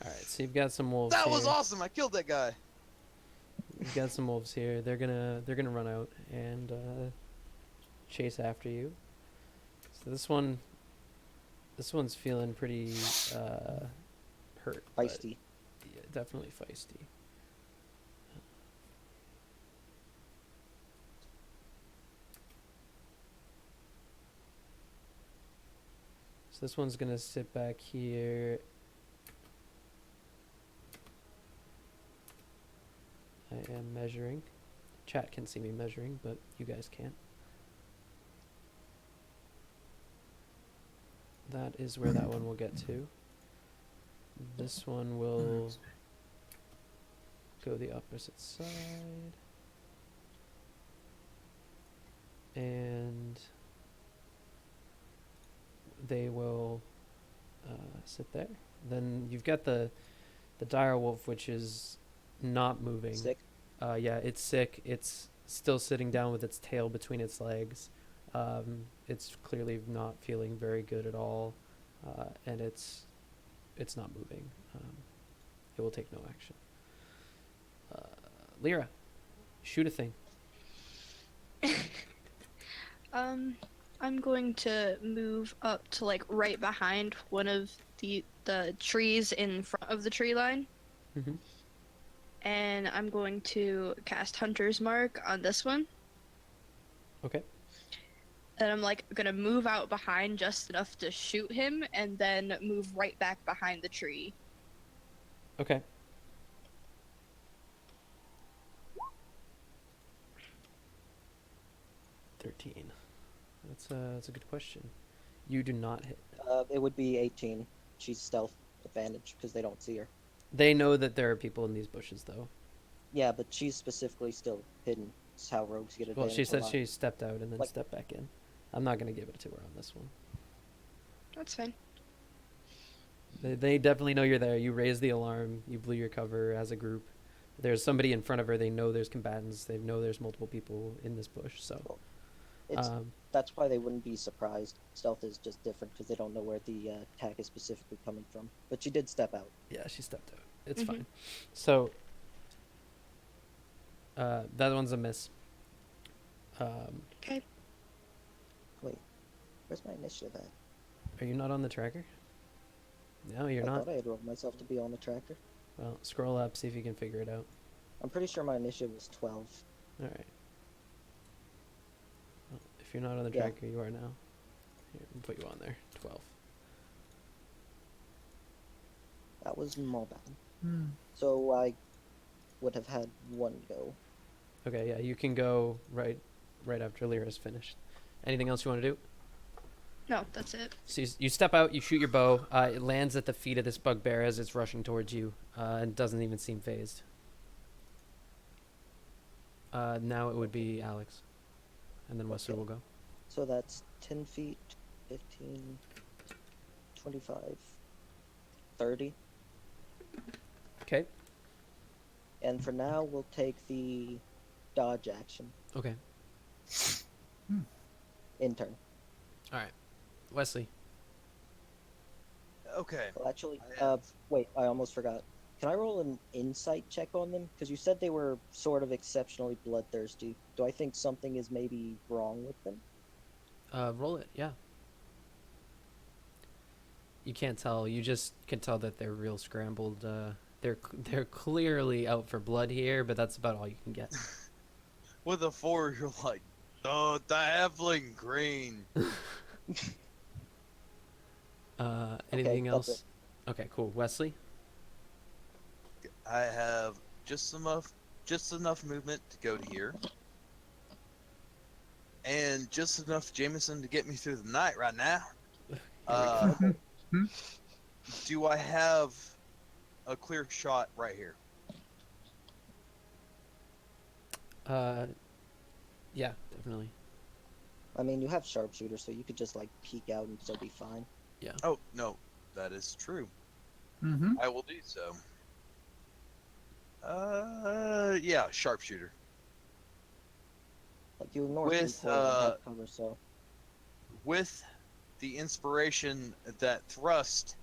right, so you've got some wolves. That here. was awesome! I killed that guy. You've got some wolves here. They're gonna run out and chase after you. So this one's feeling pretty hurt. but Feisty. Yeah, definitely feisty. So this one's gonna sit back here. I am measuring. Chat can see me measuring, but you guys can't. That is where that one will get to. This one will go the opposite side. And they will sit there. Then you've got the dire wolf, which is not moving. Sick. Yeah, it's sick. It's still sitting down with its tail between its legs. It's clearly not feeling very good at all, and it's not moving. It will take no action. Lyra, shoot a thing. I'm going to move up to like right behind one of the trees in front of the tree line. Mhm. And I'm going to cast Hunter's Mark on this one. Okay. And I'm like gonna move out behind just enough to shoot him, and then move right back behind the tree. Okay. (13). That's That's a good question. You do not hit. It would be 18. She's stealth advantage because they don't see her. They know that there are people in these bushes, though. Yeah, but she's specifically still hidden. It's how rogues get advantage. Well, she a said lot. she stepped out and then Like- stepped back in. I'm not gonna give it to her on this one. That's fine. They definitely know you're there. You raised the alarm. You blew your cover as a group. There's somebody in front of her. They know there's combatants. They know there's multiple people in this bush. So, It's that's why they wouldn't be surprised. Stealth is just different because they don't know where the attack is specifically coming from. But she did step out. yeah, she stepped out. It's Mhm. fine. So, that one's a miss. Okay. Wait, where's my initiative at? Are you not on the tracker? No, you're I not. thought I had rolled myself to be on the tracker. Well, scroll up, see if you can figure it out. I'm pretty sure my initiative was 12. All right. Well, if you're not on the Yeah. tracker, you are now. Here, we'll put you on there. 12. That was my bad. Hmm. So I would have had one go. Okay, yeah, you can go right after Lyra's finished. Anything else you want to do? No, that's it. So you step out, you shoot your bow. It lands at the feet of this bugbear as it's rushing towards you, and doesn't even seem phased. Now it would be Alex, and then Wesley Okay. will go. So that's 10 feet, 15, 25, 30. Okay. And for now, we'll take the dodge action Okay. in turn. All right. Wesley. Okay. Well, actually, I have- wait, I almost forgot. Can I roll an insight check on them? Because you said they were sort of exceptionally bloodthirsty. Do I think something is maybe wrong with them? Roll it. Yeah. You can't tell. You just can tell that they're real scrambled. They're clearly out for blood here, but that's about all you can get. With a 4, you're like, oh, the Evelyn Green. Anything that's else? Okay, cool. Wesley. I have just enough movement to go to here, and just enough Jameson to get me through the night right now. Do I have a clear shot right here? Yeah, definitely. I mean, you have sharpshooter, so you could just like peek out and still be fine. Oh no, that is true. Mm-hmm. I will do so. Yeah, sharpshooter. Like you ignore With, 3 points and have cover, so With the inspiration that Thrust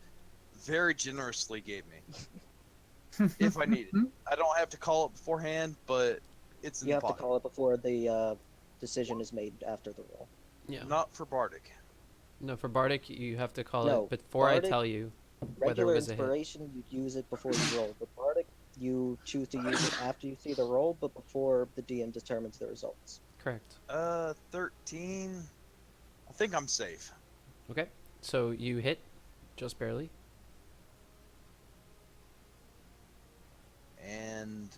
very generously gave me, if I need it. I don't have to call it beforehand, but it's in you the have to pocket. call it before the decision is made after the roll. Yeah. Not for Bardic. No, for Bardic, you have to call No, it before I Bardic- tell you whether it Regular was a hit. inspiration, you use it before you roll. But Bardic, you choose to use it after you see the roll, but before the DM determines the results. Correct. 13. I think I'm safe. Okay. So you hit just barely. And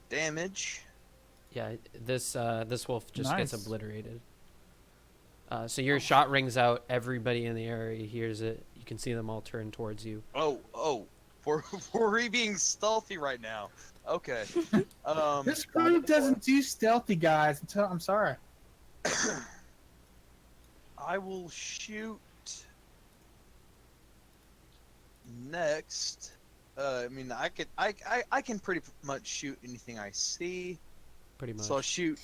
damage. Yeah, this wolf just Nice. gets obliterated. So your shot rings out. Everybody in the area hears it. You can see them all turn towards you. Oh, we're being stealthy right now. Okay. This group doesn't do stealthy, guys. I'm sorry. I will shoot next. I mean, I can pretty much shoot anything I see. Pretty much. So I'll shoot.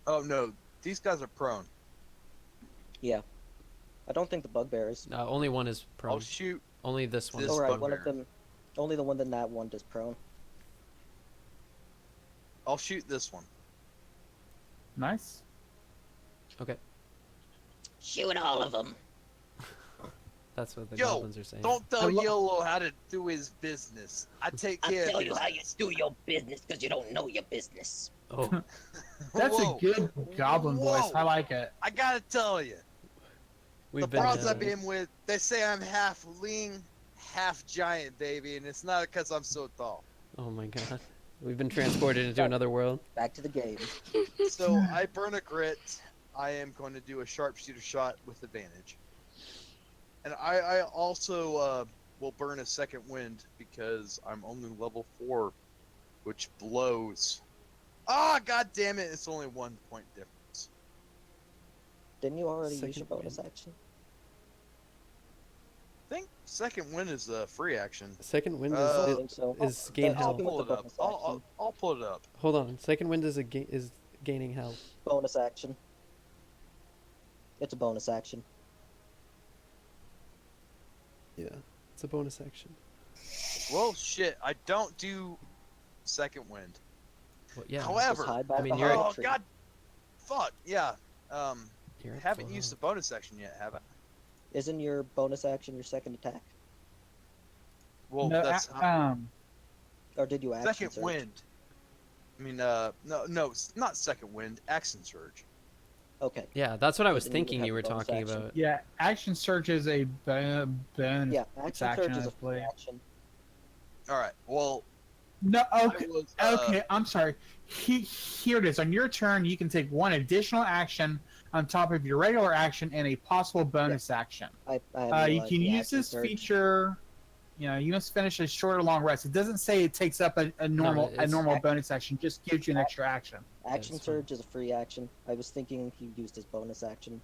Oh no, these guys are prone. Yeah. I don't think the bugbear is. Only one is prone. I'll shoot. Only this one. this Is Alright, prone. one of bugbear. them. Only the one that one does prone. I'll shoot this one. Nice. Okay, Shoot all of them. that's what the Yo, goblins are saying. Don't tell I lo- Yellow how to do his business. I take I'll care tell of you his how you do your business because you don't know your business. Oh, That's Whoa. a good goblin voice. Whoa. I like it. I gotta tell you, we've the been. bronze I've been with, they say I'm half lean, half giant, baby, and it's not because I'm so tall. Oh my god, we've been transported into another world. Back to the game. So I burn a grit. I am going to do a sharpshooter shot with advantage. And I also will burn a second wind because I'm only level 4, which blows. Ah, god damn it! It's only 1 point difference. Didn't you already use Second your bonus wind. action? I think second wind is a free action. Second wind I don't Uh, think so. is gain I'll I'll health. go pull with it the up. bonus I'll action. pull it up. Hold on. Second wind is is gaining health. Bonus action. It's a bonus action. Yeah, it's a bonus action. Well, shit, I don't do second wind. Well, yeah. However, Just hide back I mean, behind you're- a oh tree. god, fuck yeah. You're at Haven't full used the health. bonus action yet, have I? Isn't your bonus action your second attack? Well, No, that's Or did you action second surge? wind. I mean, no, it's not second wind. Action surge. Okay. Yeah, that's what I was Then you would thinking have you were the bonus talking action. about. Yeah, action surge is a bonus. Yeah, action action, surge is I a free believe. action. All right. Well, No, okay, I was, okay. I'm sorry. Here it is. On your turn, you can take one additional action on top of your regular action and a possible bonus action. I You realized can the use action this surge. feature. You know, you must finish a short or long rest. It doesn't say it takes up a normal it's- bonus action. Just gives you an extra action. Action it's fine. surge is a free action. I was thinking he used his bonus action,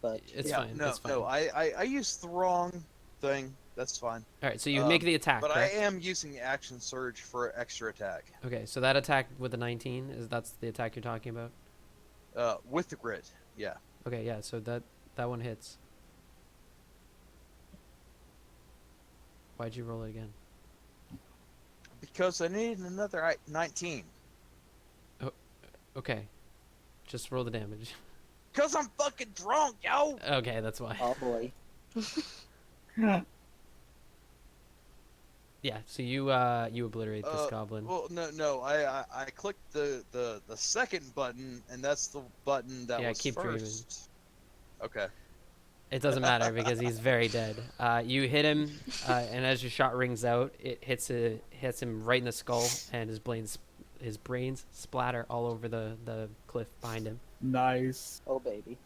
but It's yeah, fine. no, it's fine. no. I used the wrong thing. That's fine. All right, so you make the attack, But correct? I am using action surge for extra attack. Okay, so that attack with the 19 that's the attack you're talking about. With the grit. Yeah. Okay, yeah, so that one hits. Why'd you roll it again? Because I need another 19. Okay, just roll the damage. Cause I'm fucking drunk, yo. Okay, that's why. oh boy. Yeah, so you obliterate this goblin. Well, no. I clicked the second button, and that's the button that Yeah, was keep dreaming. first. Okay. It doesn't matter because he's very dead. You hit him, and as your shot rings out, it hits him right in the skull, and his brains splatter all over the cliff behind him. Nice. Oh baby.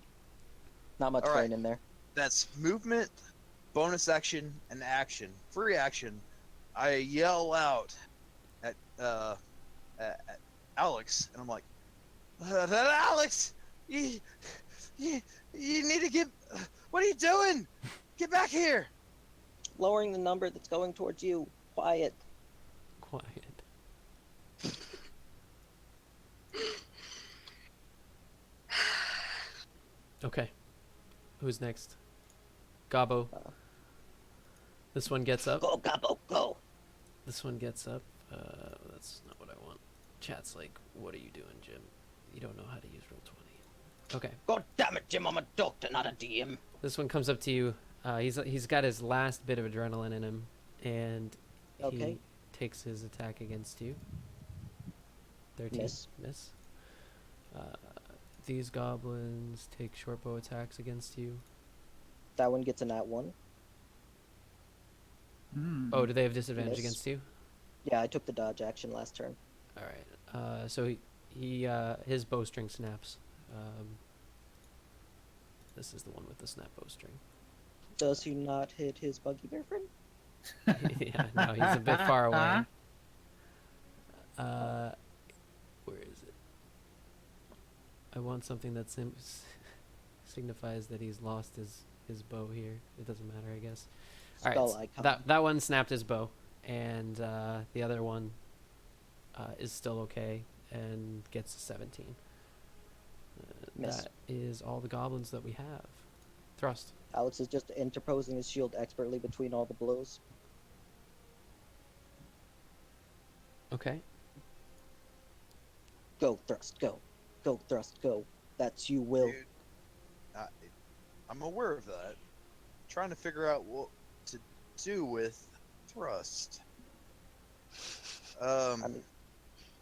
Not much All right. brain in there. That's movement, bonus action, and action. Free action. I yell out at Alex, and I'm like, Alex, you need to get. What are you doing? Get back here! Lowering the number that's going towards you. Quiet. Quiet. Okay. Who's next? Gobbo. This one gets up. Go, Gobbo, go. This one gets up. That's not what I want. Chat's like, what are you doing, Jim? You don't know how to use Roll20. Okay. God damn it, Jim, I'm a doctor, not a DM. This one comes up to you. He's got his last bit of adrenaline in him, and he Okay. takes his attack against you. 13. Miss. These goblins take short bow attacks against you. That one gets a nat 1. Oh, do they have disadvantage Miss. against you? Yeah, I took the dodge action last turn. All right. So he his bowstring snaps. This is the one with the snap bowstring. Does he not hit his buggy bear friend? Yeah, no, he's a bit far away. Where is it? I want something that signifies that he's lost his bow here. It doesn't matter, I guess. All Skull right, icon. that one snapped his bow, and the other one is still okay and gets a 17. Miss. That is all the goblins that we have. Thrust. Alex is just interposing his shield expertly between all the blows. Okay. Go, thrust, go. Go, thrust, go. That's you, Will. Dude, I'm aware of that. Trying to figure out what to do with thrust. I mean,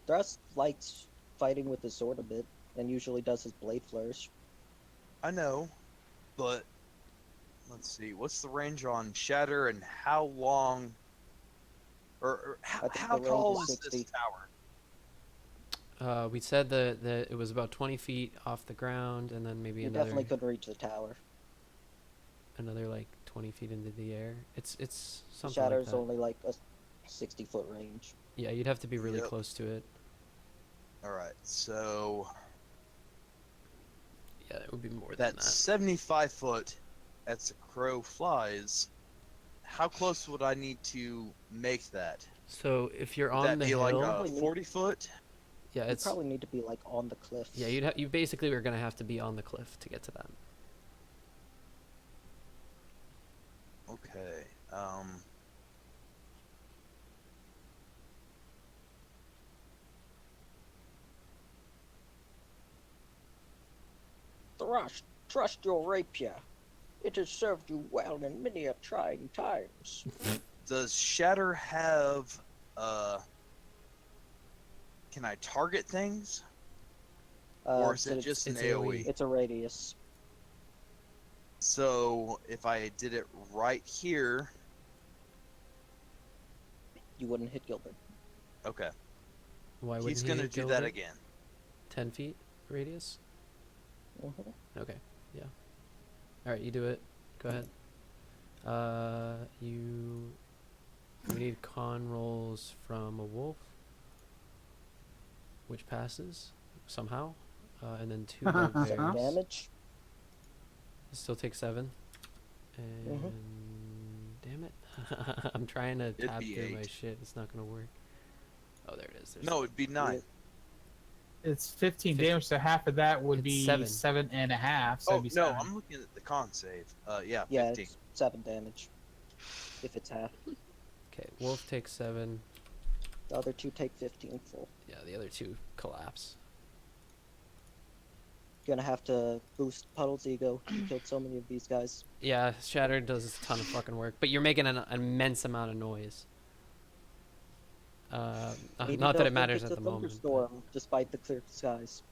Thrust likes fighting with his sword a bit, and usually does his blade flourish. I know, but let's see. What's the range on Shatter, and how long, or I think how the range tall is is 60. this tower? We said that it was about 20 feet off the ground, and then maybe You another definitely couldn't reach the tower. another like 20 feet into the air. It's The something like shatter's that. only like a 60-foot range. Yeah, you'd have to be really Yep. close to it. All right, so Yeah, it would be more than that that. 75 foot as the crow flies. How close would I need to make that? So if you're Would on that the be hill, like Probably need- 40 foot? yeah, You it's probably need to be like on the cliff. yeah. You basically are gonna have to be on the cliff to get to that. Okay. Thrush, trust your rapier. It has served you well in many a trying times. Does Shatter have can I target things? Or is so it just an it's AoE? It's a radius. So if I did it right here, You wouldn't hit Gilbert. okay. Why wouldn't He's he gonna hit do that Gilbert? again. 10 feet radius. Mhm. Okay. Yeah. All right, you do it. Go ahead. We need con rolls from a wolf, which passes somehow, and then 2 bugbears. 7 damage. Still take 7. And Mhm. damn it, I'm trying to It'd tap be through my 8. shit. It's not gonna work. Oh, there it is. There's No, it'd be 9. It's 15 50. damage, so half of that would It's be 7. 7.5. So Oh it'd be no, 7. I'm looking at the con save. Yeah, Yeah, 15. it's 7 damage. If it's half. Okay, wolf takes 7. The other 2 take 15 full. Yeah, the other 2 collapse. Gonna have to boost Puddle's ego. He killed so many of these guys. Yeah, Shattered does a ton of fucking work, but you're making an immense amount of noise. Maybe Not that they'll it matters think at it's the a moment. but- thunderstorm, despite the clear skies.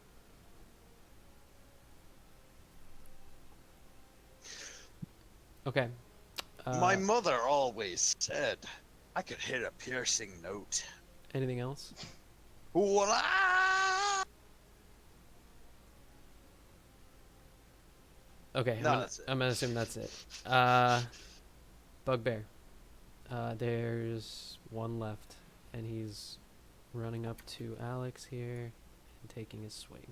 Okay. My mother always said I could hit a piercing note. Anything else? Voila! Okay, No, that's it. I'm gonna assume that's it. Bugbear. There's one left, and he's running up to Alex here and taking his swing.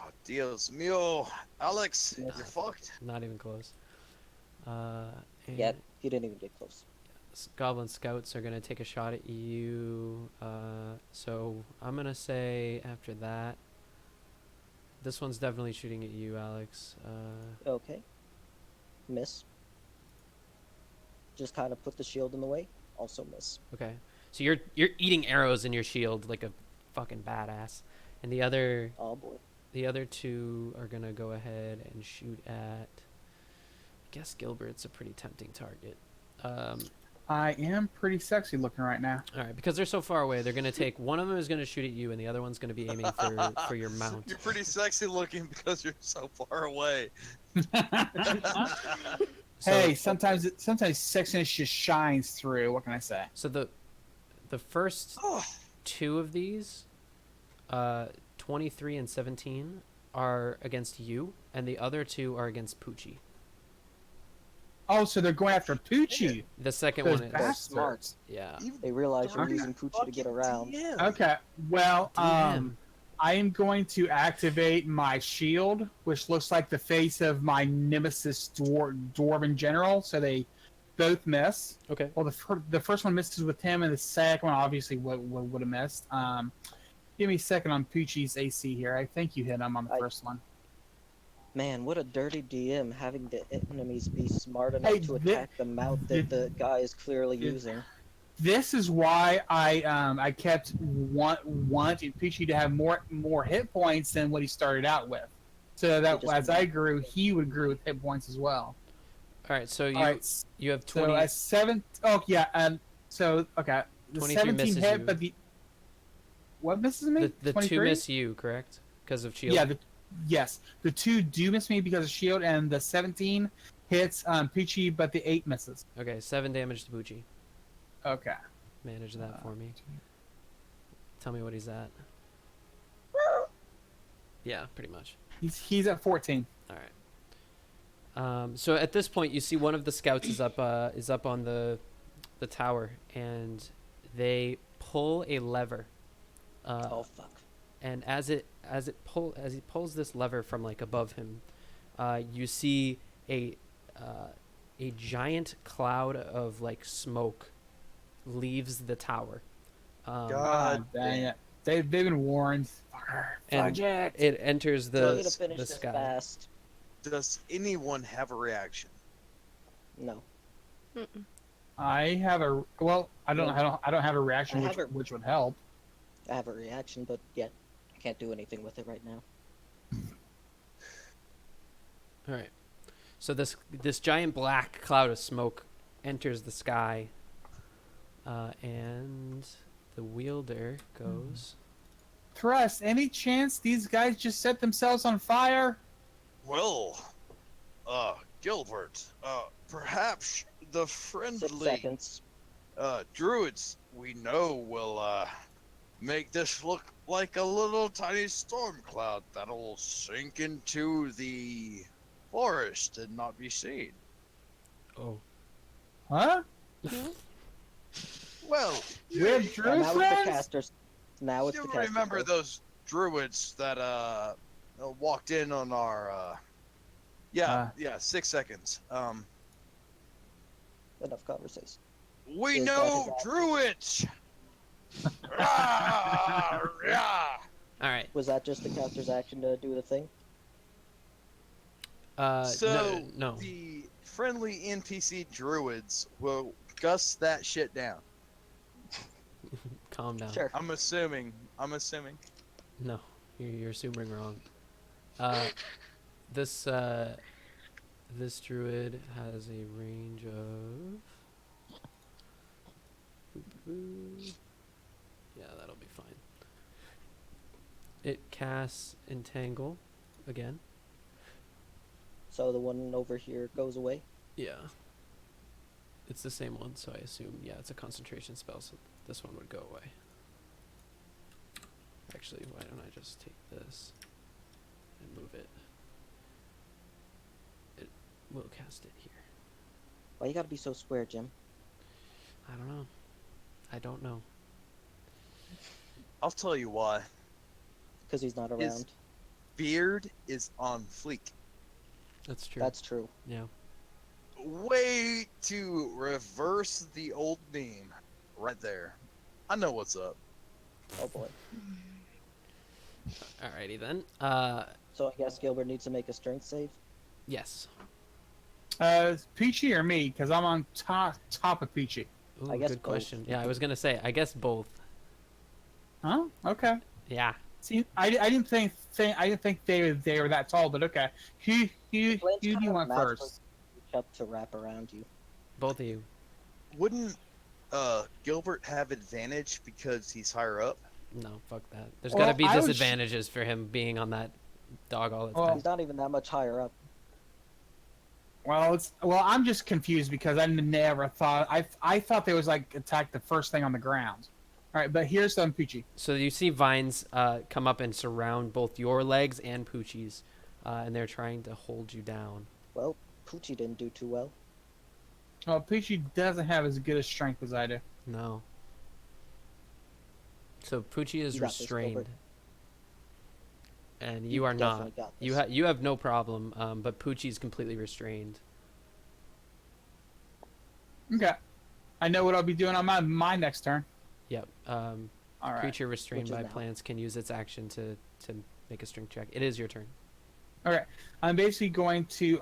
Oh, Dios mío. Alex, Yes. you're fucked. Not even close. And Yeah, he didn't even get close. Goblin scouts are gonna take a shot at you. So I'm gonna say after that, this one's definitely shooting at you, Alex. Okay. Miss. Just kind of put the shield in the way. Also miss. Okay. So you're eating arrows in your shield like a fucking badass, and the other Oh boy. 2 are gonna go ahead and shoot at. I guess Gilbert's a pretty tempting target. I am pretty sexy looking right now. All right, because they're so far away, they're gonna take one of them is gonna shoot at you, and the other one's gonna be aiming for your mount. You're pretty sexy looking because you're so far away. So, Hey, sometimes sexiness just shines through. What can I say? so the first Oh, 2 of these, 23 and 17, are against you, and the other 2 are against Poochie. Oh, so they're going after Poochie. The second Those one is bastards. yeah. They realize you're Okay. using Poochie to get around. Okay. Well, DM. I am going to activate my shield, which looks like the face of my nemesis dwarven general. So they both miss. Okay. Well, the first one misses with him, and the second one obviously would have missed. Give me a second on Poochie's AC here. I think you hit him on the first one. Man, what a dirty DM having the enemies be smart enough Hey, to attack the mount that the guy is clearly using. This is why I kept wanting Poochie to have more hit points than what he started out with, so that just as I grew, he would grow with hit points as well. All right. So All right. you have So 20. at 7. Oh yeah. So okay. The 23 17 misses hit, you. but what misses me? the 2 23? miss you, correct? Because of shield. Yeah. Yes. The 2 do miss me because of shield, and the 17 hits Poochie, but the 8 misses. Okay. 7 damage to Poochie. Okay. Manage that for me. Tell me what he's at. Yeah, pretty much. He's at 14. All right. So at this point, you see one of the scouts is up on the tower, and they pull a lever. Oh fuck. And as he pulls this lever from like above him, you see a giant cloud of like smoke leaves the tower. God dang it. They've been warned. And Fudge it enters We the need to finish the this sky. fast. Does anyone have a reaction? No. Mm-mm. I have a I don't have a reaction I have which would help. I have a reaction, but yet I can't do anything with it right now. All right. So this giant black cloud of smoke enters the sky, and the wielder goes. Thrust, any chance these guys just set themselves on fire? Well, Gilbert, perhaps the 6 friendly seconds. druids we know will make this look like a little tiny storm cloud that'll sink into the forest and not be seen. Oh. Huh? Well, We have you, Drew Now it's the friends? casters. Now it's you the casters. remember go. those druids that walked in on our 6 seconds. Enough conversation. We Is that know his druids. Rah, rah. All right. Was that just the caster's action to do the thing? So no. the friendly NPC druids will gust that shit down. Calm down. Sure. I'm assuming. No, you're assuming wrong. This druid has a range of. Yeah, that'll be fine. It casts Entangle again. So the one over here goes away. Yeah. It's the same one, so I assume, yeah, it's a concentration spell, so this one would go away. Actually, why don't I just take this and move it? It will cast it here. Why you gotta be so square, Jim? I don't know. I don't know. I'll tell you why. Because he's not His- around. Beard is on fleek. That's true. That's true. Yeah. Way to reverse the old meme. Right there. I know what's up. Oh boy. Alrighty then. So I guess Gilbert needs to make a strength save. Yes. Peachy or me? Because I'm on top of Peachy. Ooh, I guess good both. question. Yeah, I was gonna say. I guess both. Huh? Okay. Yeah. See, I didn't think they were that tall, but okay. Who do Blaine's you kind of want magically first? reach up to wrap around you. Both of you. Wouldn't Gilbert have advantage because he's higher up? No, fuck that. There's Well, gotta be I would disadvantages for him being on that dog all the Well, time. He's not even that much higher up. Well, I'm just confused because I never thought I thought they was like attack the first thing on the ground. All right, but here's some Peachy. So you see vines come up and surround both your legs and Poochie's, and they're trying to hold you down. Well, Poochie didn't do too well. Well, Peachy doesn't have as good a strength as I do. No. So Poochie is You got this, restrained, Gilbert. and you are not. definitely got this. You have no problem, but Poochie's completely restrained. Okay, I know what I'll be doing on my next turn. Yep. All right. Creature restrained Which is by now. plants can use its action to make a strength check. It is your turn. Okay, I'm basically going to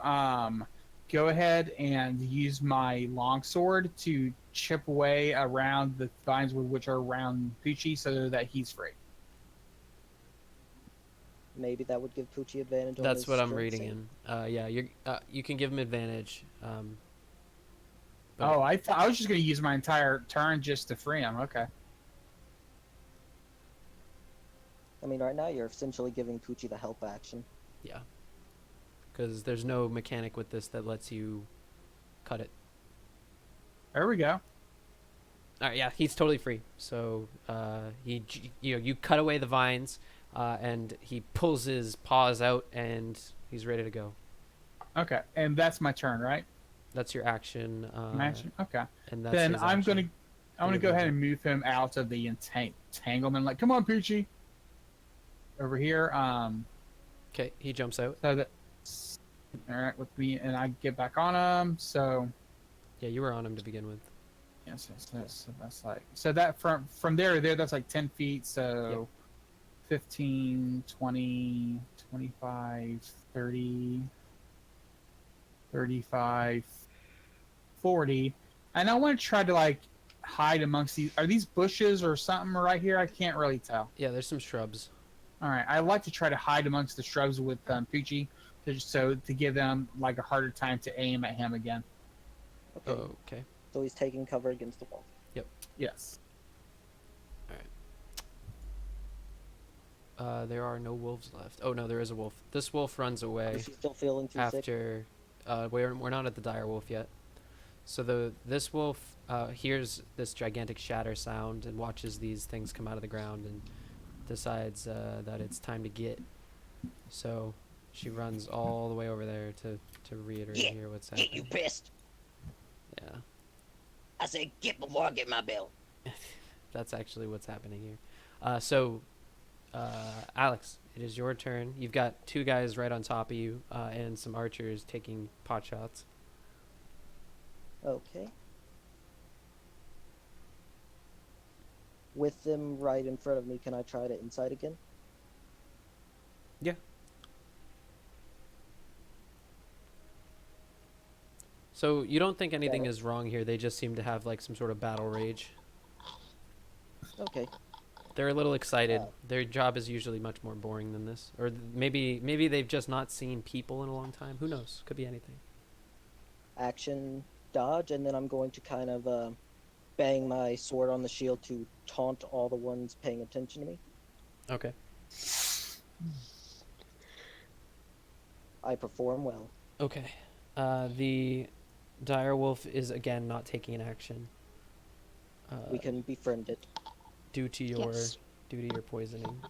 go ahead and use my longsword to chip away around the vines which are around Peachy so that he's free. Maybe that would give Poochie advantage on That's his what I'm strength reading save. in. Yeah, you can give him advantage. But- Oh, I was just going to use my entire turn just to free him. Okay. I mean, right now you're essentially giving Poochie the help action. Yeah. Because there's no mechanic with this that lets you cut it. There we go. All right, yeah, he's totally free. So you cut away the vines, and he pulls his paws out, and he's ready to go. Okay, and that's my turn, right? That's your action. Okay. And that's Then his I'm action. gonna go ahead and move him out of the entanglement. Like, come on, Poochie. Over here. Okay, he jumps out. So that. All right, with me, and I get back on him. So. Yeah, you were on him to begin with. Yes, so that's like that from there to there. That's like 10 feet. So. Yep. 15, 20, 25, 30, 35, 40. And I want to try to like hide amongst these. Are these bushes or something right here? I can't really tell. Yeah, there's some shrubs. All right, I like to try to hide amongst the shrubs with Poochie, to give them like a harder time to aim at him again. Okay. Oh, okay. So he's taking cover against the wall. Yes. There are no wolves left. Oh no, there is a wolf. This wolf runs away Is he still feeling too sick? after. We're not at the dire wolf yet. So this wolf hears this gigantic shatter sound and watches these things come out of the ground and decides that it's time to get. So she runs all the way over there to reiterate Yeah, here what's Get you happening. pissed. Yeah, I said get before I get my bill. that's actually what's happening here. Alex, it is your turn. You've got two guys right on top of you and some archers taking pot shots. Okay. With them right in front of me, can I try to insight again? Yeah. So you don't think anything is wrong here. They just seem to have like some sort of battle rage. Okay. They're a little excited. Their job is usually much more boring than this. Or maybe they've just not seen people in a long time. Who knows? Could be anything. Action dodge, and then I'm going to kind of bang my sword on the shield to taunt all the ones paying attention to me. Okay. I perform well. Okay. The dire wolf is again not taking an action. We can befriend it. Due to your Yes. poisoning.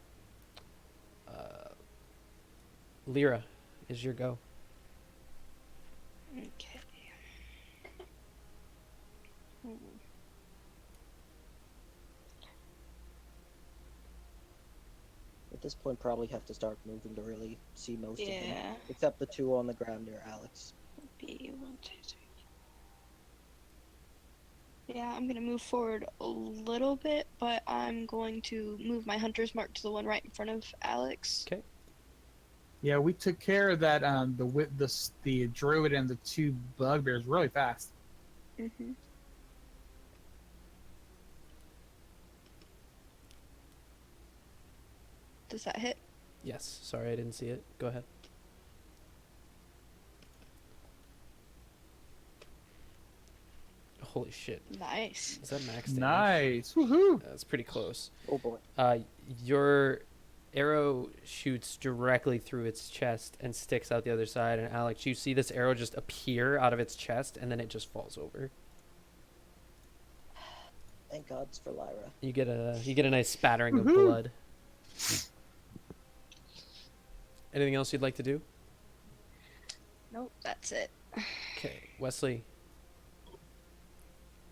Lyra, is your go. Okay. At this point, probably have to start moving to really see most of them. Yeah. Except the two on the ground near Alex. Be 1, 2, 3. Yeah, I'm gonna move forward a little bit, but I'm going to move my hunter's mark to the one right in front of Alex. Okay. Yeah, we took care of that. The druid and the two bugbears really fast. Mm-hmm. Does that hit? Yes. Sorry, I didn't see it. Go ahead. Holy shit. Nice. Is that max damage? Nice. Woohoo! That's pretty close. Oh boy. Your arrow shoots directly through its chest and sticks out the other side. And Alex, you see this arrow just appear out of its chest, and then it just falls over. Thank gods for Lyra. You get a nice spattering of Woohoo. blood. Anything else you'd like to do? Nope, that's it. Okay, Wesley.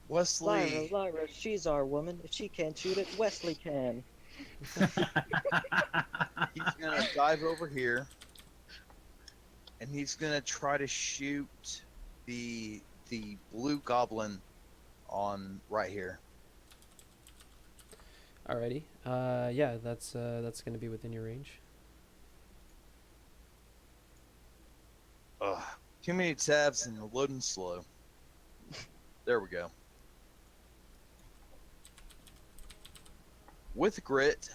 Wesley. Lyra, she's our woman. If she can't shoot it, Wesley can. He's gonna dive over here, and he's gonna try to shoot the blue goblin on right here. Alrighty. Yeah, that's gonna be within your range. Ugh, too many tabs and loading slow. There we go. With grit.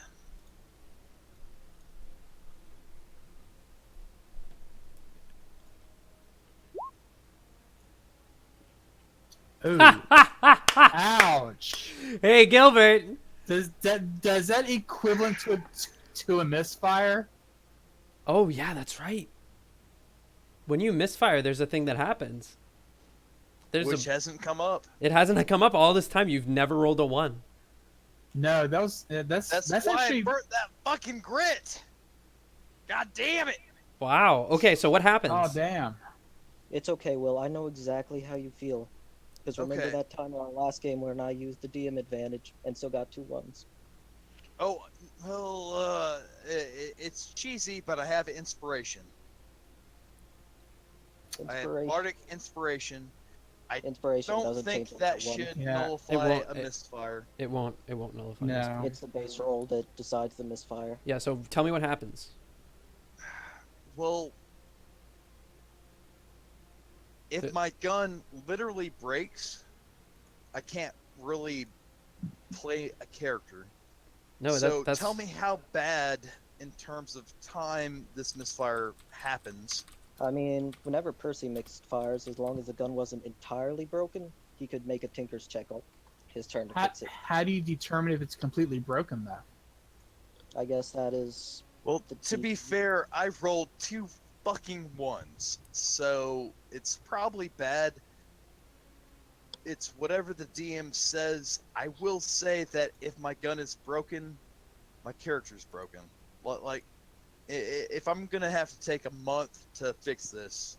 Ooh. Ouch. Hey, Gilbert. Does that equivalent to a misfire? Oh yeah, that's right. When you misfire, there's a thing that happens. Which hasn't come up. It hasn't come up all this time. You've never rolled a 1. No, that's That's why actually. I burnt that fucking grit. God damn it! Wow. Okay, so what happens? Oh damn. It's okay, Will. I know exactly how you feel. Because remember Okay. that time in our last game when I used the DM advantage and still got 2 ones? Oh, well, it's cheesy, but I have inspiration. I had Inspiration. bardic inspiration. Inspiration Don't doesn't think change that after 1. should Yeah. nullify a It- misfire. It won't nullify No. misfire. It's the base roll that decides the misfire. Yeah, so tell me what happens. Well, if Th- my gun literally breaks, I can't really play a character. No, So that's tell me how bad, in terms of time, this misfire happens. I mean, whenever Percy mixed fires, as long as the gun wasn't entirely broken, he could make a Tinker's check on his turn to fix it. How do you determine if it's completely broken though? I guess that is. Well, The to be T- fair, I rolled 2 fucking 1s, so it's probably bad. It's whatever the DM says. I will say that if my gun is broken, my character's broken. Like, if I'm gonna have to take a month to fix this,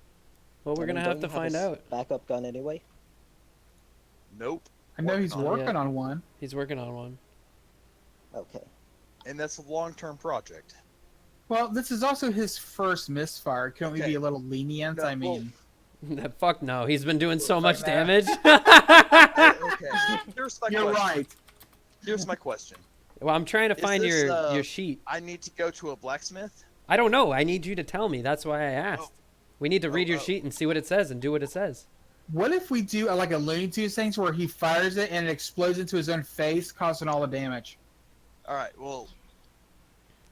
well, we're I mean, gonna have don't to you find a out. Backup gun anyway. nope. I know he's Working on it. working Yeah. on one. He's working on one. Okay. And that's a long-term project. Well, this is also his first misfire. Couldn't we Okay. be a little lenient? No, I mean, Fuck no, he's been doing so much Fuck damage. Okay. Here's my you're question. right. Here's my question. Well, I'm trying to Is find this, your sheet. I need to go to a blacksmith. I don't know. I need you to tell me. That's why I asked. We need to read your oh. sheet and see what it says and do what it says. What if we do like a Looney Tunes thing where he fires it and it explodes into his own face, causing all the damage? All right. Well,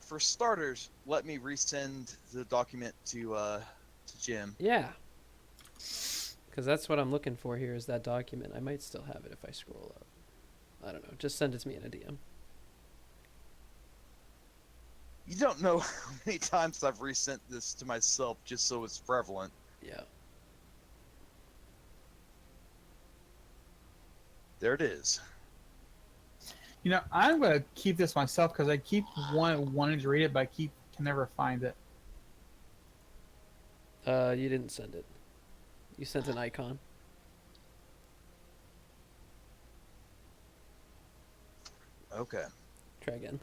for starters, let me resend the document to Jim. Yeah. Because that's what I'm looking for here is that document. I might still have it if I scroll up. I don't know. Just send it to me in a DM. You don't know how many times I've resent this to myself just so it's prevalent. Yeah. There it is. You know, I'm gonna keep this myself because I keep wanting to read it, but I can never find it. You didn't send it. You sent an icon. Okay. Try again.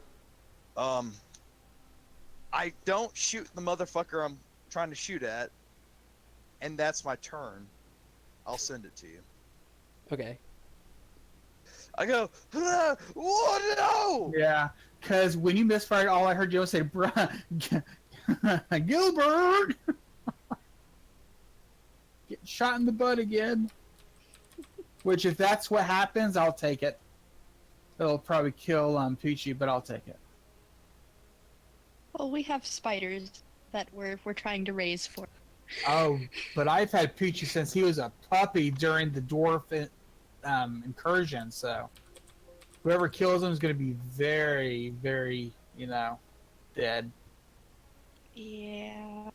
I don't shoot the motherfucker I'm trying to shoot at, and that's my turn. I'll send it to you. Okay. I go, ah, oh no! Yeah, because when you misfired, all I heard Joe say, "Bruh, Gilbert, get shot in the butt again." Which, if that's what happens, I'll take it. It'll probably kill Peachy, but I'll take it. Well, we have spiders that we're trying to raise for. Oh, but I've had Peachy since he was a puppy during the dwarf incursion, so whoever kills him is going to be very, very, dead. Yeah.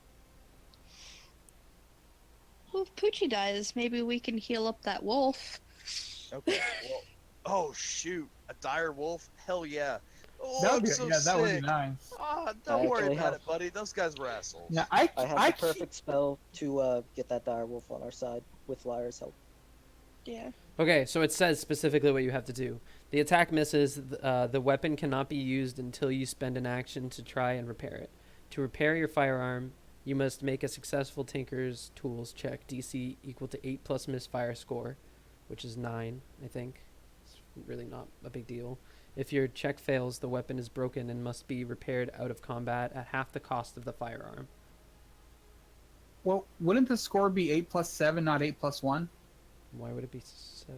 Well, if Poochie dies, maybe we can heal up that wolf. Okay, well, oh shoot, a dire wolf? Hell yeah. Oh, That would I'm be, so yeah, that would be sick. nice. Ah, I don't worry actually about have- it, buddy. Those guys were assholes. Now, I have the keep- perfect spell to get that direwolf on our side with Lyra's help. Yeah. Okay, so it says specifically what you have to do. The attack misses. The weapon cannot be used until you spend an action to try and repair it. To repair your firearm, you must make a successful Tinker's Tools check, DC equal to 8 plus misfire score, which is 9, I think. It's really not a big deal. If your check fails, the weapon is broken and must be repaired out of combat at half the cost of the firearm. Well, wouldn't the score be 8 plus 7, not 8 plus 1? Why would it be 7?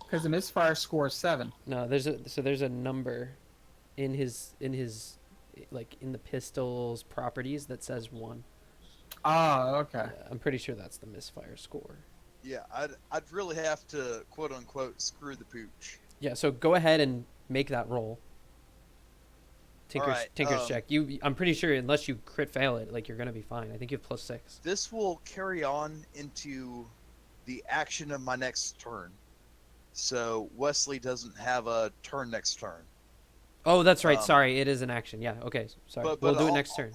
Because the misfire score is 7. No, there's a number in his like in the pistol's properties that says 1. Oh, okay. Yeah, I'm pretty sure that's the misfire score. Yeah, I'd really have to quote unquote screw the pooch. Yeah, so go ahead and make that roll. Tinker's Alright, check. I'm pretty sure unless you crit fail it, like you're gonna be fine. I think you have +6. This will carry on into the action of my next turn. So Wesley doesn't have a turn next turn. Oh, that's right. Um, Sorry, it is an action. Yeah. Okay. Sorry. But We'll do it I'll, next turn.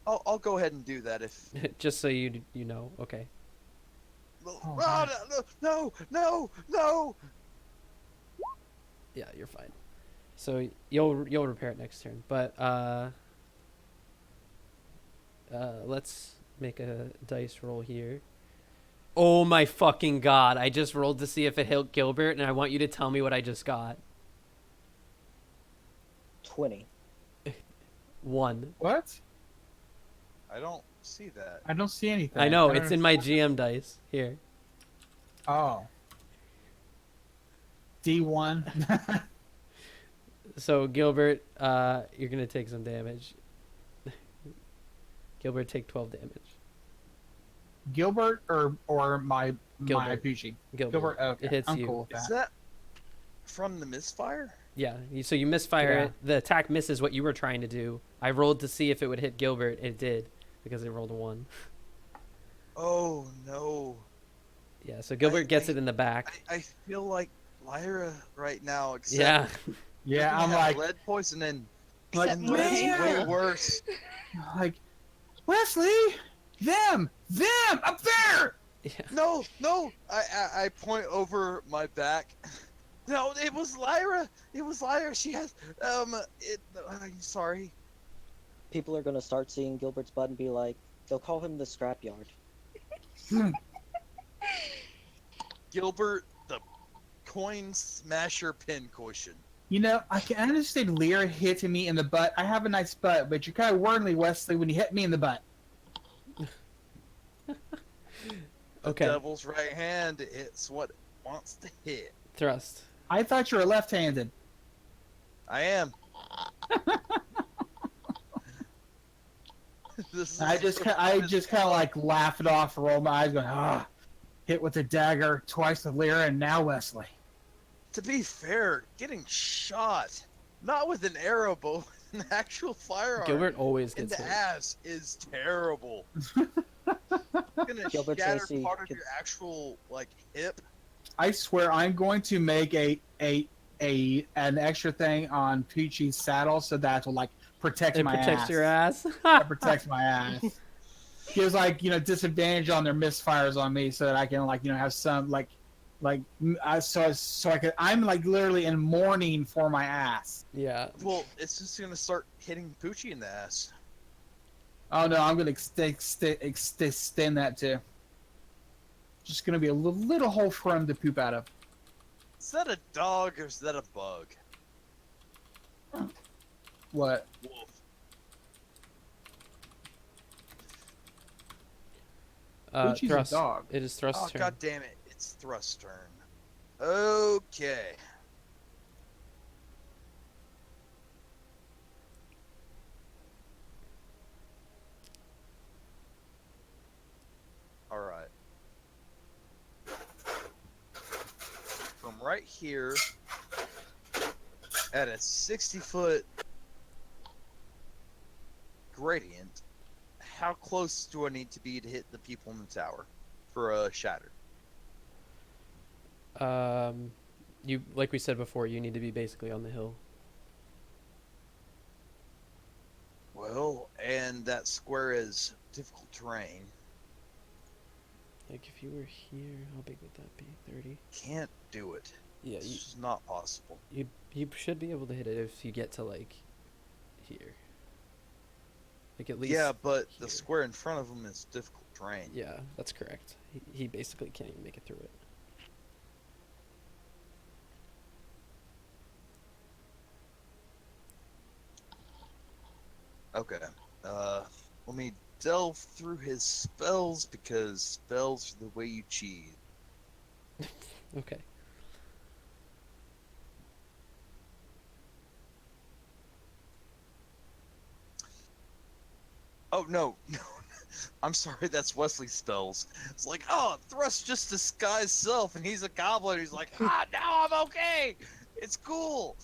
I'll go ahead and do that if. Just so you know. Okay. Oh, No! Yeah, you're fine. So you'll repair it next turn. But let's make a dice roll here. Oh my fucking god! I just rolled to see if it hit Gilbert, and I want you to tell me what I just got. 20. 1. what? I don't see that. I don't see anything. I know don't it's in my GM dice here. Oh. D1. So Gilbert, you're gonna take some damage. Gilbert, take 12 damage. Gilbert or my Gilbert. Poochie? Gilbert, Gilbert. Okay. it hits I'm you. cool with Is that. that from the misfire? Yeah, so you misfire Yeah. it. The attack misses what you were trying to do. I rolled to see if it would hit Gilbert. It did, because it rolled a 1. Oh no! Yeah, so Gilbert gets it in the back. I feel like Lyra right now. Except Yeah. Yeah, you I'm have like, lead poisoning. like, And that's way man, worse. like, Wesley, them up there. Yeah. No! I point over my back. No, it was Lyra. It was Lyra. She has I'm sorry. People are gonna start seeing Gilbert's butt and be like, they'll call him the scrapyard. Gilbert, the coin smasher pincushion. You know, I can understand Lyra hitting me in the butt. I have a nice butt, but you're kind of worldly, Wesley, when you hit me in the butt. Okay. The devil's right hand. It's what it wants to hit. Thrust. I thought you were left-handed. I am. I just kind of like laugh it off, roll my eyes, going, hit with a dagger twice with Lyra, and now Wesley. To be fair, getting shot, not with an arrow, but with an actual firearm Gilbert always in gets the hit. ass is terrible. Gonna Gilbert's shatter gonna see- part of your actual hip. I swear I'm going to make an extra thing on Poochie's saddle so that will like protect It my protects ass. your ass. That protects my ass. Gives disadvantage on their misfires on me so that I can have some I'm like literally in mourning for my ass. Yeah. Well, it's just gonna start hitting Poochie in the ass. Oh no, I'm gonna extend that too. Just gonna be a little hole for him to poop out of. Is that a dog or is that a bug? What? Wolf. Poochie's a Thrust. dog. It is thrust Oh turn. god damn it! It's thrust turn. Okay. All right. From right here, at a 60-foot gradient, how close do I need to be to hit the people in the tower for a shatter? You like we said before, you need to be basically on the hill. Well, and that square is difficult terrain. Like if you were here, how big would that be? 30. Can't do it. Yeah, It's just not possible. you should be able to hit it if you get to like here. Like at least. Yeah, but the here. square in front of him is difficult terrain. Yeah, that's correct. He basically can't even make it through it. Okay. Let me delve through his spells because spells are the way you cheat. Okay. Oh no, no. I'm sorry, that's Wesley's spells. It's like, oh, thrust just disguise self, and he's a goblin. He's like, now I'm okay. It's cool.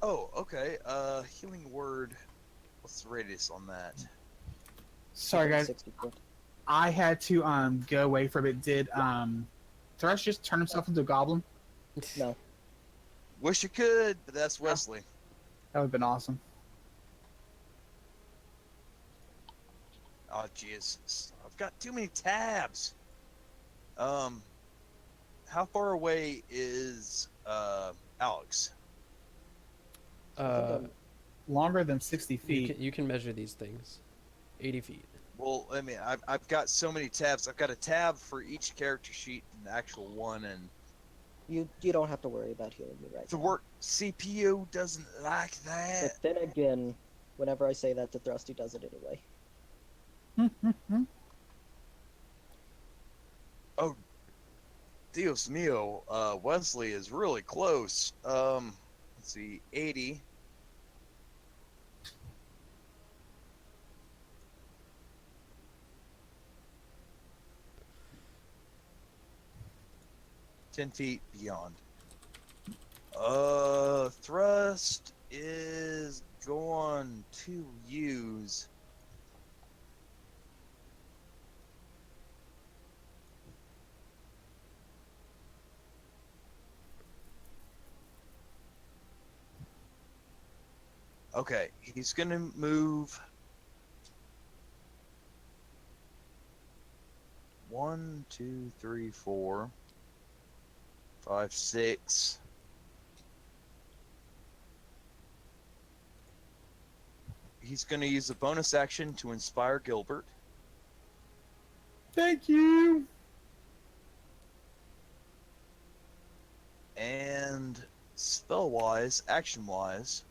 Oh, okay. Healing word. What's the radius on that? Sorry, guys. 64. I had to go away for a bit. Did Thrush just turn himself into a goblin? No. Wish you could, but that's Wesley. That would have been awesome. Oh, jeez. I've got too many tabs. How far away is Alex? Longer than 60 feet. You can measure these things. 80 feet. Well, I mean, I've got so many tabs. I've got a tab for each character sheet, an actual one, and You don't have to worry about healing me right the now. work CPU doesn't like that. But then again, whenever I say that to Thrust, he does it anyway. Oh, Dios mio, Wesley is really close. Let's see, 80. Ten feet beyond. Thrust is going to use. Okay, he's gonna move 1, 2, 3, 4, 5, 6. He's gonna use a bonus action to inspire Gilbert. Thank you. And spell-wise, action-wise,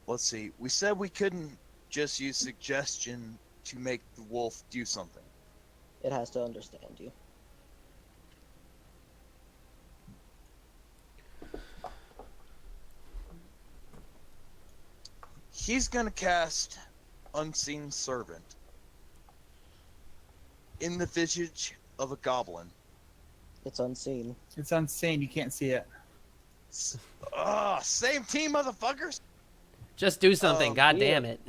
let's see. We said we couldn't just use suggestion to make the wolf do something. It has to understand you. He's gonna cast Unseen Servant in the visage of a goblin. It's unseen. It's unseen. You can't see it. Same team, motherfuckers. Just do something. God yeah. damn it.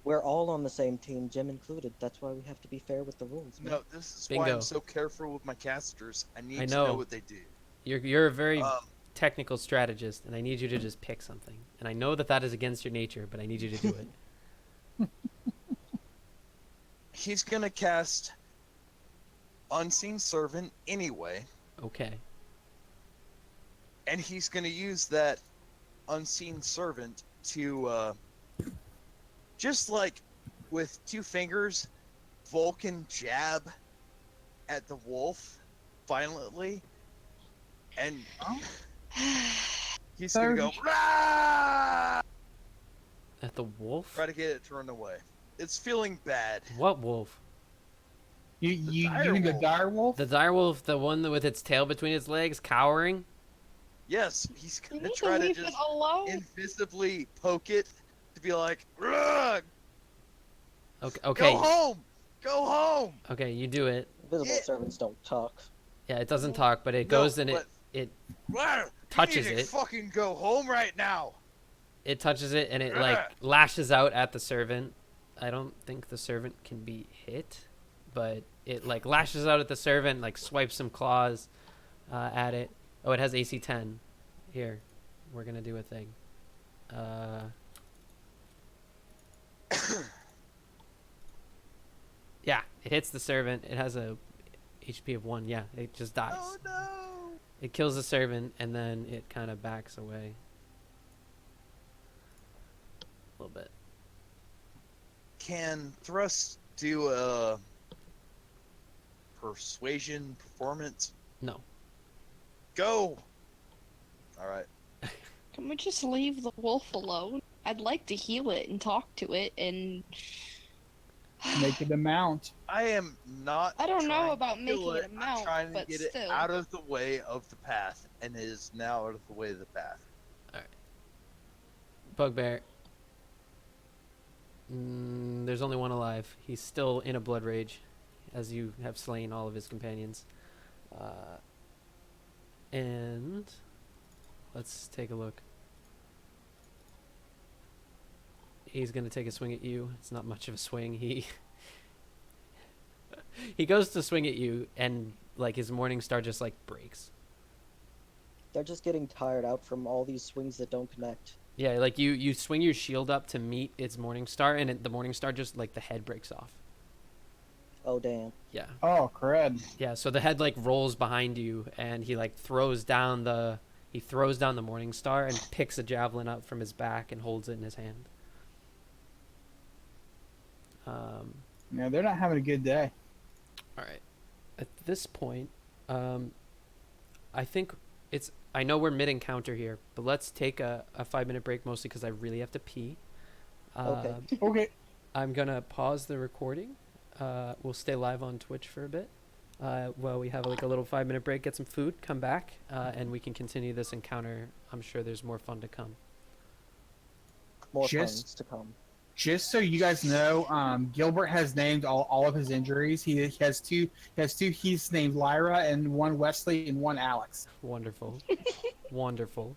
We're all on the same team, Jim included. That's why we have to be fair with the rules. Man. No, this is why Bingo. I'm so careful with my casters. I need I to know. know what they do. You're a very Um, technical strategist, and I need you to just pick something. And I know that that is against your nature, but I need you to do it. He's gonna cast Unseen Servant anyway, Okay. and he's gonna use that Unseen Servant to just like with 2 fingers, Vulcan jab at the wolf violently, and he's gonna go "Rah!" At the wolf? try to get it to run away. It's feeling bad. What wolf? You dire mean the wolf. dire wolf? The dire wolf, the one with its tail between its legs, cowering? Yes, he's You gonna need try to leave just it alone. invisibly poke it to be like, "Rah! Okay. Go Okay. home! Go home!" Okay, you do it. Invisible Yeah. servants don't talk. Yeah, it doesn't talk, but it No, goes and but- it Rah! touches you need to it. fucking go home right now. it touches it and it like lashes out at the servant. I don't think the servant can be hit, but it like lashes out at the servant, like swipes some claws at it. Oh, it has AC 10. Here, we're gonna do a thing. Yeah, it hits the servant. It has a HP of 1. Yeah, it just dies. Oh no! It kills the servant and then it kind of backs away a little bit. Can Thrust do a persuasion performance? No. Go! Alright. Can we just leave the wolf alone? I'd like to heal it and talk to it and Make it a mount. I am not. I don't know trying about to kill making it a I'm mount, trying to but get still. it out of the way of the path, and it is now out of the way of the path. Bugbear. There's only one alive. He's still in a blood rage, as you have slain all of his companions. And Let's take a look. He's gonna take a swing at you. It's not much of a swing. He goes to swing at you, and like his morning star just like breaks. They're just getting tired out from all these swings that don't connect. Yeah, like you swing your shield up to meet its morning star, and the morning star just like the head breaks off. Oh damn. Yeah. Oh, crud. Yeah, so the head like rolls behind you, and he like throws down the morning star and picks a javelin up from his back and holds it in his hand. No, they're not having a good day. All right. At this point, I think I know we're mid encounter here, but let's take a 5-minute break, mostly because I really have to pee. Okay. Okay. I'm gonna pause the recording. We'll stay live on Twitch for a bit. While we have like a little 5-minute break, get some food, come back, and we can continue this encounter. I'm sure there's more fun to come. More Just- funds to come. Just so you guys know, Gilbert has named all of his injuries. He has two. He's named Lyra and one Wesley and one Alex. Wonderful. Wonderful.